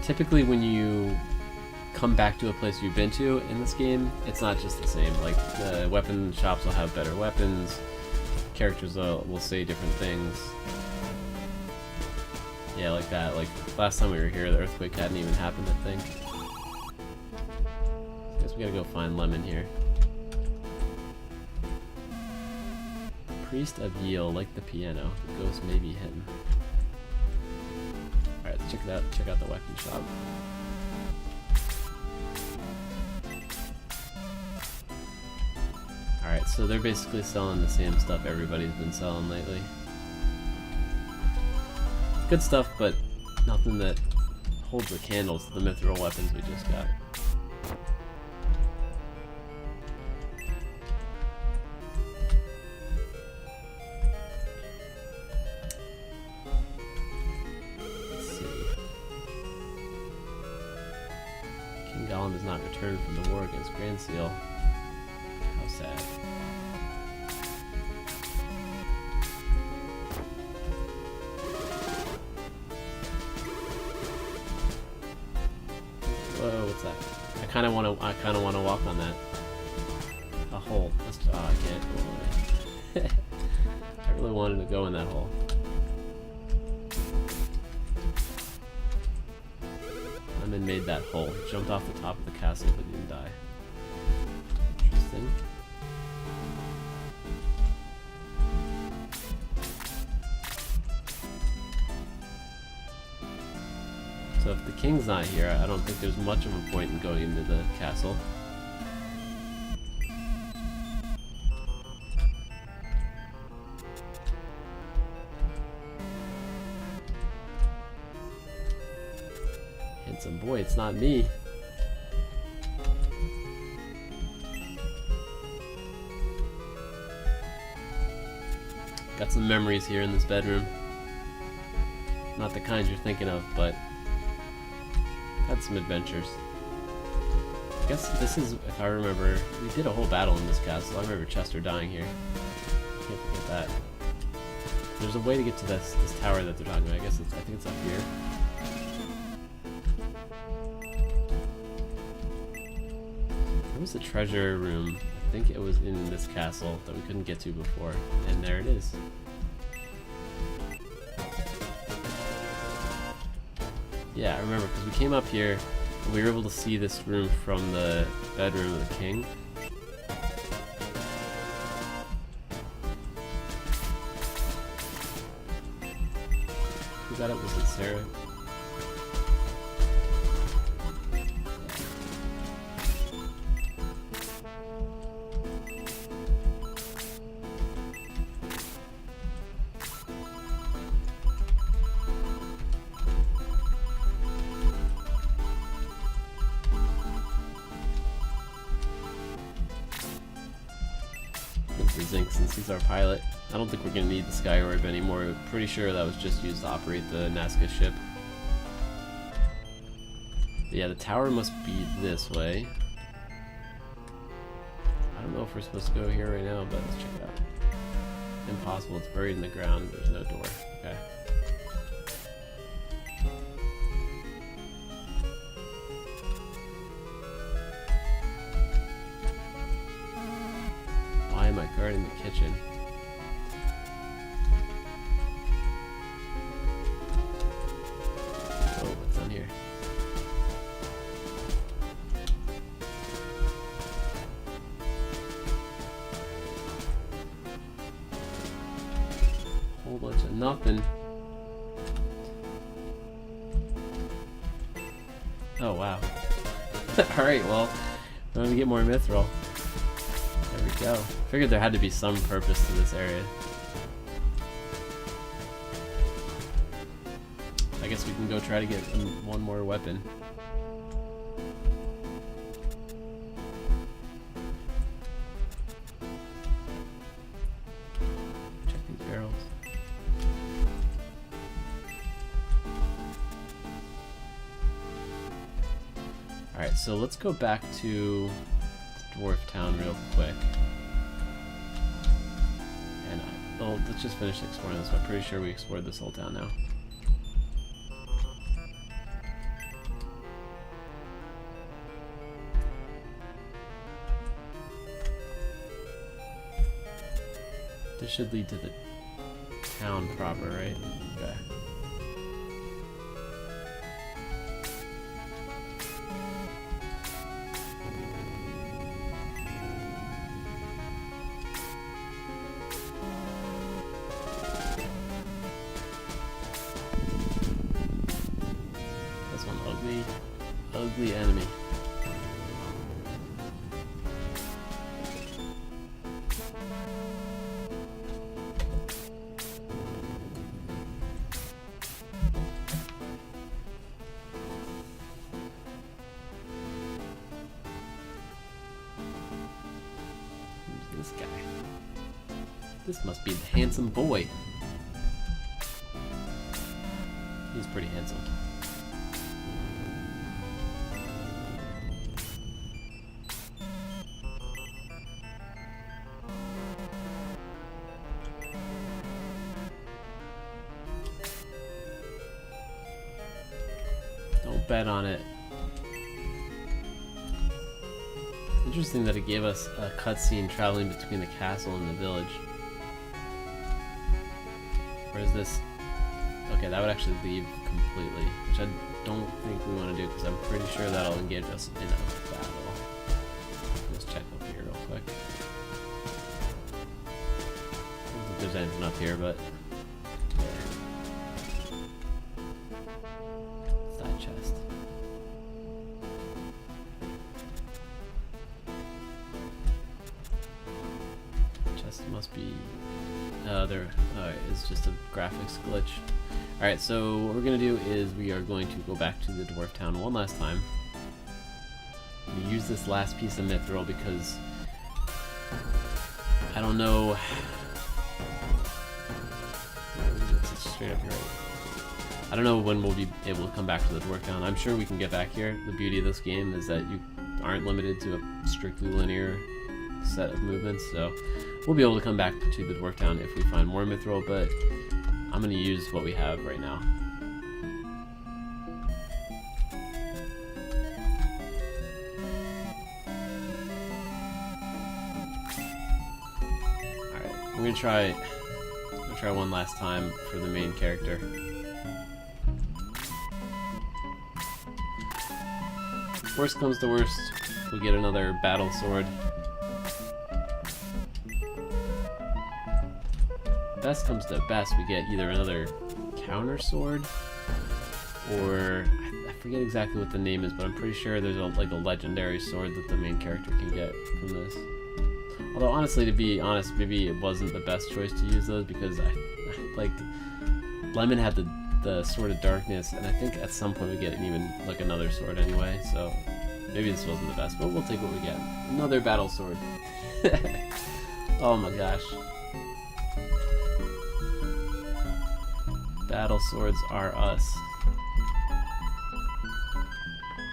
typically when you come back to a place you've been to in this game, it's not just the same. Like, the weapon shops will have better weapons, characters will say different things. Yeah, like that. Like, last time we were here, the earthquake hadn't even happened, I think. I guess we gotta go find Lemon here. Priest of Yield, like the piano. The ghost may be hidden. Alright, let's check it out. Check out the weapon shop. Alright, so they're basically selling the same stuff everybody's been selling lately. Good stuff, but nothing that holds the candles to the mithril weapons we just got. Let's see. King Galam has not returned from the war against Grans. How sad. Whoa, what's that? I kind of want to walk on that. A hole. Oh, I can't go away. I really wanted to go in that hole. Lemon made that hole. He jumped off the top of the castle but didn't die. Interesting. So if the king's not here, I don't think there's much of a point in going into the castle. Handsome boy, it's not me. Got some memories here in this bedroom. Not the kind you're thinking of, but had some adventures. I guess this is, if I remember, we did a whole battle in this castle. I remember Chester dying here. Can't forget that. There's a way to get to this tower that they're talking about. I think it's up here. There was a treasure room. I think it was in this castle that we couldn't get to before, and there it is. Yeah, I remember, because we came up here and we were able to see this room from the bedroom of the king. Who got it? Was it Sarah? Since he's our pilot. I don't think we're going to need the Sky Orb anymore. I'm pretty sure that was just used to operate the Nazca ship. But yeah, the tower must be this way. I don't know if we're supposed to go here right now, but let's check it out. Impossible, it's buried in the ground, there's no door. Okay. Why am I guarding the kitchen? Oh, what's on here? Whole bunch of nothing. Oh wow. Alright, well, I'm gonna get more mithril. There we go. Figured there had to be some purpose to this area. I guess we can go try to get one more weapon. Check these barrels. Alright, so let's go back to Dwarf Town real quick. And let's just finish exploring this. I'm pretty sure we explored this whole town now. This should lead to the town proper, right? Okay. That's one ugly enemy. This guy. This must be the handsome boy. He's pretty handsome. Don't bet on it. Interesting that it gave us a cutscene traveling between the castle and the village. Or is this... Okay, that would actually leave completely, which I don't think we want to do because I'm pretty sure that'll engage us in a battle. Let's check up here real quick. I don't think there's anything up here, but... Yeah. Side chest. Must be there. Alright, it's just a graphics glitch. Alright, so what we're gonna do is we are going to go back to the Dwarf Town one last time. We use this last piece of mithril because I don't know. It's straight up here. I don't know when we'll be able to come back to the Dwarf Town. I'm sure we can get back here. The beauty of this game is that you aren't limited to a strictly linear set of movements, so we'll be able to come back to the Dwarf Town if we find more mithril, but I'm going to use what we have right now. Alright, I'm going to try one last time for the main character. Worst comes to worst, we'll get another battle sword. Best comes to best, we get either another counter sword, or I forget exactly what the name is, but I'm pretty sure there's like a legendary sword that the main character can get from this. Although honestly, to be honest, maybe it wasn't the best choice to use those because I like Lemon had the Sword of Darkness, and I think at some point we get even like another sword anyway. So maybe this wasn't the best, but we'll take what we get. Another battle sword. Oh my gosh. Battle swords are us.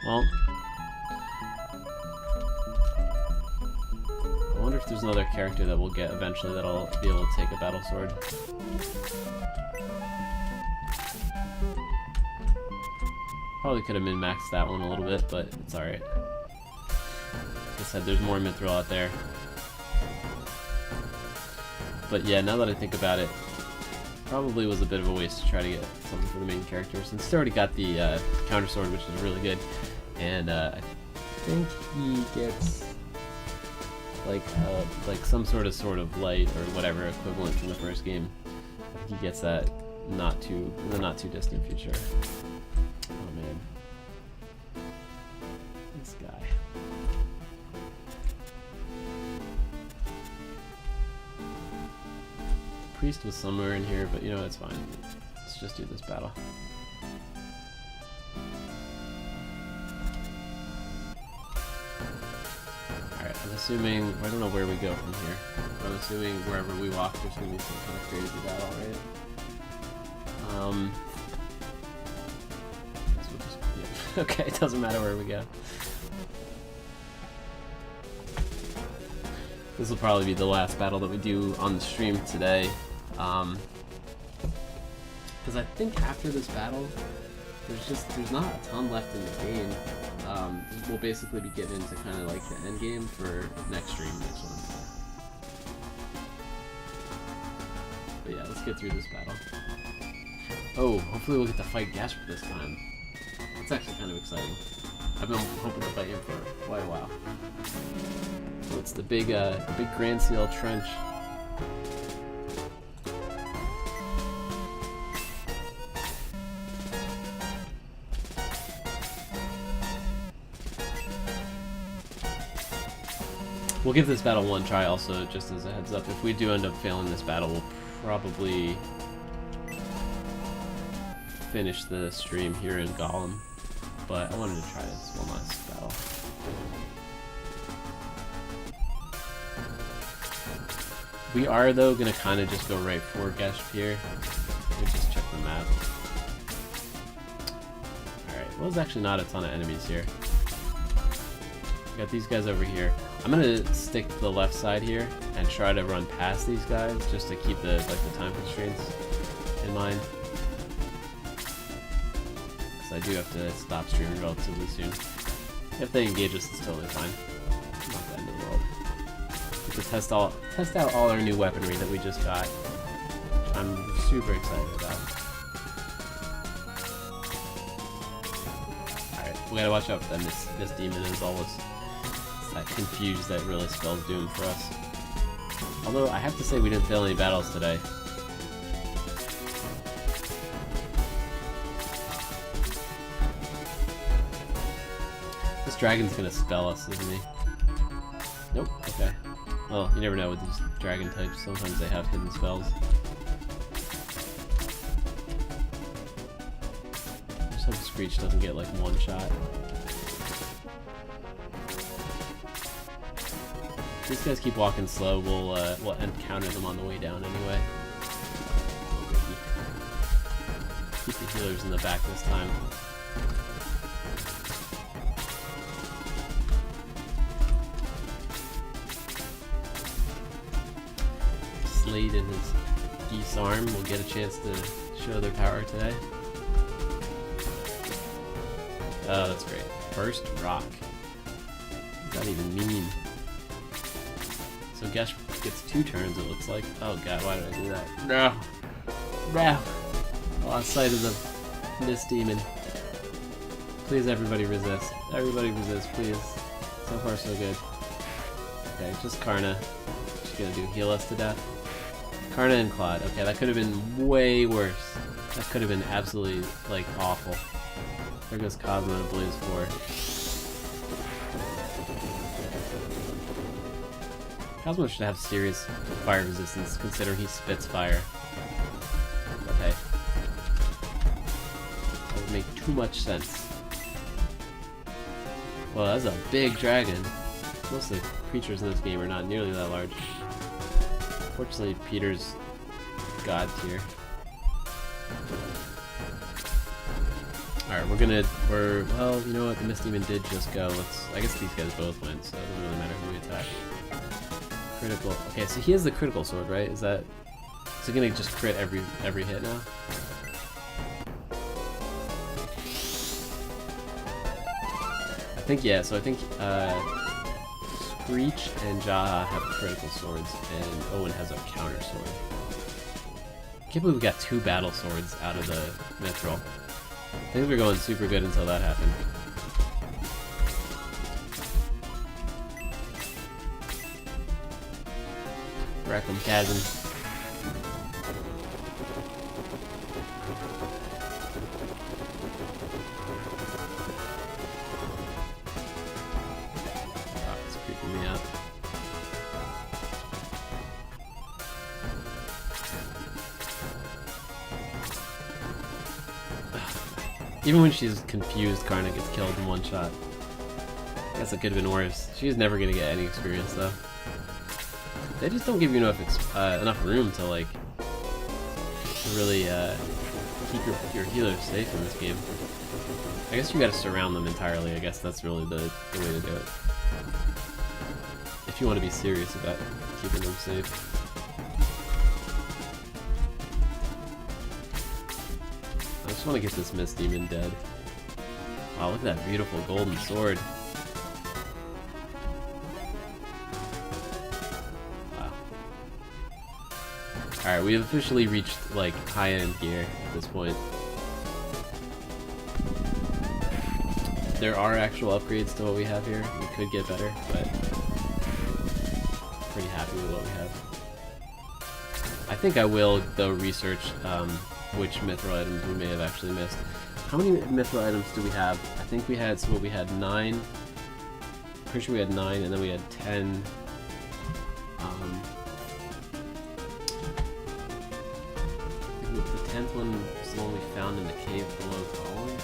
Well, I wonder if there's another character that we'll get eventually that'll be able to take a battle sword. Probably could have min-maxed that one a little bit, but it's alright. Like I said, there's more mithril out there. But yeah, now that I think about it, probably was a bit of a waste to try to get something for the main character, since he's already got the counter sword, which is really good, and I think he gets like some sort of light or whatever equivalent from the first game. I think he gets that in the not too distant future. Oh man, this guy. Priest was somewhere in here, but you know, it's fine. Let's just do this battle. Alright, I'm assuming, I don't know where we go from here, but I'm assuming wherever we walk there's going to be some kind of crazy battle, right? Guess we'll just, yeah. Okay, it doesn't matter where we go. This will probably be the last battle that we do on the stream today. Because I think after this battle, there's not a ton left in the game. We'll basically be getting into kind of like the end game for next stream next one. But yeah, let's get through this battle. Oh, hopefully we'll get to fight Gasp this time. It's actually kind of exciting. I've been hoping to fight him for quite a while. So it's the big Grand Seal Trench. We'll give this battle one try also, just as a heads up. If we do end up failing this battle, we'll probably finish the stream here in Galam. But I wanted to try this one last battle. We are, though, going to kind of just go right for Gesp here. Let me just check the map. Alright, well, there's actually not a ton of enemies here. We got these guys over here. I'm going to stick to the left side here and try to run past these guys just to keep the time constraints in mind. I do have to stop streaming relatively soon. If they engage us, it's totally fine. Not the end of the world. We can test out all our new weaponry that we just got, which I'm super excited about. Alright, we gotta watch out for that Miss Demon as always. It's that Confuse that really spells doom for us. Although, I have to say we didn't fail any battles today. Dragon's gonna spell us, isn't he? Nope, okay. Well, you never know with these dragon types, sometimes they have hidden spells. Just hope Screech doesn't get like one shot. If these guys keep walking slow, we'll encounter them on the way down anyway. Keep the healers in the back this time. Slate and his Disarmed will get a chance to show their power today. Oh, that's great. First rock. What does that even mean? So Gesh gets 2 turns, it looks like. Oh god, why did I do that? No! No! I lost sight of the Mist Demon. Please, everybody resist. Everybody resist, please. So far, so good. Okay, just Karna. She's gonna do heal us to death. Karna and Claude. Okay, that could have been way worse. That could have been absolutely, like, awful. There goes Cosmo to Blaze 4. Cosmo should have serious fire resistance, considering he spits fire. But hey. That would make too much sense. Well, that's a big dragon. Most of the creatures in this game are not nearly that large. Fortunately, Peter's god tier. Alright, well, you know what, the Mist Demon did just go. I guess these guys both went, so it doesn't really matter who we attack. Critical. Okay, so he has the critical sword, right? Is he gonna just crit every hit now? I think, yeah, so I think, Screech and Jaha have critical swords, and Owen has a counter sword. I can't believe we got 2 battle swords out of the mithril. Things were going super good until that happened. Wreck him, Kazon. Even when she's confused, Karna gets killed in one shot. I guess it could have been worse. She's never gonna get any experience though. They just don't give you enough room to like really keep your healers safe in this game. I guess you gotta surround them entirely. I guess that's really the way to do it. If you want to be serious about keeping them safe. I just want to get this Mist Demon dead. Wow, look at that beautiful golden sword. Wow. Alright, we have officially reached, like, high-end gear at this point. There are actual upgrades to what we have here. We could get better, but pretty happy with what we have. I think I will, though, research which mithril items we may have actually missed. How many mithril items do we have? I think we had, so we had 9. Pretty sure we had 9, and then we had 10. The 10th one was the one we found in the cave below Colin.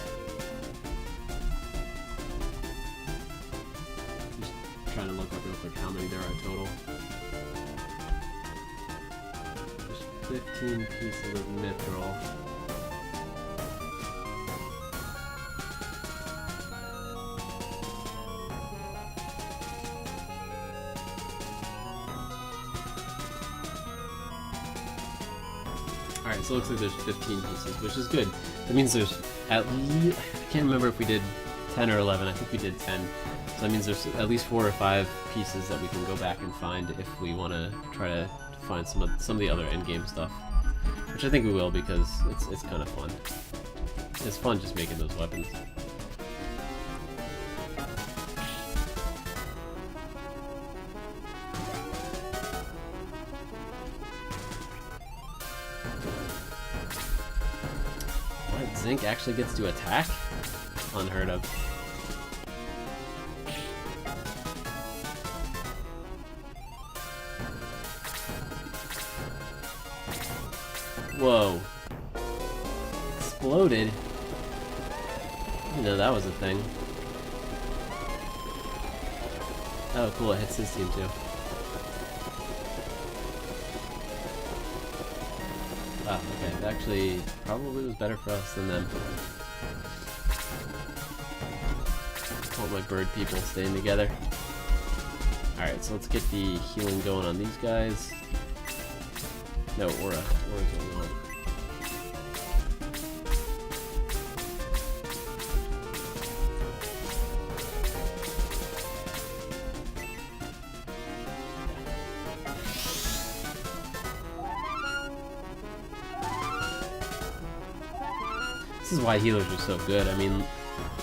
Just trying to look up real quick how many there are total. There's 15 pieces of mithril. Alright, so it looks like there's 15 pieces, which is good. That means there's at least, I can't remember if we did 10 or 11, I think we did 10. So that means there's at least 4 or 5 pieces that we can go back and find if we want to try to find some of the other endgame stuff. Which I think we will, because it's kind of fun. It's fun just making those weapons. Zinc actually gets to attack? Unheard of. Whoa. Exploded? I didn't know that was a thing. Oh cool, it hits his team too. Ah, okay, it actually probably was better for us than them. Want my bird people staying together. Alright, so let's get the healing going on these guys. No, Aura's going on. This is why healers are so good. I mean, you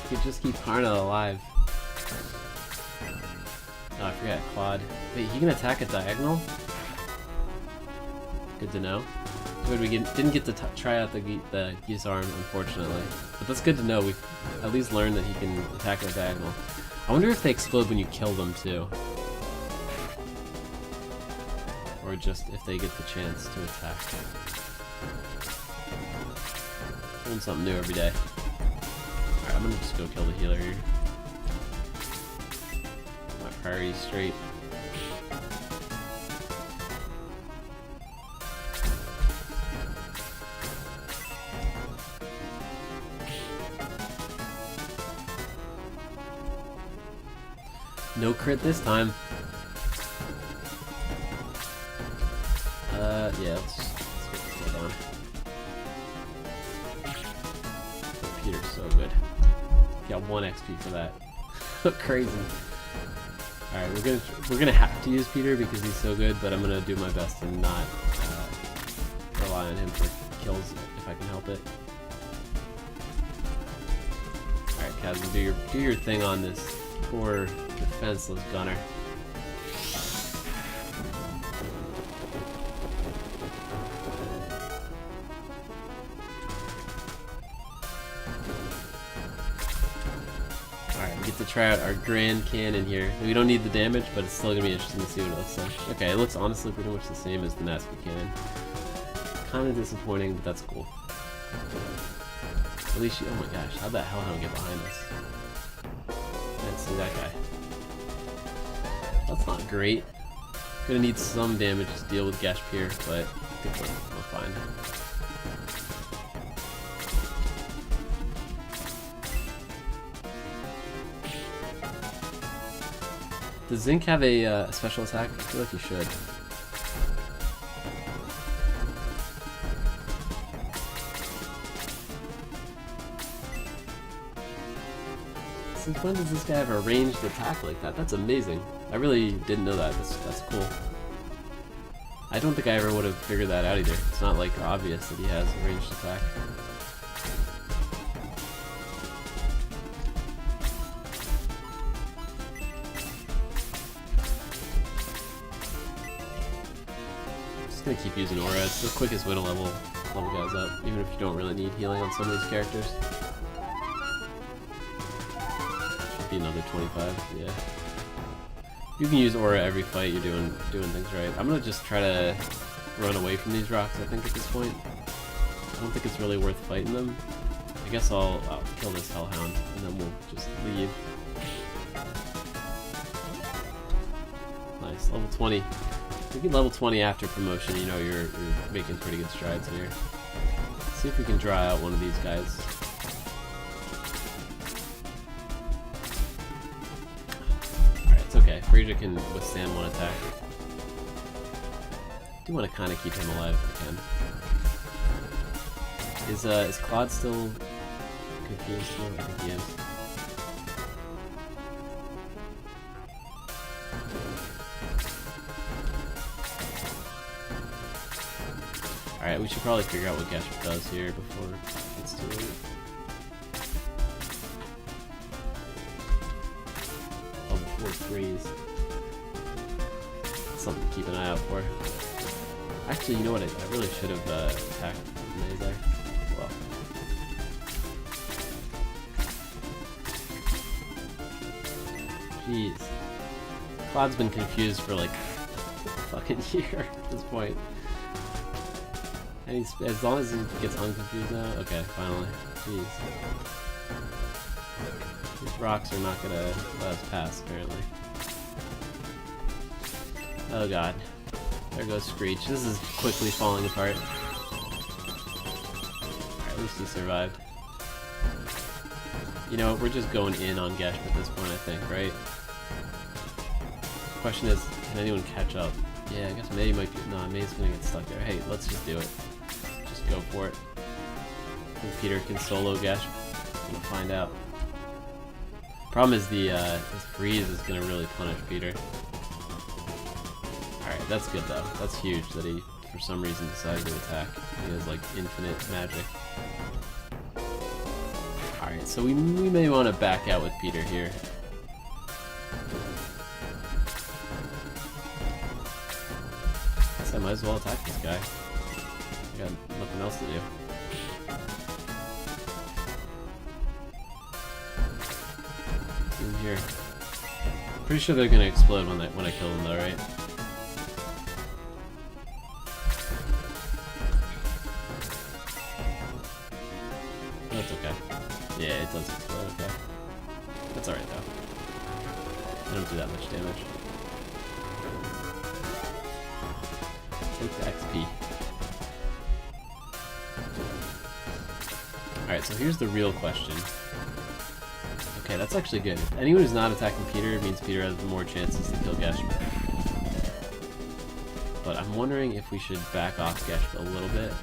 could just keep Karna alive. Oh, I forgot Claude. Wait, he can attack a diagonal? Good to know. Good, we didn't get to try out the Disarmed, unfortunately. But that's good to know. We've at least learned that he can attack a diagonal. I wonder if they explode when you kill them, too. Or just if they get the chance to attack. Learn something new every day. Alright, I'm gonna just go kill the healer here. My priority straight. No crit this time. Yeah, let's get this guy down. Peter's so good. Got 1 XP for that. Crazy. Alright, we're gonna have to use Peter because he's so good, but I'm gonna do my best to not rely on him for kills if I can help it. Alright, Kazon, do your thing on this poor defenseless gunner. To try out our Grand Cannon here. We don't need the damage, but it's still gonna be interesting to see what it looks like. Okay, it looks honestly pretty much the same as the Nazca cannon. Kind of disappointing, but that's cool. At least oh my gosh, how'd that hellhound get behind us? I didn't see that guy. That's not great. Gonna need some damage to deal with Gashpir, but I think we're fine. Does Zinc have a special attack? I feel like he should. Since when does this guy have a ranged attack like that? That's amazing. I really didn't know that. That's cool. I don't think I ever would have figured that out either. It's not like obvious that he has a ranged attack. Just gonna keep using Aura. It's the quickest way to level guys up, even if you don't really need healing on some of these characters. Should be another 25, yeah. You can use Aura every fight, you're doing things right. I'm gonna just try to run away from these rocks, I think, at this point. I don't think it's really worth fighting them. I guess I'll kill this Hellhound, and then we'll just leave. Nice, level 20. If you get level 20 after promotion, you know you're making pretty good strides here. Let's see if we can draw out one of these guys. Okay, Frasier can withstand one attack. I do want to kind of keep him alive if I can. Is Claude still confused here? I think he is. Alright, we should probably figure out what Geshp does here before it gets too late. Threes. Something to keep an eye out for. Actually, you know what? I really should have attacked Mage there. Well. Jeez. Claude's been confused for like a fucking year at this point. And he's, as long as he gets unconfused now. Okay, finally. Jeez. These rocks are not gonna let us pass, apparently. Oh god. There goes Screech. This is quickly falling apart. Alright, at least he survived. You know, we're just going in on Geshp at this point, I think, right? The question is, can anyone catch up? Yeah, I guess May might be. No, May's gonna get stuck there. Hey, let's just do it. Just go for it. I think Peter can solo Geshp. We'll find out. Problem is this freeze is gonna really punish Peter. Alright, that's good though. That's huge that he, for some reason, decided to attack. He has like infinite magic. Alright, so we may want to back out with Peter here. Guess I might as well attack this guy. I got nothing else to do. In here. Pretty sure they're gonna explode when I kill them though, right? That's okay. Yeah, it does explode, okay. That's alright though. I don't do that much damage. Take the XP. Alright, so here's the real question. Okay, that's actually good. If anyone who's not attacking Peter, it means Peter has more chances to kill Geshp. But I'm wondering if we should back off Geshp a little bit.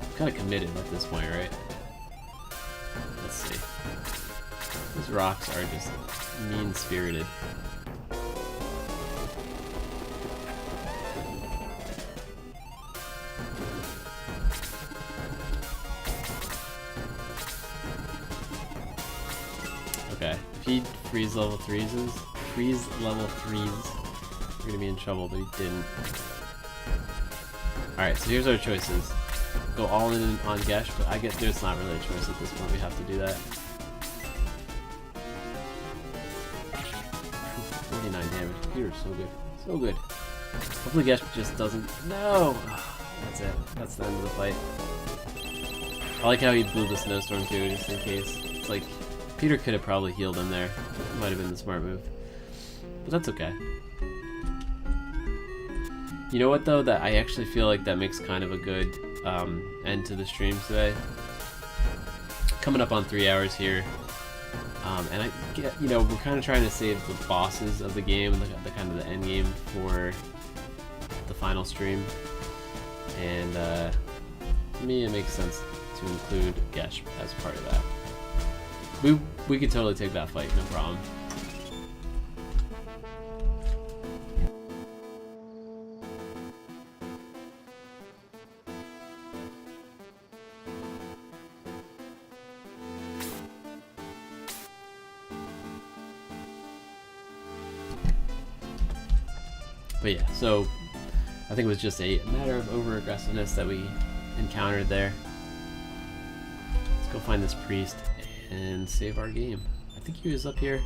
I'm kind of committed at this point, right? Let's see. These rocks are just mean-spirited. Okay, if he freeze level 3s, we're gonna be in trouble, but he didn't. Alright, so here's our choices. Go all in on Geshp, but I guess there's not really a choice at this point, we have to do that. 49 damage, Peter's so good, so good. Hopefully Geshp just doesn't, no! That's it, that's the end of the fight. I like how he blew the snowstorm too, just in case. It's like, Peter could have probably healed him there. It might have been the smart move. But that's okay. You know what though? That I actually feel like that makes kind of a good end to the stream today. Coming up on 3 hours here. And I get, you know, we're kind of trying to save the bosses of the game, the kind of the end game for the final stream. And to me it makes sense to include Geshp as part of that. We could totally take that fight, no problem. But yeah, so I think it was just a matter of over-aggressiveness that we encountered there. Let's go find this priest and save our game. I think he was up here.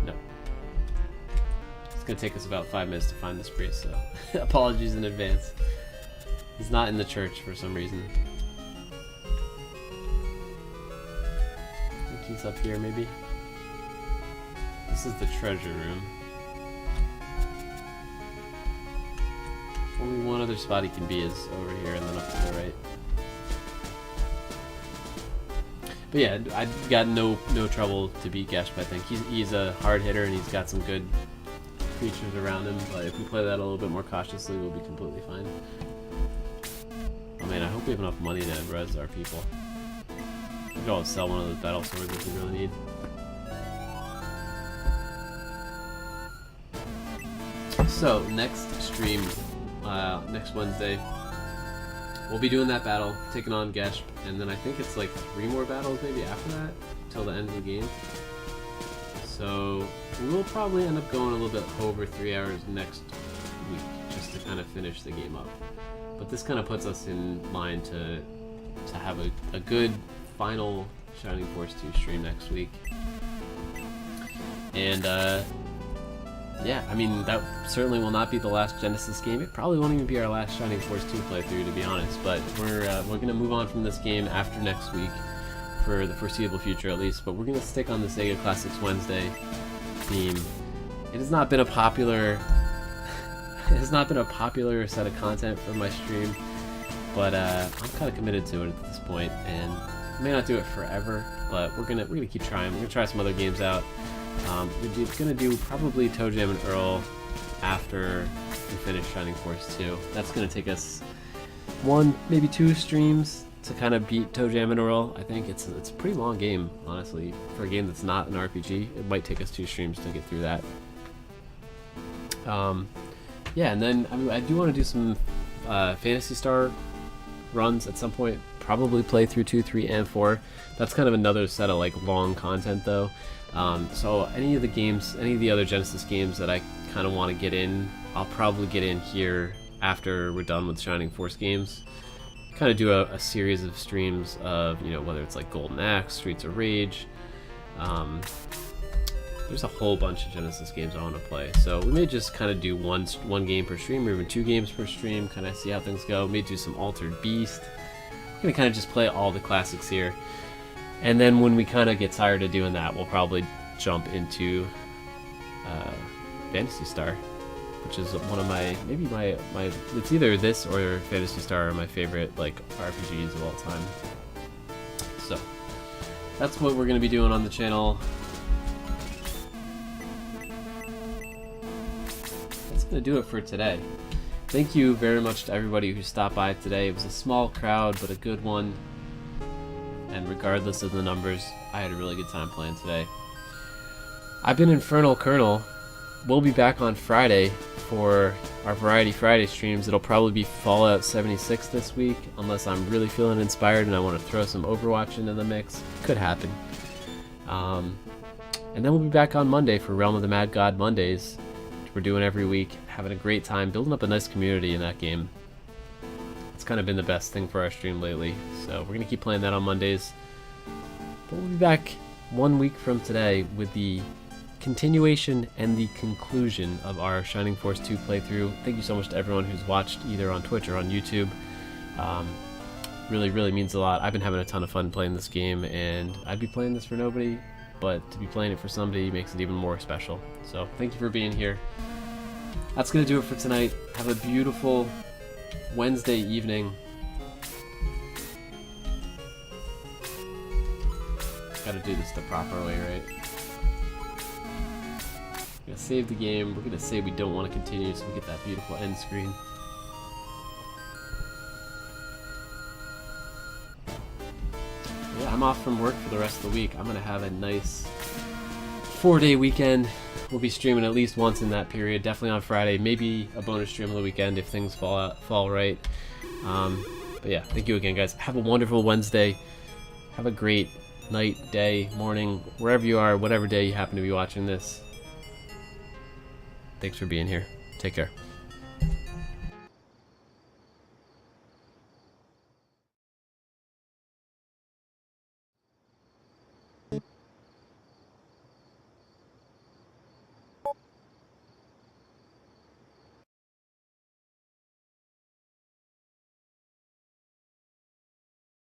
No. It's gonna take us about 5 minutes to find this priest, so apologies in advance. He's not in the church for some reason. I think he's up here maybe. This is the treasure room. Only one other spot he can be is over here and then up to the right. But yeah, I got no trouble to beat Geshp. I think he's a hard hitter and he's got some good creatures around him. But if we play that a little bit more cautiously, we'll be completely fine. Oh man, I hope we have enough money to res our people. We could always sell one of those battle swords if we really need. So next stream, next Wednesday, we'll be doing that battle, taking on Geshp, and then I think it's like 3 more battles maybe after that, till the end of the game. So we'll probably end up going a little bit over 3 hours next week, just to kind of finish the game up. But this kind of puts us in line to have a good final Shining Force 2 stream next week. And yeah, I mean, that certainly will not be the last Genesis game. It probably won't even be our last Shining Force 2 playthrough, to be honest. But we're going to move on from this game after next week, for the foreseeable future at least. But we're going to stick on the Sega Classics Wednesday theme. It has not been a popular set of content for my stream, but I'm kind of committed to it at this point, and I may not do it forever, but we're gonna keep trying. We're gonna try some other games out. We're gonna do probably Toejam and Earl after we finish Shining Force 2. That's gonna take us 1, maybe 2 streams to kind of beat Toejam and Earl. I think it's a pretty long game, honestly, for a game that's not an RPG. It might take us 2 streams to get through that. Yeah, and then I mean, I do want to do some Phantasy Star runs at some point. Probably play through 2, 3, and 4. That's kind of another set of like long content though. So any of the other Genesis games that I kind of want to get in, I'll probably get in here after we're done with Shining Force games. Kind of do a series of streams of, you know, whether it's like Golden Axe, Streets of Rage. There's a whole bunch of Genesis games I want to play, so we may just kind of do one game per stream, or even 2 games per stream, kind of see how things go. Maybe do some Altered Beast. We're going to kind of just play all the classics here. And then when we kind of get tired of doing that, we'll probably jump into Phantasy Star, which is one of my it's either this or Phantasy Star are my favorite like RPGs of all time. So that's what we're going to be doing on the channel. That's going to do it for today. Thank you very much to everybody who stopped by today. It was a small crowd, but a good one. And regardless of the numbers, I had a really good time playing today. I've been InfernalColonel. We'll be back on Friday for our Variety Friday streams. It'll probably be Fallout 76 this week, unless I'm really feeling inspired and I want to throw some Overwatch into the mix. Could happen. And then we'll be back on Monday for Realm of the Mad God Mondays, which we're doing every week. Having a great time, building up a nice community in that game. It's kind of been the best thing for our stream lately, so we're going to keep playing that on Mondays. But we'll be back 1 week from today with the continuation and the conclusion of our Shining Force 2 playthrough. Thank you so much to everyone who's watched either on Twitch or on YouTube. Really means a lot. I've been having a ton of fun playing this game, and I'd be playing this for nobody, but to be playing it for somebody makes it even more special. So thank you for being here. That's going to do it for tonight. Have a beautiful Wednesday evening. Gotta do this the proper way, right? We're gonna save the game. We're gonna say we don't want to continue so we get that beautiful end screen. Yeah, I'm off from work for the rest of the week. I'm gonna have a nice 4-day weekend. We'll be streaming at least once in that period, definitely on Friday, maybe a bonus stream on the weekend if things fall right. But yeah, thank you again, guys. Have a wonderful Wednesday. Have a great night, day, morning, wherever you are, whatever day you happen to be watching this. Thanks for being here. Take care.